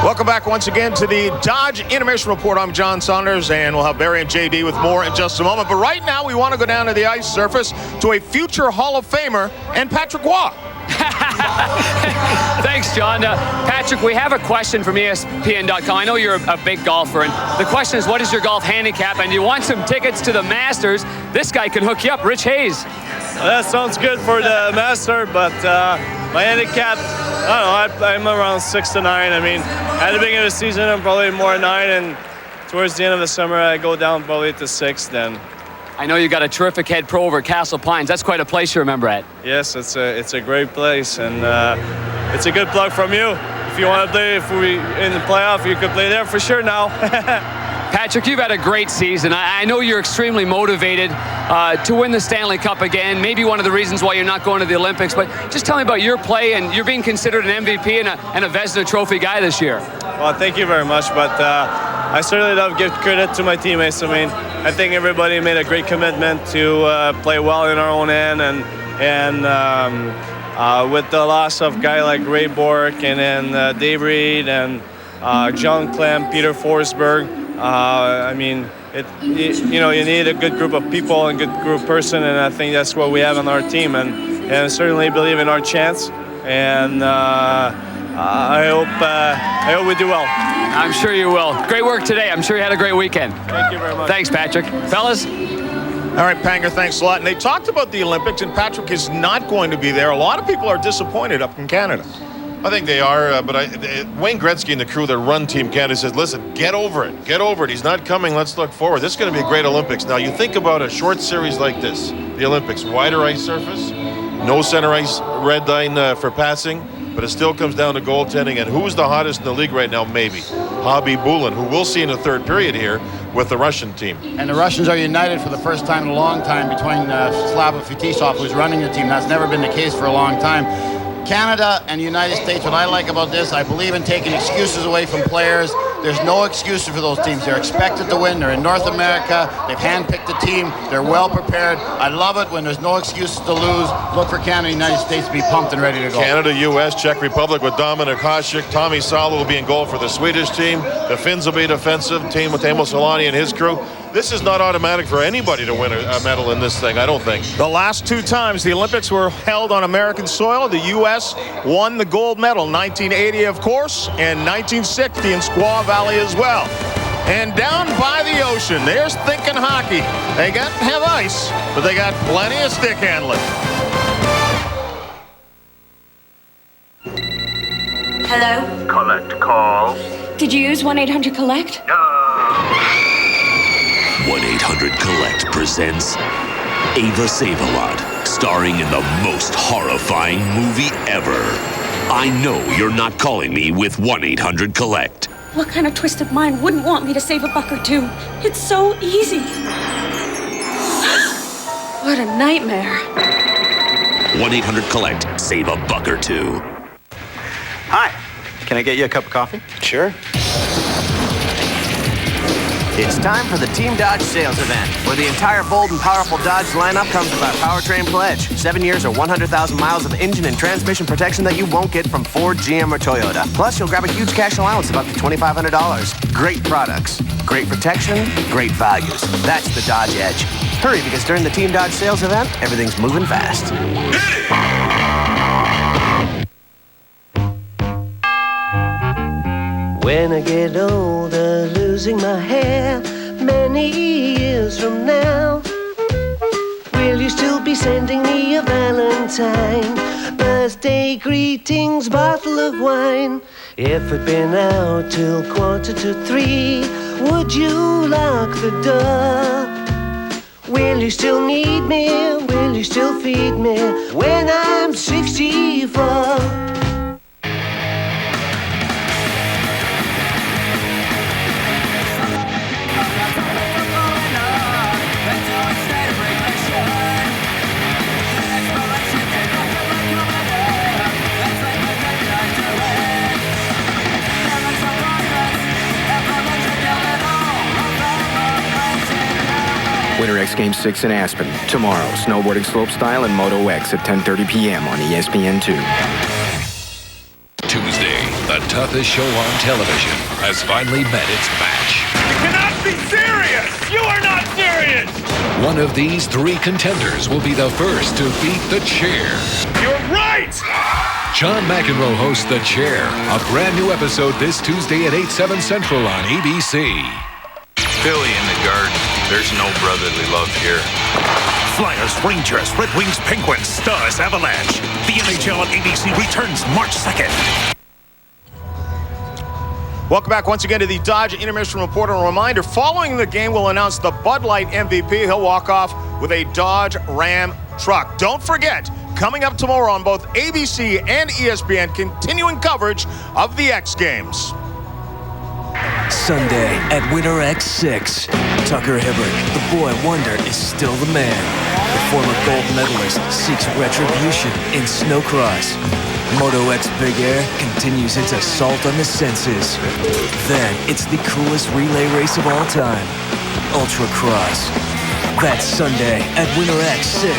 Welcome back once again to the Dodge Intermission Report. I'm John Saunders, and we'll have Barry and JD with more in just a moment. But right now, we want to go down to the ice surface to a future Hall of Famer and Patrick Waugh. Thanks, John. Patrick, we have a question from ESPN.com. I know you're a big golfer, and the question is, what is your golf handicap? And you want some tickets to the Masters? This guy can hook you up, Rich Hayes. That sounds good for the Master, but my handicap, I don't know, I'm around 6 to 9. I mean, at the beginning of the season, I'm probably more 9, and towards the end of the summer, I go down probably to 6 then. I know you got a terrific head pro over Castle Pines. That's quite a place you remember at. Yes, it's a great place, and it's a good plug from you. If you want to play, if we in the playoff, you could play there for sure now. Patrick, you've had a great season. I know you're extremely motivated to win the Stanley Cup again. Maybe one of the reasons why you're not going to the Olympics, but just tell me about your play, and you're being considered an MVP and a Vezina Trophy guy this year. Well, thank you very much, but I certainly love to give credit to my teammates. I mean, I think everybody made a great commitment to play well in our own end, and with the loss of a guy like Ray Bork and then Dave Reed and John Clem, Peter Forsberg, I mean, you need a good group of people and good group person, and I think that's what we have on our team, and I certainly believe in our chance, and I hope we do well. I'm sure you will. Great work today. I'm sure you had a great weekend. Thank you very much. Thanks, Patrick. Fellas? All right, Panger, thanks a lot. And they talked about the Olympics, and Patrick is not going to be there. A lot of people are disappointed up in Canada. I think they are, but Wayne Gretzky and the crew that run Team Canada says, listen, get over it. Get over it. He's not coming. Let's look forward. This is going to be a great Olympics. Now, you think about a short series like this, the Olympics, wider ice surface, no center ice red line for passing. but it still comes down to goaltending. And who's the hottest in the league right now? Maybe Hobby Bulin, who we'll see in the third period here with the Russian team. And the Russians are united for the first time in a long time between Slava Fetisov, who's running the team. That's never been the case for a long time. Canada and the United States, what I like about this, I believe in taking excuses away from players. There's no excuses for those teams. They're expected to win. They're in North America. They've handpicked the team. They're well prepared. I love it when there's no excuses to lose. Look for Canada and the United States to be pumped and ready to go. Canada, U.S., Czech Republic with Dominik Hasek. Tommy Salo will be in goal for the Swedish team. The Finns will be defensive team with Teemu Solani and his crew. This is not automatic for anybody to win a medal in this thing, I don't think. The last two times the Olympics were held on American soil, the U.S. won the gold medal, 1980, of course, and 1960 in Squaw Valley as well. And down by the ocean, there's thinking hockey. They got to have ice, but they got plenty of stick handling. Hello? Collect call. Did you use 1-800-COLLECT? 1-800-COLLECT presents Ava Save-A-Lot, starring in the most horrifying movie ever. I know you're not calling me with 1-800-COLLECT. What kind of twisted mind wouldn't want me to save $1 or $2? It's so easy. What a nightmare. 1-800-COLLECT. Save $1 or $2. Hi. Can I get you a cup of coffee? Sure. It's time for the Team Dodge sales event, where the entire bold and powerful Dodge lineup comes with our powertrain pledge. 7 years or 100,000 miles of engine and transmission protection that you won't get from Ford, GM, or Toyota. Plus, you'll grab a huge cash allowance of up to $2,500. Great products, great protection, great values. That's the Dodge Edge. Hurry, because during the Team Dodge sales event, everything's moving fast. When I get older, losing my hair, many years from now, will you still be sending me a Valentine? Birthday greetings, bottle of wine. If it'd been out till 2:45, would you lock the door? Will you still need me? Will you still feed me when I'm 64? Winter X Game 6 in Aspen. Tomorrow, snowboarding slopestyle and Moto X at 10:30 p.m. on ESPN2. Tuesday, the toughest show on television has finally met its match. You cannot be serious! You are not serious! One of these three contenders will be the first to beat the Chair. You're right! John McEnroe hosts The Chair, a brand new episode this Tuesday at 8/7 Central on ABC. Philly in the garden. There's no brotherly love here. Flyers, Rangers, Red Wings, Penguins, Stars, Avalanche. The NHL on ABC returns March 2nd. Welcome back once again to the Dodge Intermission Report. A reminder, following the game, we'll announce the Bud Light MVP. He'll walk off with a Dodge Ram truck. Don't forget, coming up tomorrow on both ABC and ESPN, continuing coverage of the X Games. Sunday at Winter X6. Tucker Hibbert, the boy wonder, is still the man. The former gold medalist seeks retribution in snowcross. Moto X Big Air continues its assault on the senses. Then it's the coolest relay race of all time, Ultra Cross. That's Sunday at Winter X6,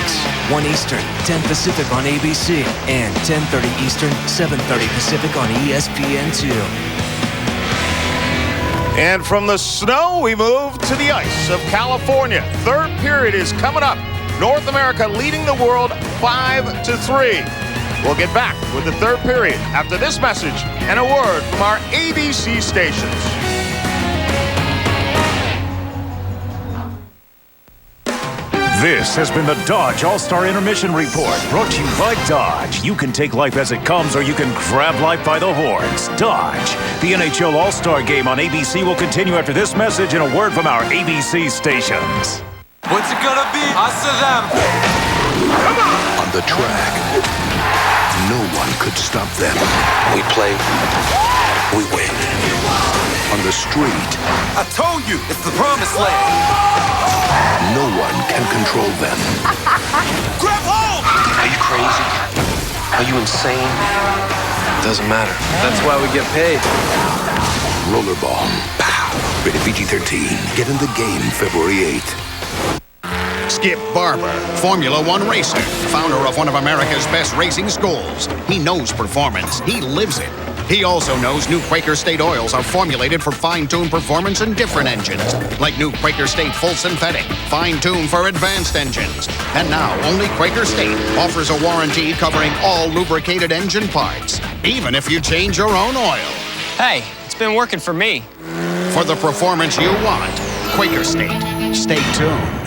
1 Eastern, 10 Pacific on ABC, and 10:30 Eastern, 7:30 Pacific on ESPN2. And from the snow, we move to the ice of California. Third period is coming up. North America leading the world 5-3. We'll get back with the third period after this message and a word from our ABC stations. This has been the Dodge All-Star Intermission Report, brought to you by Dodge. You can take life as it comes, or you can grab life by the horns. Dodge. The NHL All-Star Game on ABC will continue after this message and a word from our ABC stations. What's it gonna be? Us or them? Come on! On the track, No one could stop them. We play, we win. On the street, I told you, it's the promised land. no one can control them. Grab hold! Are you crazy? Are you insane? It doesn't matter. That's why we get paid. Rollerball. Pow. Rated PG-13. Get in the game February 8th. Skip Barber, Formula One racer, founder of one of America's best racing schools. He knows performance. He lives it. He also knows new Quaker State oils are formulated for fine-tuned performance in different engines, like new Quaker State Full Synthetic, fine-tuned for advanced engines. And now, only Quaker State offers a warranty covering all lubricated engine parts, even if you change your own oil. Hey, it's been working for me. For the performance you want, Quaker State. Stay tuned.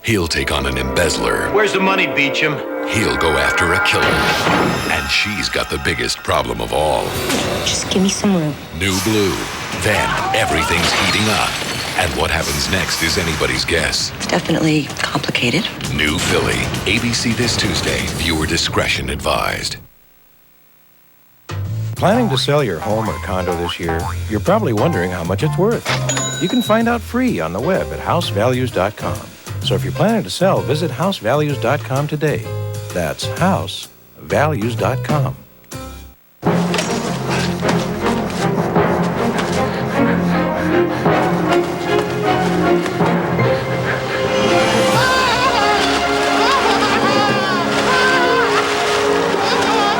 He'll take on an embezzler. Where's the money, Beecham? He'll go after a killer. And she's got the biggest problem of all. Just give me some room. New Blue. Then everything's heating up. And what happens next is anybody's guess. It's definitely complicated. New Philly. ABC this Tuesday. Viewer discretion advised. Planning to sell your home or condo this year? You're probably wondering how much it's worth. You can find out free on the web at housevalues.com. So if you're planning to sell, visit housevalues.com today. That's housevalues.com.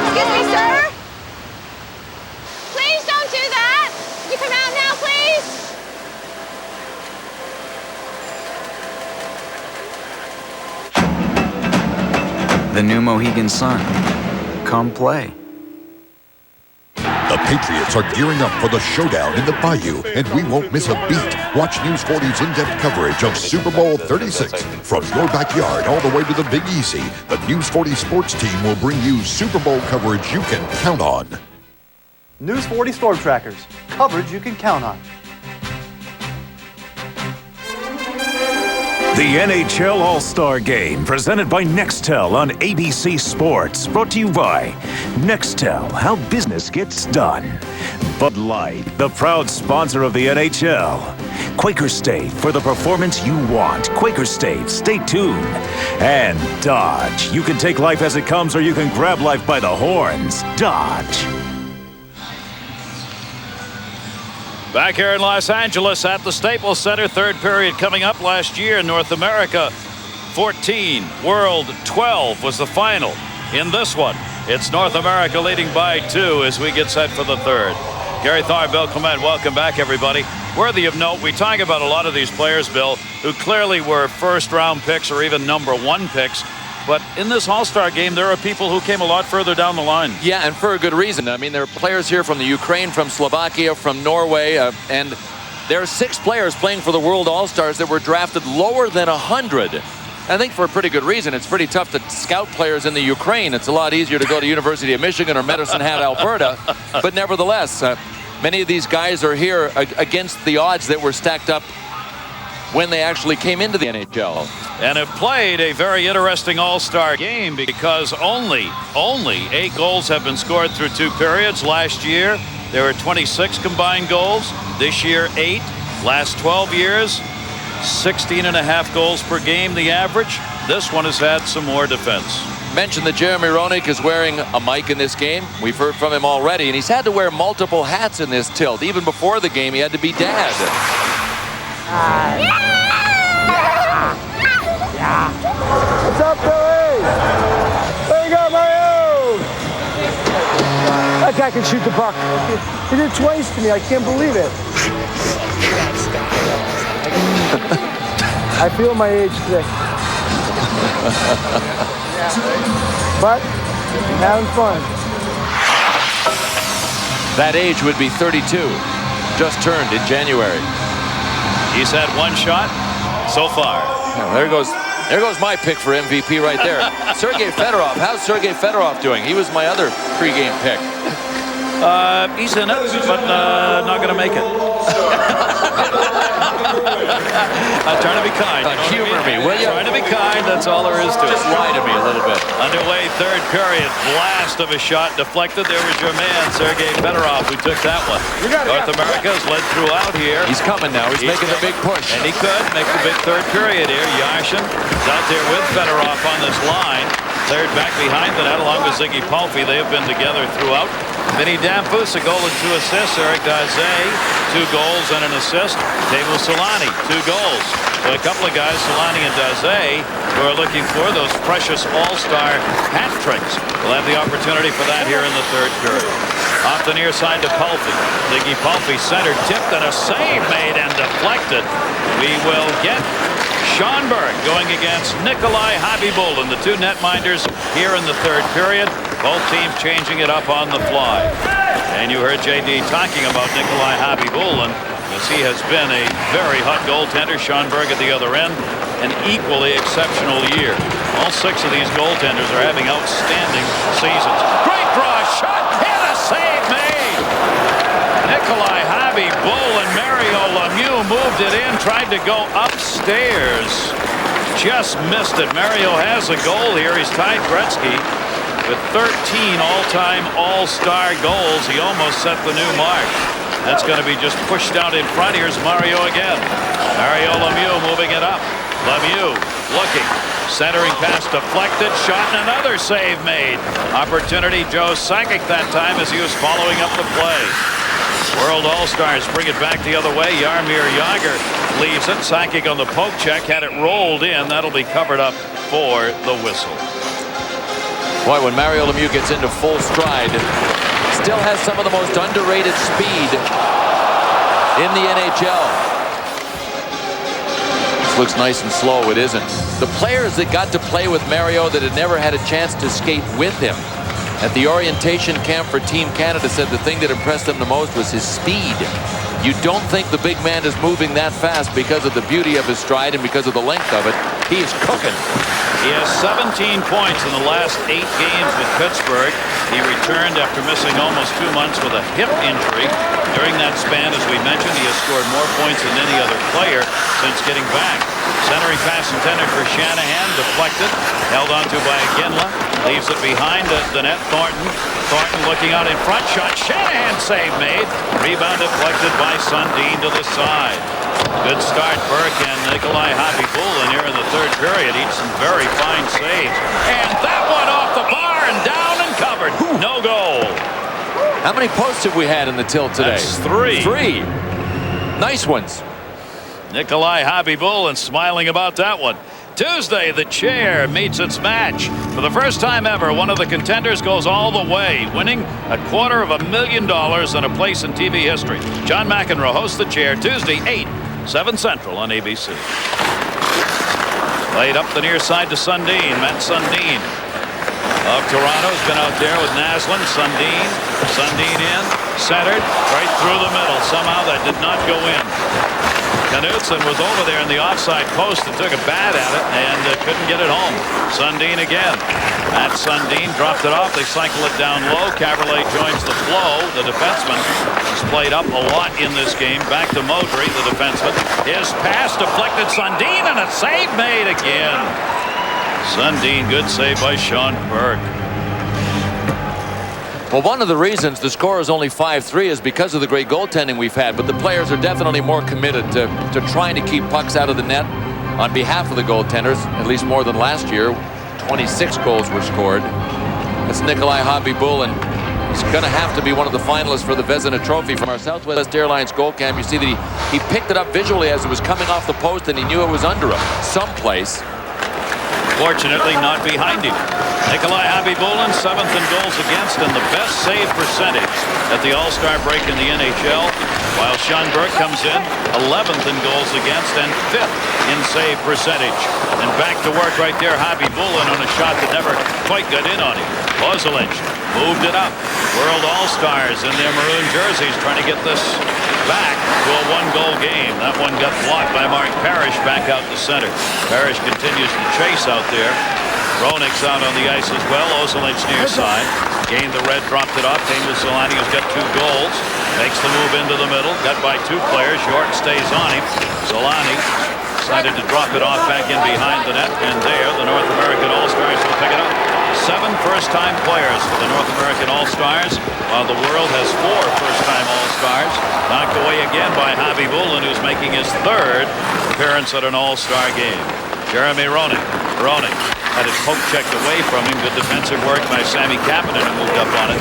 Excuse me, sir? Please don't do that! Could you come out now, please? The new Mohegan Sun. Come play. The Patriots are gearing up for the showdown in the Bayou, and we won't miss a beat. Watch News 40's in-depth coverage of Super Bowl 36. From your backyard all the way to the Big Easy, the News 40 sports team will bring you Super Bowl coverage you can count on. News 40 Storm Trackers. Coverage you can count on. The NHL All-Star Game, presented by Nextel on ABC Sports. Brought to you by Nextel, how business gets done. Bud Light, the proud sponsor of the NHL. Quaker State, for the performance you want. Quaker State, stay tuned. And Dodge, you can take life as it comes or you can grab life by the horns. Dodge. Back here in Los Angeles at the Staples Center, third period coming up. Last year in North America, 14, World 12 was the final. In this one, it's North America leading by 2 as we get set for the third. Gary Thorne, Bill Clement, welcome back, everybody. Worthy of note, we talk about a lot of these players, Bill, who clearly were first-round picks or even #1 picks. But in this All-Star game, there are people who came a lot further down the line. Yeah, and for a good reason. I mean, there are players here from the Ukraine, from Slovakia, from Norway, and there are 6 players playing for the World All-Stars that were drafted lower than 100. I think for a pretty good reason. It's pretty tough to scout players in the Ukraine. It's a lot easier to go to University of Michigan or Medicine Hat, Alberta. But nevertheless, many of these guys are here against the odds that were stacked up when they actually came into the NHL. And have played a very interesting All-Star game because only 8 goals have been scored through 2 periods. Last year, there were 26 combined goals. This year, 8. Last 12 years, 16.5 goals per game, the average. This one has had some more defense. Mentioned that Jeremy Roenick is wearing a mic in this game. We've heard from him already, and he's had to wear multiple hats in this tilt. Even before the game, he had to be dad. What's up, Billy? There you go, Mario! That guy can shoot the puck. He did twice to me. I can't believe it. I feel my age today. But I'm having fun. That age would be 32. Just turned in January. He's had 1 shot so far. Oh, there goes my pick for MVP right there. Sergei Fedorov. How's Sergei Fedorov doing? He was my other pregame pick. He's in it, but not going to make it. I'm trying to be kind. Humor me, will you? Trying to be kind, that's all there is to it. Just lie to me a little bit. Underway, third period. Blast of a shot deflected. There was your man, Sergei Fedorov, who took that one. North America has led throughout here. He's coming now. He's making the big push. And he could make the big third period here. Yashin is out there with Fedorov on this line. Third back behind the net along with Ziggy Palffy. They have been together throughout. Vinny Damphus, a goal and 2 assists. Eric Daze, 2 goals and an assist. Teemu Selanne, 2 goals. So a couple of guys, Selanne and Daze, who are looking for those precious all-star hat tricks. We'll have the opportunity for that here in the third period. Off the near side to Palffy. Ziggy Palffy centered, tipped, and a save made and deflected. We will get Schonberg going against Nikolai Habibulin, the 2 netminders here in the third period. Both teams changing it up on the fly. And you heard JD talking about Nikolai Habibulin, as he has been a very hot goaltender. Schonberg at the other end, an equally exceptional year. All 6 of these goaltenders are having outstanding seasons. Great draw, shot, and a save made. Nikolai Habibulin, Mario Lemieux moved it in, tried to go upstairs. Just missed it. Mario has a goal here. He's tied Gretzky with 13 all-time all-star goals. He almost set the new mark. That's going to be just pushed out in front. Here's Mario again. Mario Lemieux moving it up. Lemieux looking. Centering pass deflected. Shot and another save made. Opportunity, Joe Sakic that time as he was following up the play. World All-Stars bring it back the other way. Jaromir Jagr leaves it. Sakic on the poke check. Had it rolled in. That'll be covered up for the whistle. Boy, when Mario Lemieux gets into full stride, still has some of the most underrated speed in the NHL. This looks nice and slow. It isn't. The players that got to play with Mario that had never had a chance to skate with him at the orientation camp for Team Canada said the thing that impressed them the most was his speed. You don't think the big man is moving that fast because of the beauty of his stride and because of the length of it. He is cooking. He has 17 points in the last 8 games with Pittsburgh. He returned after missing almost 2 months with a hip injury. During that span, as we mentioned, he has scored more points than any other player since getting back. Centering pass intended for Shanahan, deflected, held onto by Iginla, leaves it behind the net. Thornton looking out in front, shot, Shanahan save made, rebound deflected by Sundin to the side. Good start, Burke and Nikolai Habibulin here in the third period. Each some very fine saves. And that one off the bar and down and covered. No goal. How many posts have we had in the tilt today? That's 3. 3. Nice ones. Nikolai Habibulin smiling about that one. Tuesday, the chair meets its match. For the first time ever, one of the contenders goes all the way, winning $250,000 and a place in TV history. John McEnroe hosts the chair Tuesday, 8, 7 Central on ABC. Played up the near side to Sundin. Matt Sundin of Toronto's been out there with Naslund. Sundin in, centered, right through the middle. Somehow that did not go in. Knutson was over there in the offside post and took a bat at it and couldn't get it home. Sundin again. Matt Sundin dropped it off. They cycle it down low. Caberlet joins the flow. The defenseman has played up a lot in this game. Back to Modry, the defenseman. His pass deflected Sundin and a save made again. Sundin, good save by Sean Burke. Well, one of the reasons the score is only 5-3 is because of the great goaltending we've had, but the players are definitely more committed to trying to keep pucks out of the net on behalf of the goaltenders, at least more than last year. 26 goals were scored. It's Nikolai Habibulin. He's going to have to be one of the finalists for the Vezina Trophy from our Southwest Airlines goal cam. You see that he picked it up visually as it was coming off the post, and he knew it was under him someplace. Fortunately, not behind him. Nikolai Habibulin, 7th in goals against and the best save percentage at the All-Star break in the NHL, while Sean Burke comes in 11th in goals against and 5th in save percentage. And back to work right there, Habibulin on a shot that never quite got in on him. Ozolic moved it up. World All-Stars in their maroon jerseys trying to get this back to a 1-goal game. That one got blocked by Mark Parrish back out to center. Parrish continues to chase out there. Roenick's out on the ice as well. Ozolic near side. Gained the red, dropped it off. Came to Solani, who's got 2 goals. Makes the move into the middle. Got by 2 players. York stays on him. Solani decided to drop it off back in behind the net. And there, the North American All-Stars will pick it up. 7 first-time players for the North American All-Stars, while the world has 4 first-time All-Stars. Knocked away again by Javi Bulin, who's making his 3rd appearance at an All-Star game. Jeremy Roenick. Roenick had his poke checked away from him. Good defensive work by Sammy Kapanen, who moved up on it.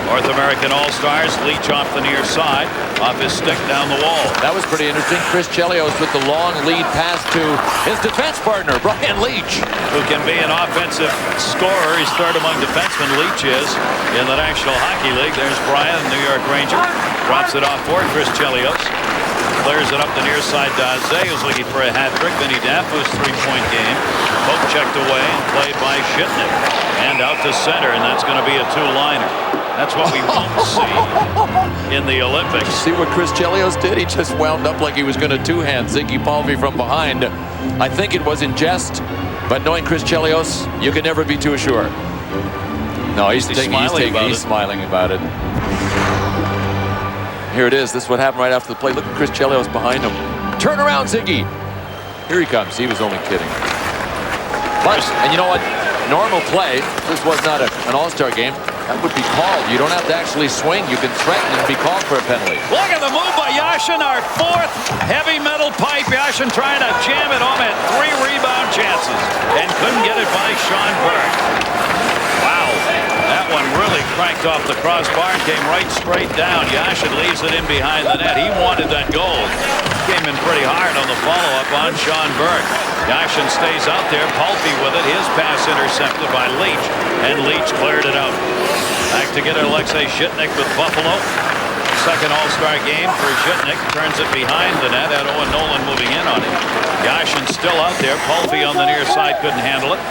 North American All-Stars, Leach off the near side, off his stick down the wall. That was pretty interesting. Chris Chelios with the long lead pass to his defense partner, Brian Leach. Who can be an offensive scorer. He's 3rd among defensemen. Leach is in the National Hockey League. There's Brian, New York Ranger. Drops it off for Chris Chelios. Clears it up the near side. Daze, who's looking for a hat trick. Vinny Dafoe's 3-point game. Poke checked away and played by Shitnik. And out to center, and that's going to be a 2-liner. That's what we won't see in the Olympics. See what Chris Chelios did? He just wound up like he was going to 2-hand Ziggy Palvy from behind. I think it was in jest, but knowing Chris Chelios, you can never be too sure. No, he's smiling about it. Here it is. This is what happened right after the play. Look at Chris Chelios behind him. Turn around, Ziggy. Here he comes. He was only kidding. But, and you know what? Normal play, this was not an All-Star game, that would be called. You don't have to actually swing. You can threaten and be called for a penalty. Look at the move by Yashin, our 4th heavy metal pipe. Yashin trying to jam it home, had 3 rebound chances and couldn't get it by Sean Burke. Wow, that one really cranked off the crossbar and came right straight down. Yashin leaves it in behind the net. He wanted that goal. Came in pretty hard on the follow-up on Sean Burke. Yashin stays out there. Palpy with it. His pass intercepted by Leach, and Leach cleared it out. Back to get Alexei Shitnik with Buffalo. 2nd All-Star game for Shitnik. Turns it behind the net. Had Owen Nolan moving in on him. Yashin still out there. Palpy on the near side couldn't handle it.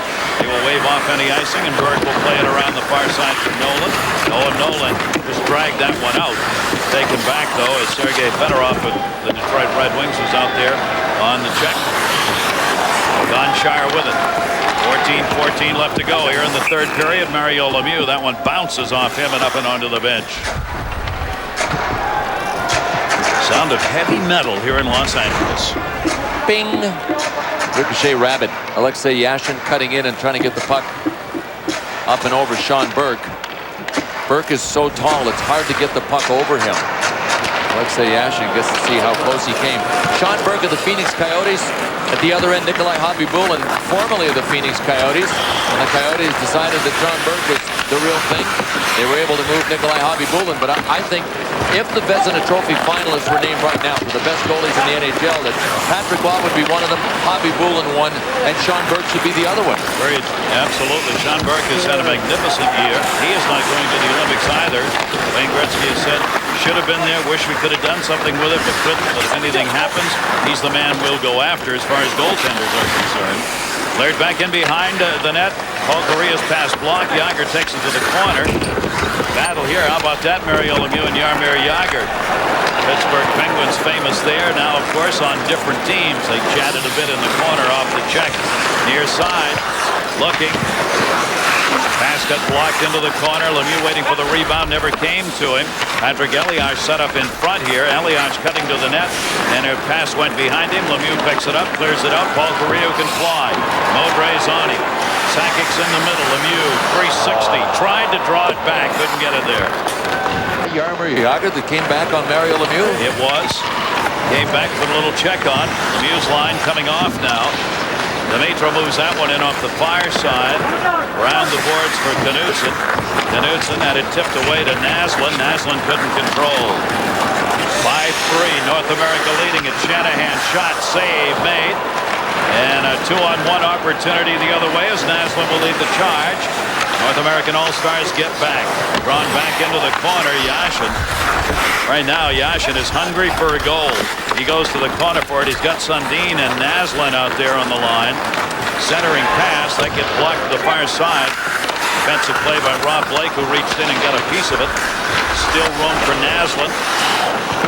He will wave off any icing, and Burke will play it around the far side for Nolan. Owen Nolan just dragged that one out. Taken back, though, as Sergei Fedorov of the Detroit Red Wings was out there on the check. Gonchar with it. 14-14 left to go here in the 3rd period. Mario Lemieux, that one bounces off him and up and onto the bench. Sound of heavy metal here in Los Angeles. Bing! Ricochet rabbit. Alexei Yashin cutting in and trying to get the puck up and over Sean Burke. Burke is so tall, it's hard to get the puck over him. Alexei Yashin gets to see how close he came. Sean Burke of the Phoenix Coyotes. At the other end, Nikolai Khabibulin, formerly of the Phoenix Coyotes. When the Coyotes decided that Sean Burke was the real thing, they were able to move Nikolai Khabibulin. But I think if the Vezina Trophy finalists were named right now for the best goalies in the NHL, that Patrick Waugh would be one of them, Khabibulin one, and Sean Burke should be the other one. Absolutely. Sean Burke has had a magnificent year. He is not going to the Olympics either. Wayne Gretzky has said, should have been there, wish we could have done something with it, but couldn't. But if anything happens, he's the man we'll go after as far as goaltenders are concerned. Cleared back in behind the net. Paul Correa's pass blocked. Jagr takes it to the corner. Battle here. How about that, Mario Lemieux and Jaromir Jagr? Pittsburgh Penguins famous there. Now, of course, on different teams. They chatted a bit in the corner off the check. Near side. Looking. Pass got blocked into the corner. Lemieux waiting for the rebound. Never came to him. Patrick Elias set up in front here. Elias cutting to the net. And her pass went behind him. Lemieux picks it up. Clears it up. Paul Correa can fly. Modre's on him. Sakic's in the middle. Lemieux 360. Tried to draw it back. Couldn't get it there. Jaromir Jagr that came back on Mario Lemieux. It was. Came back, put a little check on. Lemieux's line coming off now. Demetro moves that one in off the far side. Around the boards for Knudsen. Knudsen had it tipped away to Naslund. Naslund couldn't control. 5-3. North America leading it. Shanahan shot. Save made. And a 2-on-1 opportunity the other way as Naslund will lead the charge. North American All-Stars get back. Drawn back into the corner. Yashin. Right now, Yashin is hungry for a goal. He goes to the corner for it. He's got Sundin and Naslund out there on the line. Centering pass. That gets blocked to the far side. Defensive play by Rob Blake, who reached in and got a piece of it. Still room for Naslund.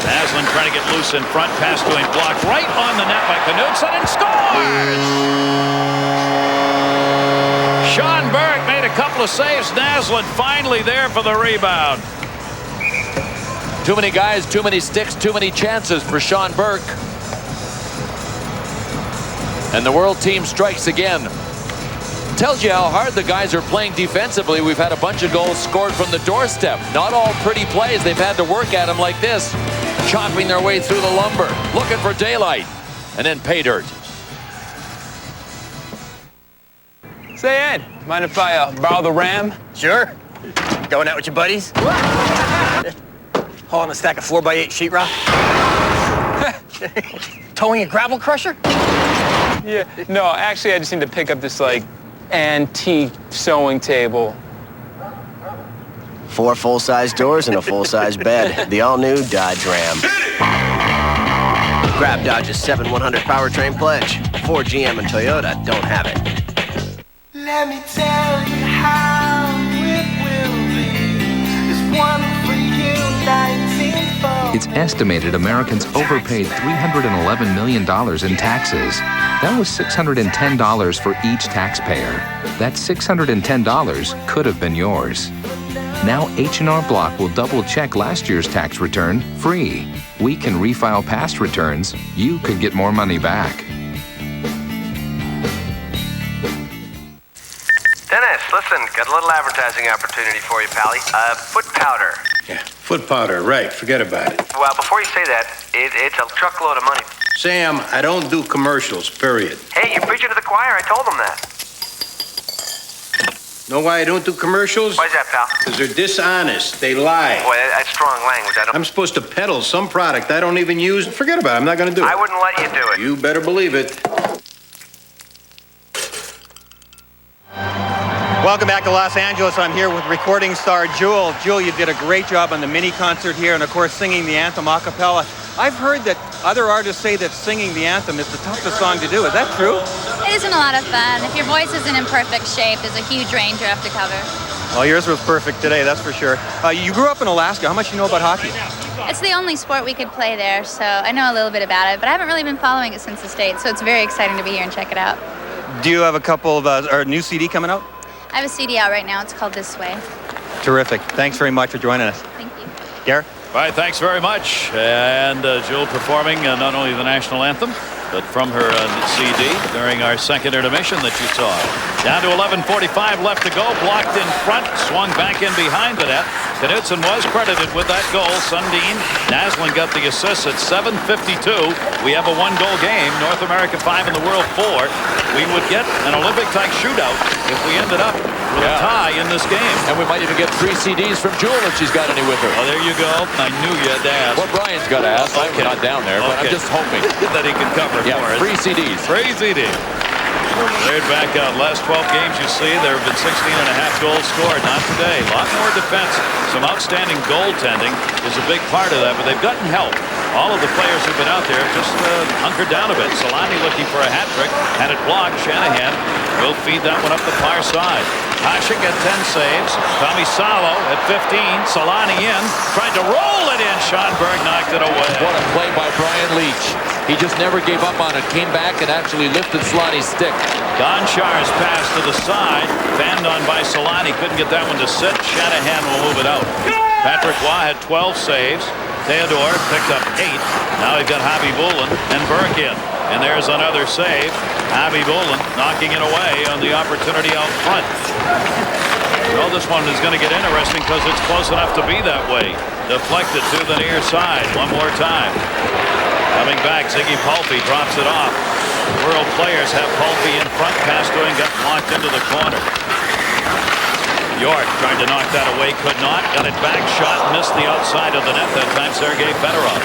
Naslund trying to get loose in front. Pass to him. Blocked right on the net by Knudsen and scores! Sean Burke made made a couple of saves. Naslund finally there for the rebound. Too many guys, too many sticks, too many chances for Sean Burke. And the world team strikes again. Tells you how hard the guys are playing defensively. We've had a bunch of goals scored from the doorstep. Not all pretty plays. They've had to work at them like this. Chopping their way through the lumber. Looking for daylight. And then pay dirt. Say, Ed, mind if I borrow the Ram? Sure. Going out with your buddies? Hauling a stack of 4x8 sheetrock? Towing a gravel crusher? Yeah. No, actually, I just need to pick up this, like, antique sewing table. 4 full-size doors and a full-size bed. The all-new Dodge Ram. Grab Dodge's 7/100 powertrain pledge. Ford, GM, and Toyota don't have it. Let me tell you how it will be. There's one for you, 1940. It's estimated Americans overpaid $311 million in taxes. That was $610 for each taxpayer. That $610 could have been yours. Now H&R Block will double-check last year's tax return free. We can refile past returns. You could get more money back. Dennis, listen, got a little advertising opportunity for you, Pally. Foot powder. Yeah, foot powder, right. Forget about it. Well, before you say that, it's a truckload of money. Sam, I don't do commercials, period. Hey, you're preaching to the choir. I told them that. Know why I don't do commercials? Why's that, pal? Because they're dishonest. They lie. Boy, that's strong language. I'm supposed to peddle some product I don't even use. Forget about it. I'm not going to do it. I wouldn't let you do it. You better believe it. Welcome back to Los Angeles. I'm here with recording star Jewel. Jewel, you did a great job on the mini concert here and, of course, singing the anthem a cappella. I've heard that other artists say that singing the anthem is the toughest song to do. Is that true? It isn't a lot of fun. If your voice isn't in perfect shape, there's a huge range you have to cover. Well, yours was perfect today, that's for sure. You grew up in Alaska. How much do you know about hockey? It's the only sport we could play there, so I know a little bit about it, but I haven't really been following it since the States, so it's very exciting to be here and check it out. Do you have a couple of or new CD coming out? I have a CD out right now. It's called This Way. Terrific. Thanks very much for joining us. Thank you. Garrett? All right, thanks very much. And Jewel performing not only the national anthem, but from her CD during our second intermission that you saw. Down to 11:45 left to go. Blocked in front, swung back in behind the net. Knutson was credited with that goal. Sundin, Naslund got the assist at 7:52. We have a 1-goal game. North America 5 and the world 4. We would get an Olympic-type shootout if we ended up with a tie in this game. And we might even get 3 CDs from Jewel if she's got any with her. Oh, there you go. I knew you had to ask. Well, Brian's got to ask. Okay. I'm not down there, but I'm just hoping that he can cover yeah, for us. 3 CDs. 3 CDs. Third back out. Last 12 games you see, there have been 16.5 goals scored. Not today. A lot more defense. Some outstanding goaltending is a big part of that, but they've gotten help. All of the players who've been out there just hunkered down a bit. Solani looking for a hat trick. Had it blocked. Shanahan will feed that one up the far side. Hasek at 10 saves. Tommy Salo at 15. Solani in. Tried to roll it in. Schonberg knocked it away. What a play by Brian Leach. He just never gave up on it. Came back and actually lifted Solani's stick. Don Char's pass to the side. Fanned on by Solani. Couldn't get that one to sit. Shanahan will move it out. Patrick Waugh had 12 saves. Theodore picked up 8. Now he's got Javi Bullen and Burke in. And there's another save. Javi Bullen knocking it away on the opportunity out front. Well, this one is going to get interesting because it's close enough to be that way. Deflected to the near side one more time. Coming back, Ziggy Palffy drops it off. World players have Palffy in front. Pass to him, got blocked into the corner. York trying to knock that away, could not. Got it back, shot, missed the outside of the net. That time Sergei Fedorov.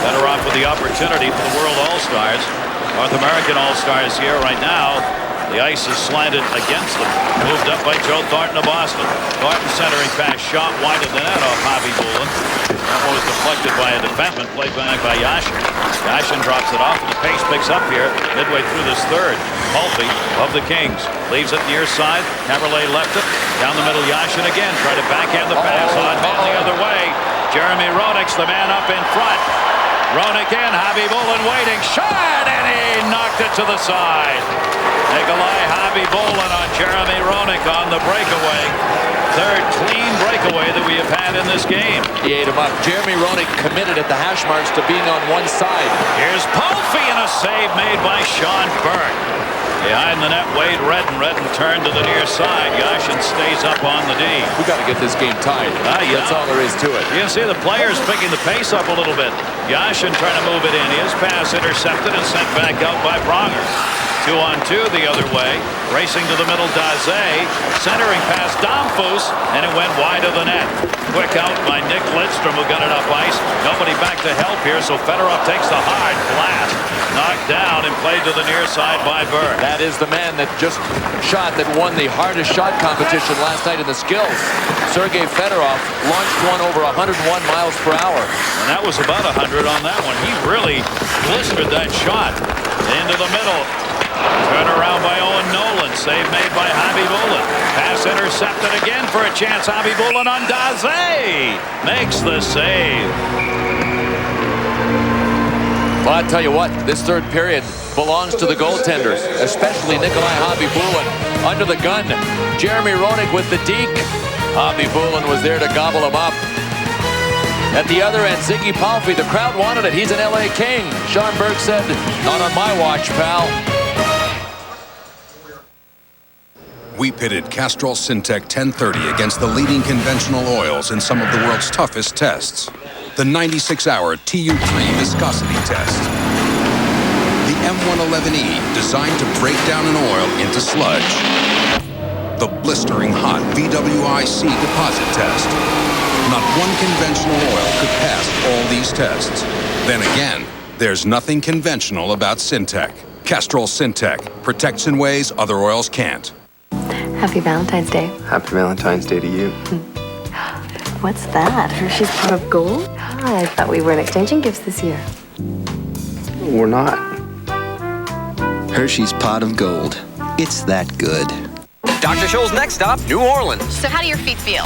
Fedorov with the opportunity for the World All-Stars. North American All-Stars here right now. The ice is slanted against them. Moved up by Joe Thornton of Boston. Thornton centering pass, shot wide of the net off Javi Bullen. That one was deflected by a defenseman, played back by Yashin. Yashin drops it off, and the pace picks up here midway through this third. Palffy of the Kings leaves it near side. Caberlet left it. Down the middle, Yashin again. Tried to backhand the pass. Odd man the other way. Jeremy Roenick's the man up in front. Roenick in, Javi Bullen waiting. Shot, and he knocked it to the side. Nikolai Javi Bullen on Jeremy Roenick on the breakaway. this game. He ate him up. Jeremy Roenick committed at the hash marks to being on one side. Here's Palffy and a save made by Sean Burke. Behind the net, Wade Redden. Redden turned to the near side. Yashin stays up on the D. We got to get this game tied. Yeah. That's all there is to it. You can see the players picking the pace up a little bit. Yashin trying to move it in. His pass intercepted and sent back out by Pronger. 2-on-2 the other way. Racing to the middle, Daze. Centering past Domfus, and it went wide of the net. Quick out by Nick Lidstrom, who got it up ice. Nobody back to help here, so Fedorov takes the hard blast. Knocked down and played to the near side by Burke. That is the man that just shot that won the hardest shot competition last night in the skills. Sergei Fedorov launched one over 101 miles per hour. And that was about 100 on that one. He really blistered that shot into the middle. Turn around by Owen Nolan. Save made by Javi Bulin. Pass intercepted again for a chance. Javi Bulin on Daze. Makes the save. Well, I tell you what, this third period belongs to the goaltenders, especially Nikolai Javi Bulin. Under the gun, Jeremy Roenick with the deke. Javi Bulin was there to gobble him up. At the other end, Ziggy Palffy. The crowd wanted it. He's an LA King. Sean Burke said, "Not on my watch, pal." We pitted Castrol Syntec 1030 against the leading conventional oils in some of the world's toughest tests. The 96-hour TU3 viscosity test. The M111E, designed to break down an oil into sludge. The blistering hot VWIC deposit test. Not one conventional oil could pass all these tests. Then again, there's nothing conventional about Syntec. Castrol Syntec protects in ways other oils can't. Happy Valentine's Day. Happy Valentine's Day to you. What's that? Hershey's pot of gold? I thought we weren't exchanging gifts this year. We're not. Hershey's pot of gold. It's that good. Dr. Scholl's next stop, New Orleans. So how do your feet feel?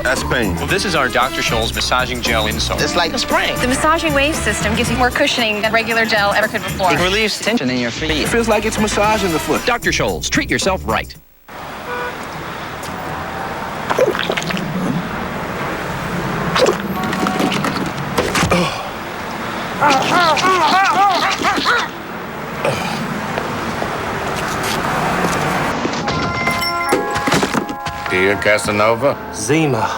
That's pain. Well, this is our Dr. Scholl's massaging gel insole. It's like a spring. The massaging wave system gives you more cushioning than regular gel ever could before. It relieves tension in your feet. It feels like it's massaging the foot. Dr. Scholl's, treat yourself right. Dear Casanova. Zima.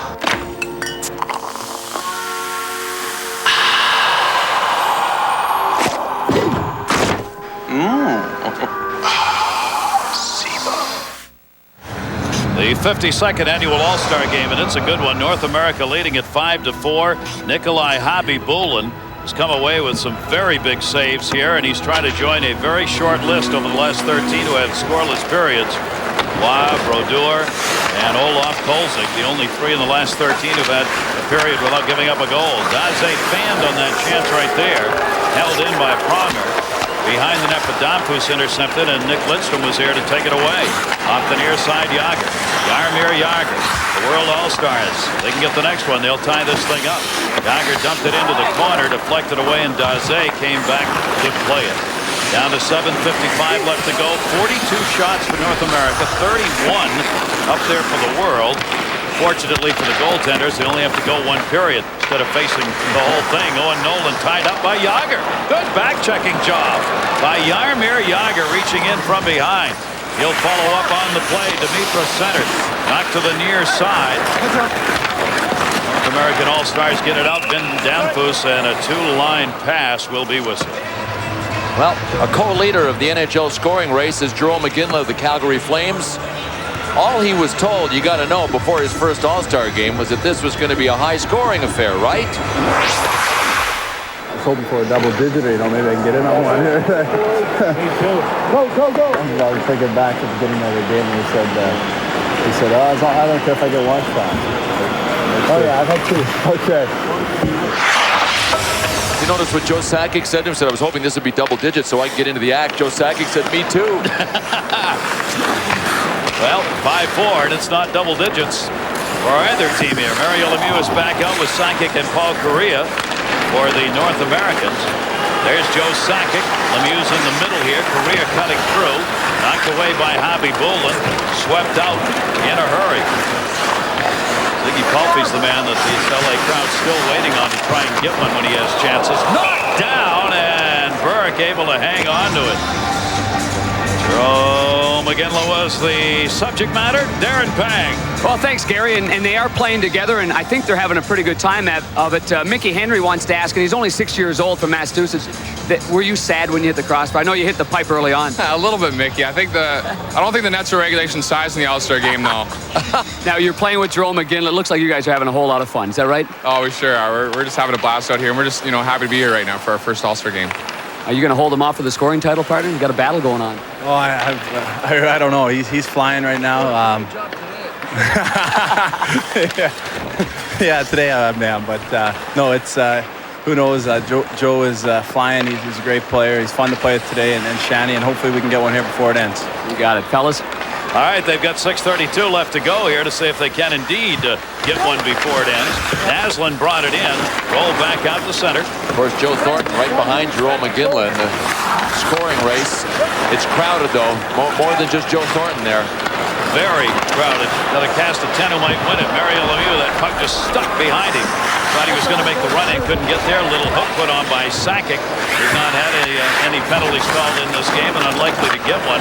The 52nd Annual All-Star Game, and it's a good one. North America leading at 5-4. Nikolai Javi Bulin has come away with some very big saves here, and he's trying to join a very short list over the last 13 who had scoreless periods. Waugh, Brodeur, and Olaf Kolzig, the only three in the last 13 who've had a period without giving up a goal. Daze fanned on that chance right there, held in by Pronger. Behind the net for Domfus intercepted, and Nick Lidstrom was here to take it away. Off the near side, Jágr. Jaromir Jágr, the World All-Stars. They can get the next one. They'll tie this thing up. Jágr dumped it into the corner, deflected away, and Daze came back to play it. Down to 7:55 left to go. 42 shots for North America, 31 up there for the world. Fortunately for the goaltenders, they only have to go one period instead of facing the whole thing. Owen Nolan tied up by Jágr. Good back-checking job by Jaromir Jágr, reaching in from behind. He'll follow up on the play. Dimitra centered. Knocked to the near side. North American All-Stars get it out. Vin Danfus, and a two-line pass will be whistled. Well, a co-leader of the NHL scoring race is Jarome Iginla of the Calgary Flames. All he was told, you got to know, before his first All-Star game was that this was going to be a high-scoring affair, right? I was hoping for a double-digit, maybe I can get in on one here. Me too. Go! I was thinking back at the beginning of the game, and he said, I don't care if I get one shot. Oh, yeah, I've had two. Okay. You notice what Joe Sakic said to him? Said, I was hoping this would be double digits so I could get into the act. Joe Sakic said, me too. Well, 5-4, and it's not double digits for either team here. Mario Lemieux is back out with Sakic and Paul Correa for the North Americans. There's Joe Sakic. Lemieux's in the middle here. Correa cutting through. Knocked away by Javi Bulin. Swept out in a hurry. Ziggy Mickey Palfy's the man that the LA crowd's still waiting on to try and get one when he has chances. Knocked down, and Burke able to hang on to it. Joe McGinley was the subject matter. Darren Pang. Well, thanks, Gary. And they are playing together, and I think they're having a pretty good time of it. Mickey Henry wants to ask, and he's only 6 years old from Massachusetts. Were you sad when you hit the crossbar? I know you hit the pipe early on. A little bit, Mickey. I don't think the nets are regulation size in the All-Star game, though. Now, you're playing with Jerome McGinley. It looks like you guys are having a whole lot of fun. Is that right? Oh, we sure are. We're just having a blast out here, and we're just, happy to be here right now for our first All-Star game. Are you going to hold him off for the scoring title, partner? You got a battle going on. Oh, I don't know. He's flying right now. Yeah, today I am. But no, it's who knows. Joe is flying. He's a great player. He's fun to play with today, and Shanny, and hopefully we can get one here before it ends. You got it, fellas. All right, they've got 6:32 left to go here to see if they can indeed get one before it ends. Naslund brought it in, rolled back out the center. Of course, Joe Thornton right behind Jerome McGinley in the scoring race. It's crowded, though, more than just Joe Thornton there. Very crowded. Got a cast of 10 who might win it. Mario Lemieux, that puck just stuck behind him. Thought he was going to make the run in, couldn't get there. Little hook put on by Sakic. He's not had any penalties called in this game and unlikely to get one.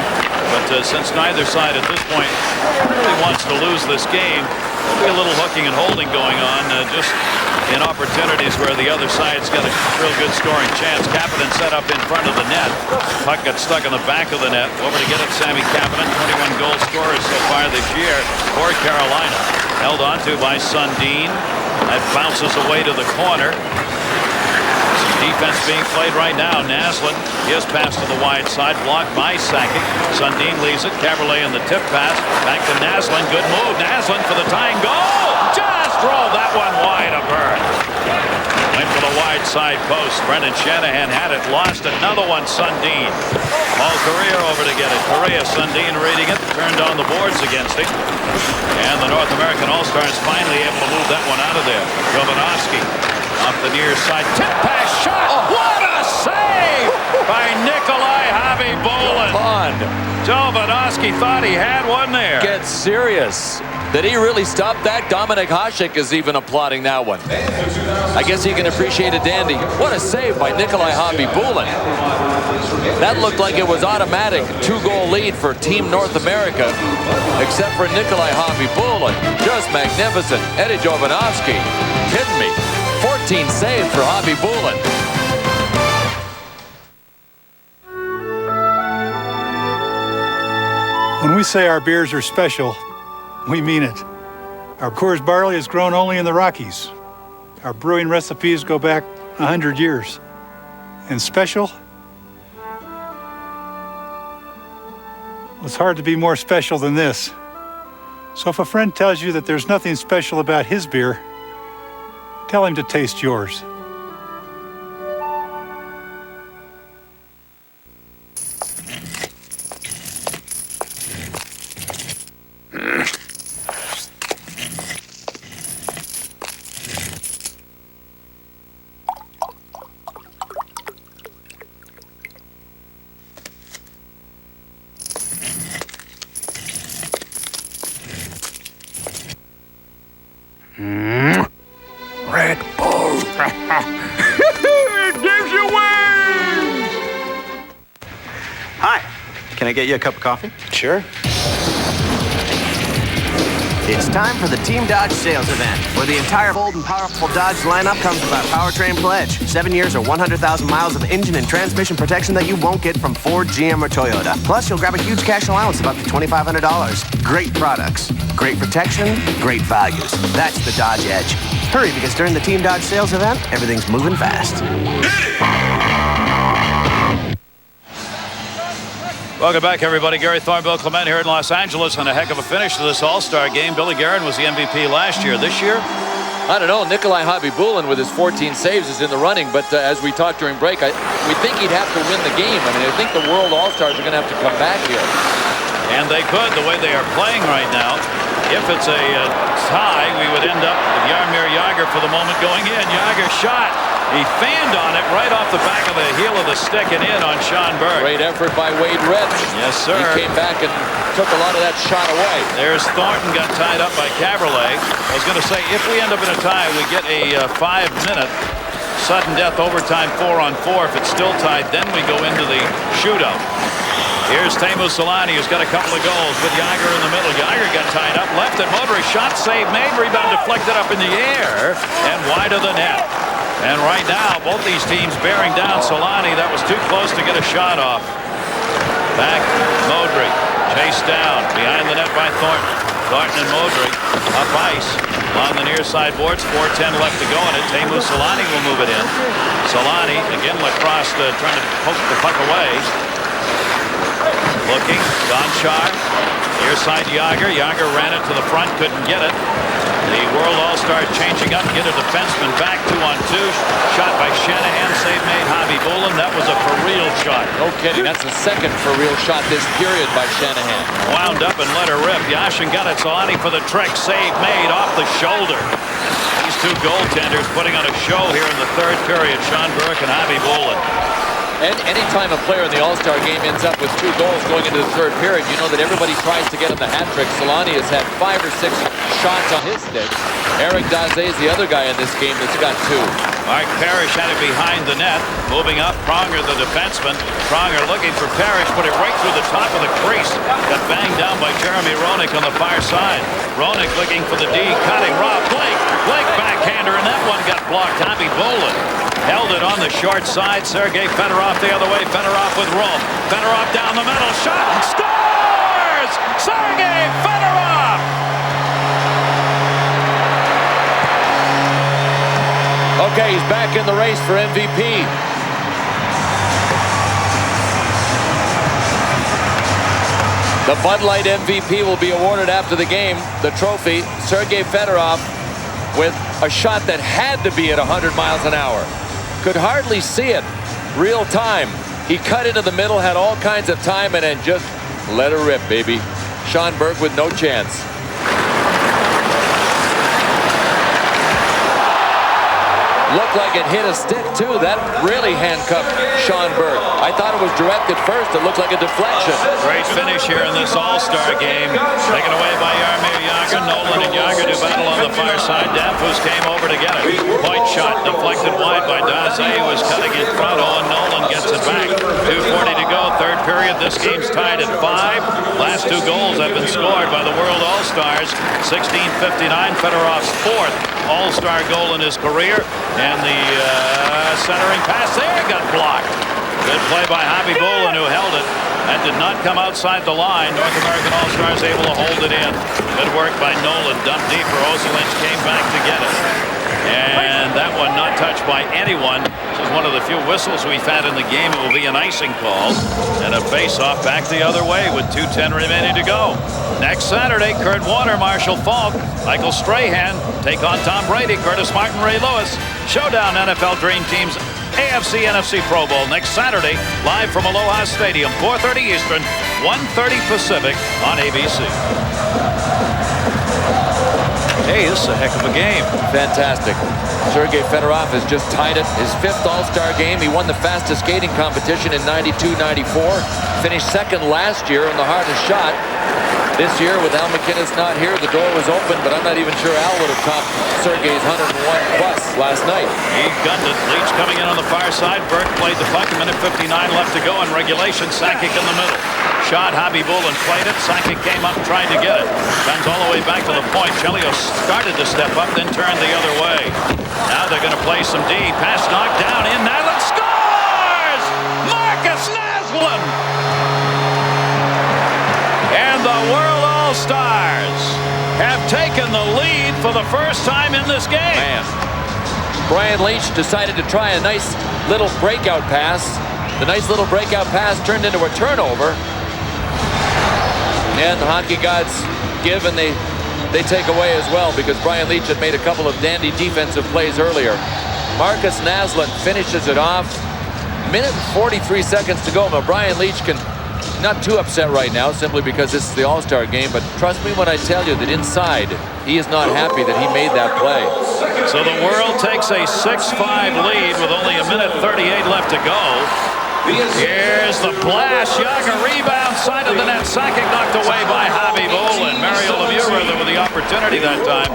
But since neither side at this point really wants to lose this game, there'll be a little hooking and holding going on just in opportunities where the other side's got a real good scoring chance. Kapanen set up in front of the net. Puck got stuck in the back of the net. Over to get it, Sammy Kapanen, 21 goal scorers so far this year for Carolina. Held on to by Sundin. That bounces away to the corner. Some defense being played right now. Naslund, his pass to the wide side, blocked by Sakic. Sundin leaves it. Caberlet in the tip pass. Back to Naslund. Good move. Naslund for the tying goal. Just rolled that one wide of Burke. Went for the wide side post. Brendan Shanahan had it. Lost another one. Sundin. Paul Correa over to get it. Correa, Sundin reading it. Turned on the boards against it. And the North American All-Stars finally able to move that one out of there. Jovanovski off the near side. Tip pass shot. Oh. What a save by Nikolai Khabibulin. Jovanovski thought he had one there. Get serious. Did he really stop that? Dominik Hasek is even applauding that one. I guess he can appreciate a dandy. What a save by Nikolai Khabibulin. That looked like it was automatic. 2-goal lead for Team North America. Except for Nikolai Khabibulin. Just magnificent. Eddie Jovanovski. Kidding me. 14 saves for Khabibulin. When we say our beers are special, we mean it. Our Coors barley is grown only in the Rockies. Our brewing recipes go back 100 years. And special? Well, it's hard to be more special than this. So if a friend tells you that there's nothing special about his beer, tell him to taste yours. Red Bull. It gives you wings. Hi. Can I get you a cup of coffee? Sure. It's time for the Team Dodge sales event, where the entire bold and powerful Dodge lineup comes with our powertrain pledge. 7 years or 100,000 miles of engine and transmission protection that you won't get from Ford, GM, or Toyota. Plus, you'll grab a huge cash allowance of up to $2,500. Great products, great protection, great values. That's the Dodge Edge. Hurry, because during the Team Dodge sales event, everything's moving fast. Welcome back, everybody. Gary Thorne, Bill Clement here in Los Angeles, and a heck of a finish to this All-Star game. Billy Guerin was the MVP last year. This year? I don't know. Nikolai Khabibulin with his 14 saves is in the running, but as we talked during break, we think he'd have to win the game. I mean, I think the World All-Stars are going to have to come back here. And they could, the way they are playing right now. If it's a tie, we would end up with Jaromir Jagr for the moment going in. Jagr shot. He fanned on it right off the back of the heel of the stick and in on Sean Burke. Great effort by Wade Rich. Yes, sir. He came back and took a lot of that shot away. There's Thornton, got tied up by Caberlet. I was going to say, if we end up in a tie, we get a 5-minute sudden death overtime 4-on-4. If it's still tied, then we go into the shootout. Here's Teemu Selanne, who's got a couple of goals with Jagr in the middle. Jagr got tied up, left at Modric, shot save made, rebound deflected up in the air and wide of the net. And right now, both these teams bearing down Selanne. That was too close to get a shot off. Back, Modric, chased down, behind the net by Thornton. Thornton and Modric up ice on the near side boards. 4:10 left to go in it. Teemu Selanne will move it in. Selanne, again, lacrosse trying to poke the puck away. Looking, Gonchar, near side Jagr. Jagr ran it to the front, couldn't get it. The World All-Stars changing up, get a defenseman back 2-on-2. Shot by Shanahan, save made. Javi Bulin, that was a for-real shot. No kidding, that's the second for-real shot this period by Shanahan. Wound up and let her rip. Yashin got it, Selanne for the trick, save made off the shoulder. These two goaltenders putting on a show here in the third period, Sean Burke and Javi Bulin. And anytime a player in the All-Star game ends up with 2 goals going into the third period, you know that everybody tries to get him the hat trick. Selanne has had 5 or 6 shots on his stick. Eric Daze is the other guy in this game that's got 2. Mark Parrish had it behind the net. Moving up, Pronger, the defenseman. Pronger looking for Parrish, put it right through the top of the crease. Got banged down by Jeremy Roenick on the far side. Roenick looking for the D, cutting Rob Blake. Blake backhander, and that one got blocked. Javi Bulin held it on the short side. Sergei Fedorov the other way. Fedorov with room. Fedorov down the middle. Shot and scores! Sergei Fedorov! Okay, he's back in the race for MVP. The Bud Light MVP will be awarded after the game. The trophy, Sergei Fedorov, with a shot that had to be at 100 miles an hour. Could hardly see it. Real time. He cut into the middle, had all kinds of time, and then just let her rip, baby. Sean Burke with no chance. Looked like it hit a stick, too. That really handcuffed Sean Burke. I thought it was directed first. It looked like a deflection. Great finish here in this All-Star game. Taken away by Jaromir Jagr. Nolan and Jagr do battle on the far side. Danfus came over to get it. Point shot deflected wide by Daze, who was cutting in front. Owen Nolan gets it back. 2:40 to go. Third period. This game's tied at 5. Last 2 goals have been scored by the World All-Stars. 16:59. Fedorov's 4th All-Star goal in his career. And the centering pass there got blocked. Good play by Javi Bulin, who held it. That did not come outside the line. North American All-Stars able to hold it in. Good work by Nolan. Dumped deeper. Oselinch came back to get it. And that one not touched by anyone. This is one of the few whistles we've had in the game. It will be an icing call. And a face-off back the other way with 2:10 remaining to go. Next Saturday, Kurt Warner, Marshall Falk, Michael Strahan take on Tom Brady, Curtis Martin, Ray Lewis. Showdown NFL Dream Teams AFC NFC Pro Bowl next Saturday, live from Aloha Stadium, 4:30 Eastern, 1:30 Pacific on ABC. Hey, this is a heck of a game. Fantastic. Sergei Fedorov has just tied it. His 5th All-Star game. He won the fastest skating competition in 92-94. Finished 2nd last year in the hardest shot. This year, with Al McInnes not here, the door was open, but I'm not even sure Al would have topped Sergei's 101 plus last night. He gunned it. Leach coming in on the far side. Burke played the puck. A minute 59 left to go in regulation. Sakic in the middle. Shot. Javi Bulin played it. Sakic came up, tried to get it. Comes all the way back to the point. Chelios started to step up, then turned the other way. Now they're going to play some D. Pass knocked down in. Naslund scores! Marcus Naslund! And the World All-Stars have taken the lead for the first time in this game. Man. Brian Leach decided to try a nice little breakout pass. The nice little breakout pass turned into a turnover. And the hockey gods give and they take away as well, because Brian Leach had made a couple of dandy defensive plays earlier. Marcus Naslund finishes it off. Minute and 43 seconds to go. Now Brian Leach can not too upset right now simply because this is the All-Star game, but trust me when I tell you that inside he is not happy that he made that play. So the world takes a 6-5 lead with only 1:38 left to go. Here's the blast. Yager rebound, side of the net. Sakic knocked away by Javi Bolin. Mario Lemieux with the opportunity that time.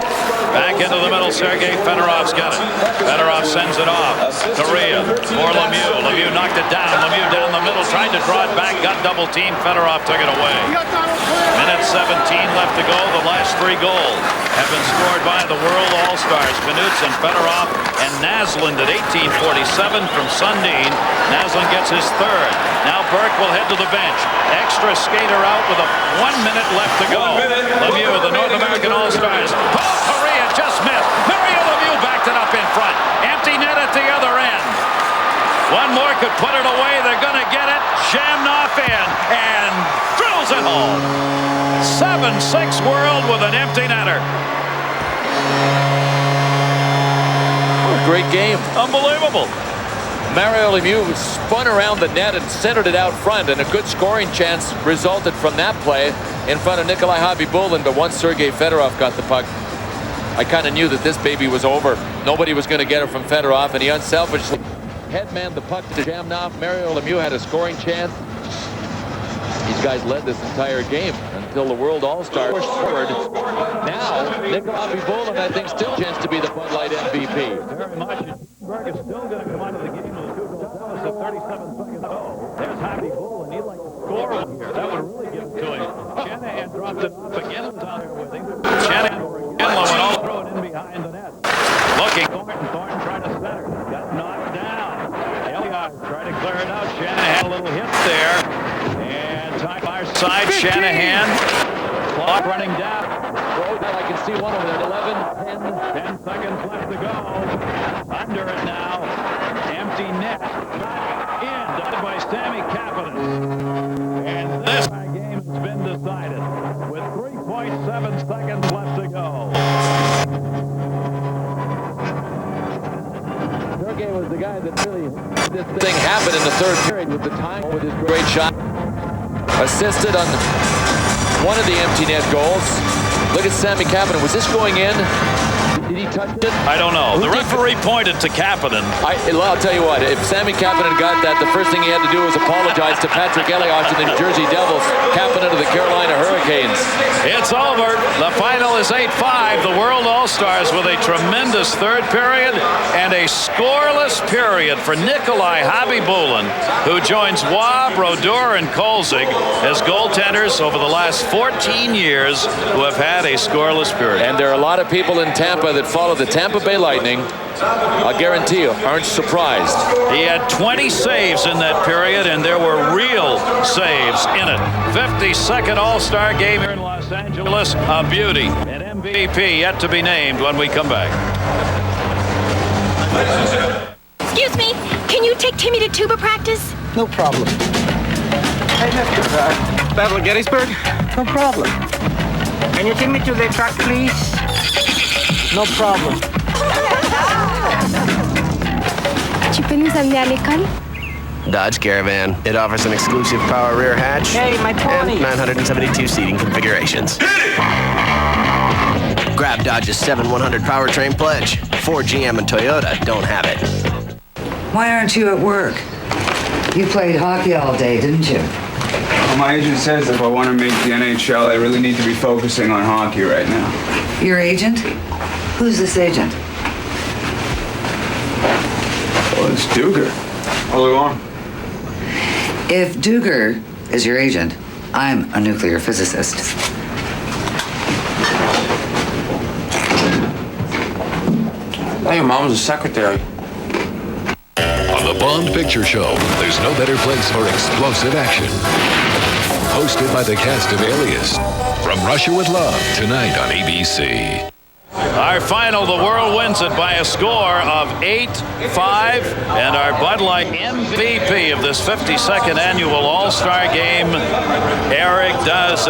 Back into the middle. Sergei Fedorov's got it. Fedorov sends it off. Correa for Lemieux. Lemieux knocked it down. Lemieux down the middle. Tried to draw it back. Got double teamed. Fedorov took it away. Minute 17 left to go. The last 3 goals have been scored by the World All-Stars. Knudsen, Fedorov, and Naslund at 18:47 from Sundin. Naslund gets his third. Now Burke will head to the bench. Extra skater out with 1 minute left to go. Lemieux, the North American All-Stars. Paul Correa just missed. Mario Lemieux backed it up in front. Empty net at the other end. One more could put it away. They're going to get it. Jamnoff in and drills it home. 7-6 World with an empty netter. What a great game. Unbelievable. Mario Lemieux spun around the net and centered it out front, and a good scoring chance resulted from that play in front of Nikolai Khabibulin. But once Sergei Fedorov got the puck, I kind of knew that this baby was over. Nobody was going to get it from Fedorov, and he unselfishly headman the puck to Jamnoff. Mario Lemieux had a scoring chance. These guys led this entire game until the World All-Star pushed forward. Now, Nikolai Khabibulin, I think, still a chance to be the Bud Light MVP. Very much. Berg is still going to come out of the game with a 2-goal deficit, 37 seconds to go. There's Khabibulin. He'd like to score one here. That would really give it to him. Shanahan dropped it off again. Was out there with him. Shanahan and Lowen throw it in behind the net. Looking. Thornton trying to center. Got knocked down. Elliott tried to clear it out. Shanahan a little hit there. And time by side. Shanahan. Clock running down. I can see one over there. 10 seconds left to go. Under it now. Empty net. In. Done by Sammy Kapanen. And this game has been decided with 3.7 seconds left to go. Sergei was the guy that really this thing happened in the third period with the time with his great shot. Assisted on one of the empty net goals. Look at Sammy Kapanen. Was this going in? Did he touch it? I don't know. The referee pointed to Kapanen. I'll tell you what. If Sammy Kapanen got that, the first thing he had to do was apologize to Patrick Elias and the New Jersey Devils. Kapanen to the Carolina Hurricanes. It's over. The final is 8-5. The World All-Stars with a tremendous third period and a scoreless period for Nikolai Khabibulin, who joins Waugh, Brodeur, and Kolzig as goaltenders over the last 14 years who have had a scoreless period. And there are a lot of people in Tampa that follow the Tampa Bay Lightning. I'll guarantee you, aren't surprised. He had 20 saves in that period, and there were real saves in it. 52nd All-Star game here in Los Angeles. A beauty. An MVP yet to be named when we come back. Excuse me, can you take Timmy to tuba practice? No problem. Hey, mister, Battle of Gettysburg? No problem. Can you take me to the truck, please? No problem. Tu peux nous amener à l'école? Dodge Caravan. It offers an exclusive power rear hatch Hey, my pony. and 972 seating configurations. Grab Dodge's 7-100 powertrain pledge. Ford, GM, and Toyota don't have it. Why aren't you at work? You played hockey all day, didn't you? Well, my agent says if I want to make the NHL, I really need to be focusing on hockey right now. Your agent? Who's this agent? Well, it's Duger. All along. If Duger is your agent, I'm a nuclear physicist. Now your mom's a secretary. On the Bond Picture Show, there's no better place for explosive action. Hosted by the cast of Alias. From Russia with Love, tonight on ABC. Our final, the world wins it by a score of 8-5, and our Bud Light MVP of this 52nd annual All-Star Game, Eric Daze.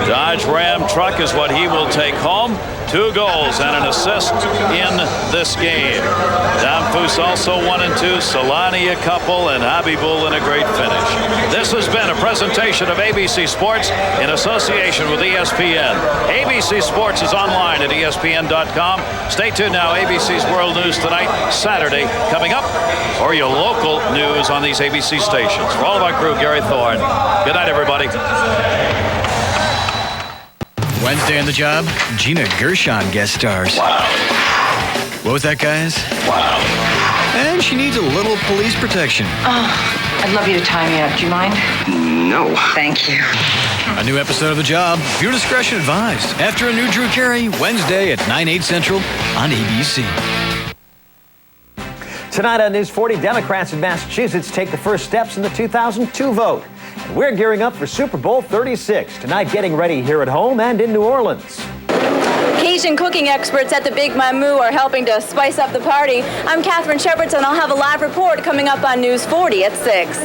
Dodge Ram truck is what he will take home. 2 goals and an assist in this game. Damphus also 1 and 2. Solani a couple, and Habibul in a great finish. This has been a presentation of ABC Sports in association with ESPN. ABC Sports is online at ESPN.com. Stay tuned now. ABC's World News Tonight, Saturday, coming up, or your local news on these ABC stations. For all of our crew, Gary Thorne. Good night, everybody. Wednesday on the job, Gina Gershon guest stars. Wow. What was that, guys? Wow. And she needs a little police protection. I'd love you to tie me up. Do you mind? No. Thank you. A new episode of The Job. Viewer discretion advised. After a new Drew Carey, Wednesday at 9/8 Central on ABC. Tonight on News 40, Democrats in Massachusetts take the first steps in the 2002 vote. And we're gearing up for Super Bowl 36. Tonight, getting ready here at home and in New Orleans. Cajun cooking experts at the Big Mamu are helping to spice up the party. I'm Catherine Shepardson, and I'll have a live report coming up on News 40 at 6.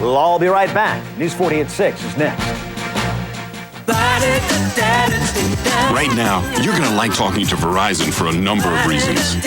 We'll all be right back. News 40 at 6 is next. Right now, you're going to like talking to Verizon for a number of reasons.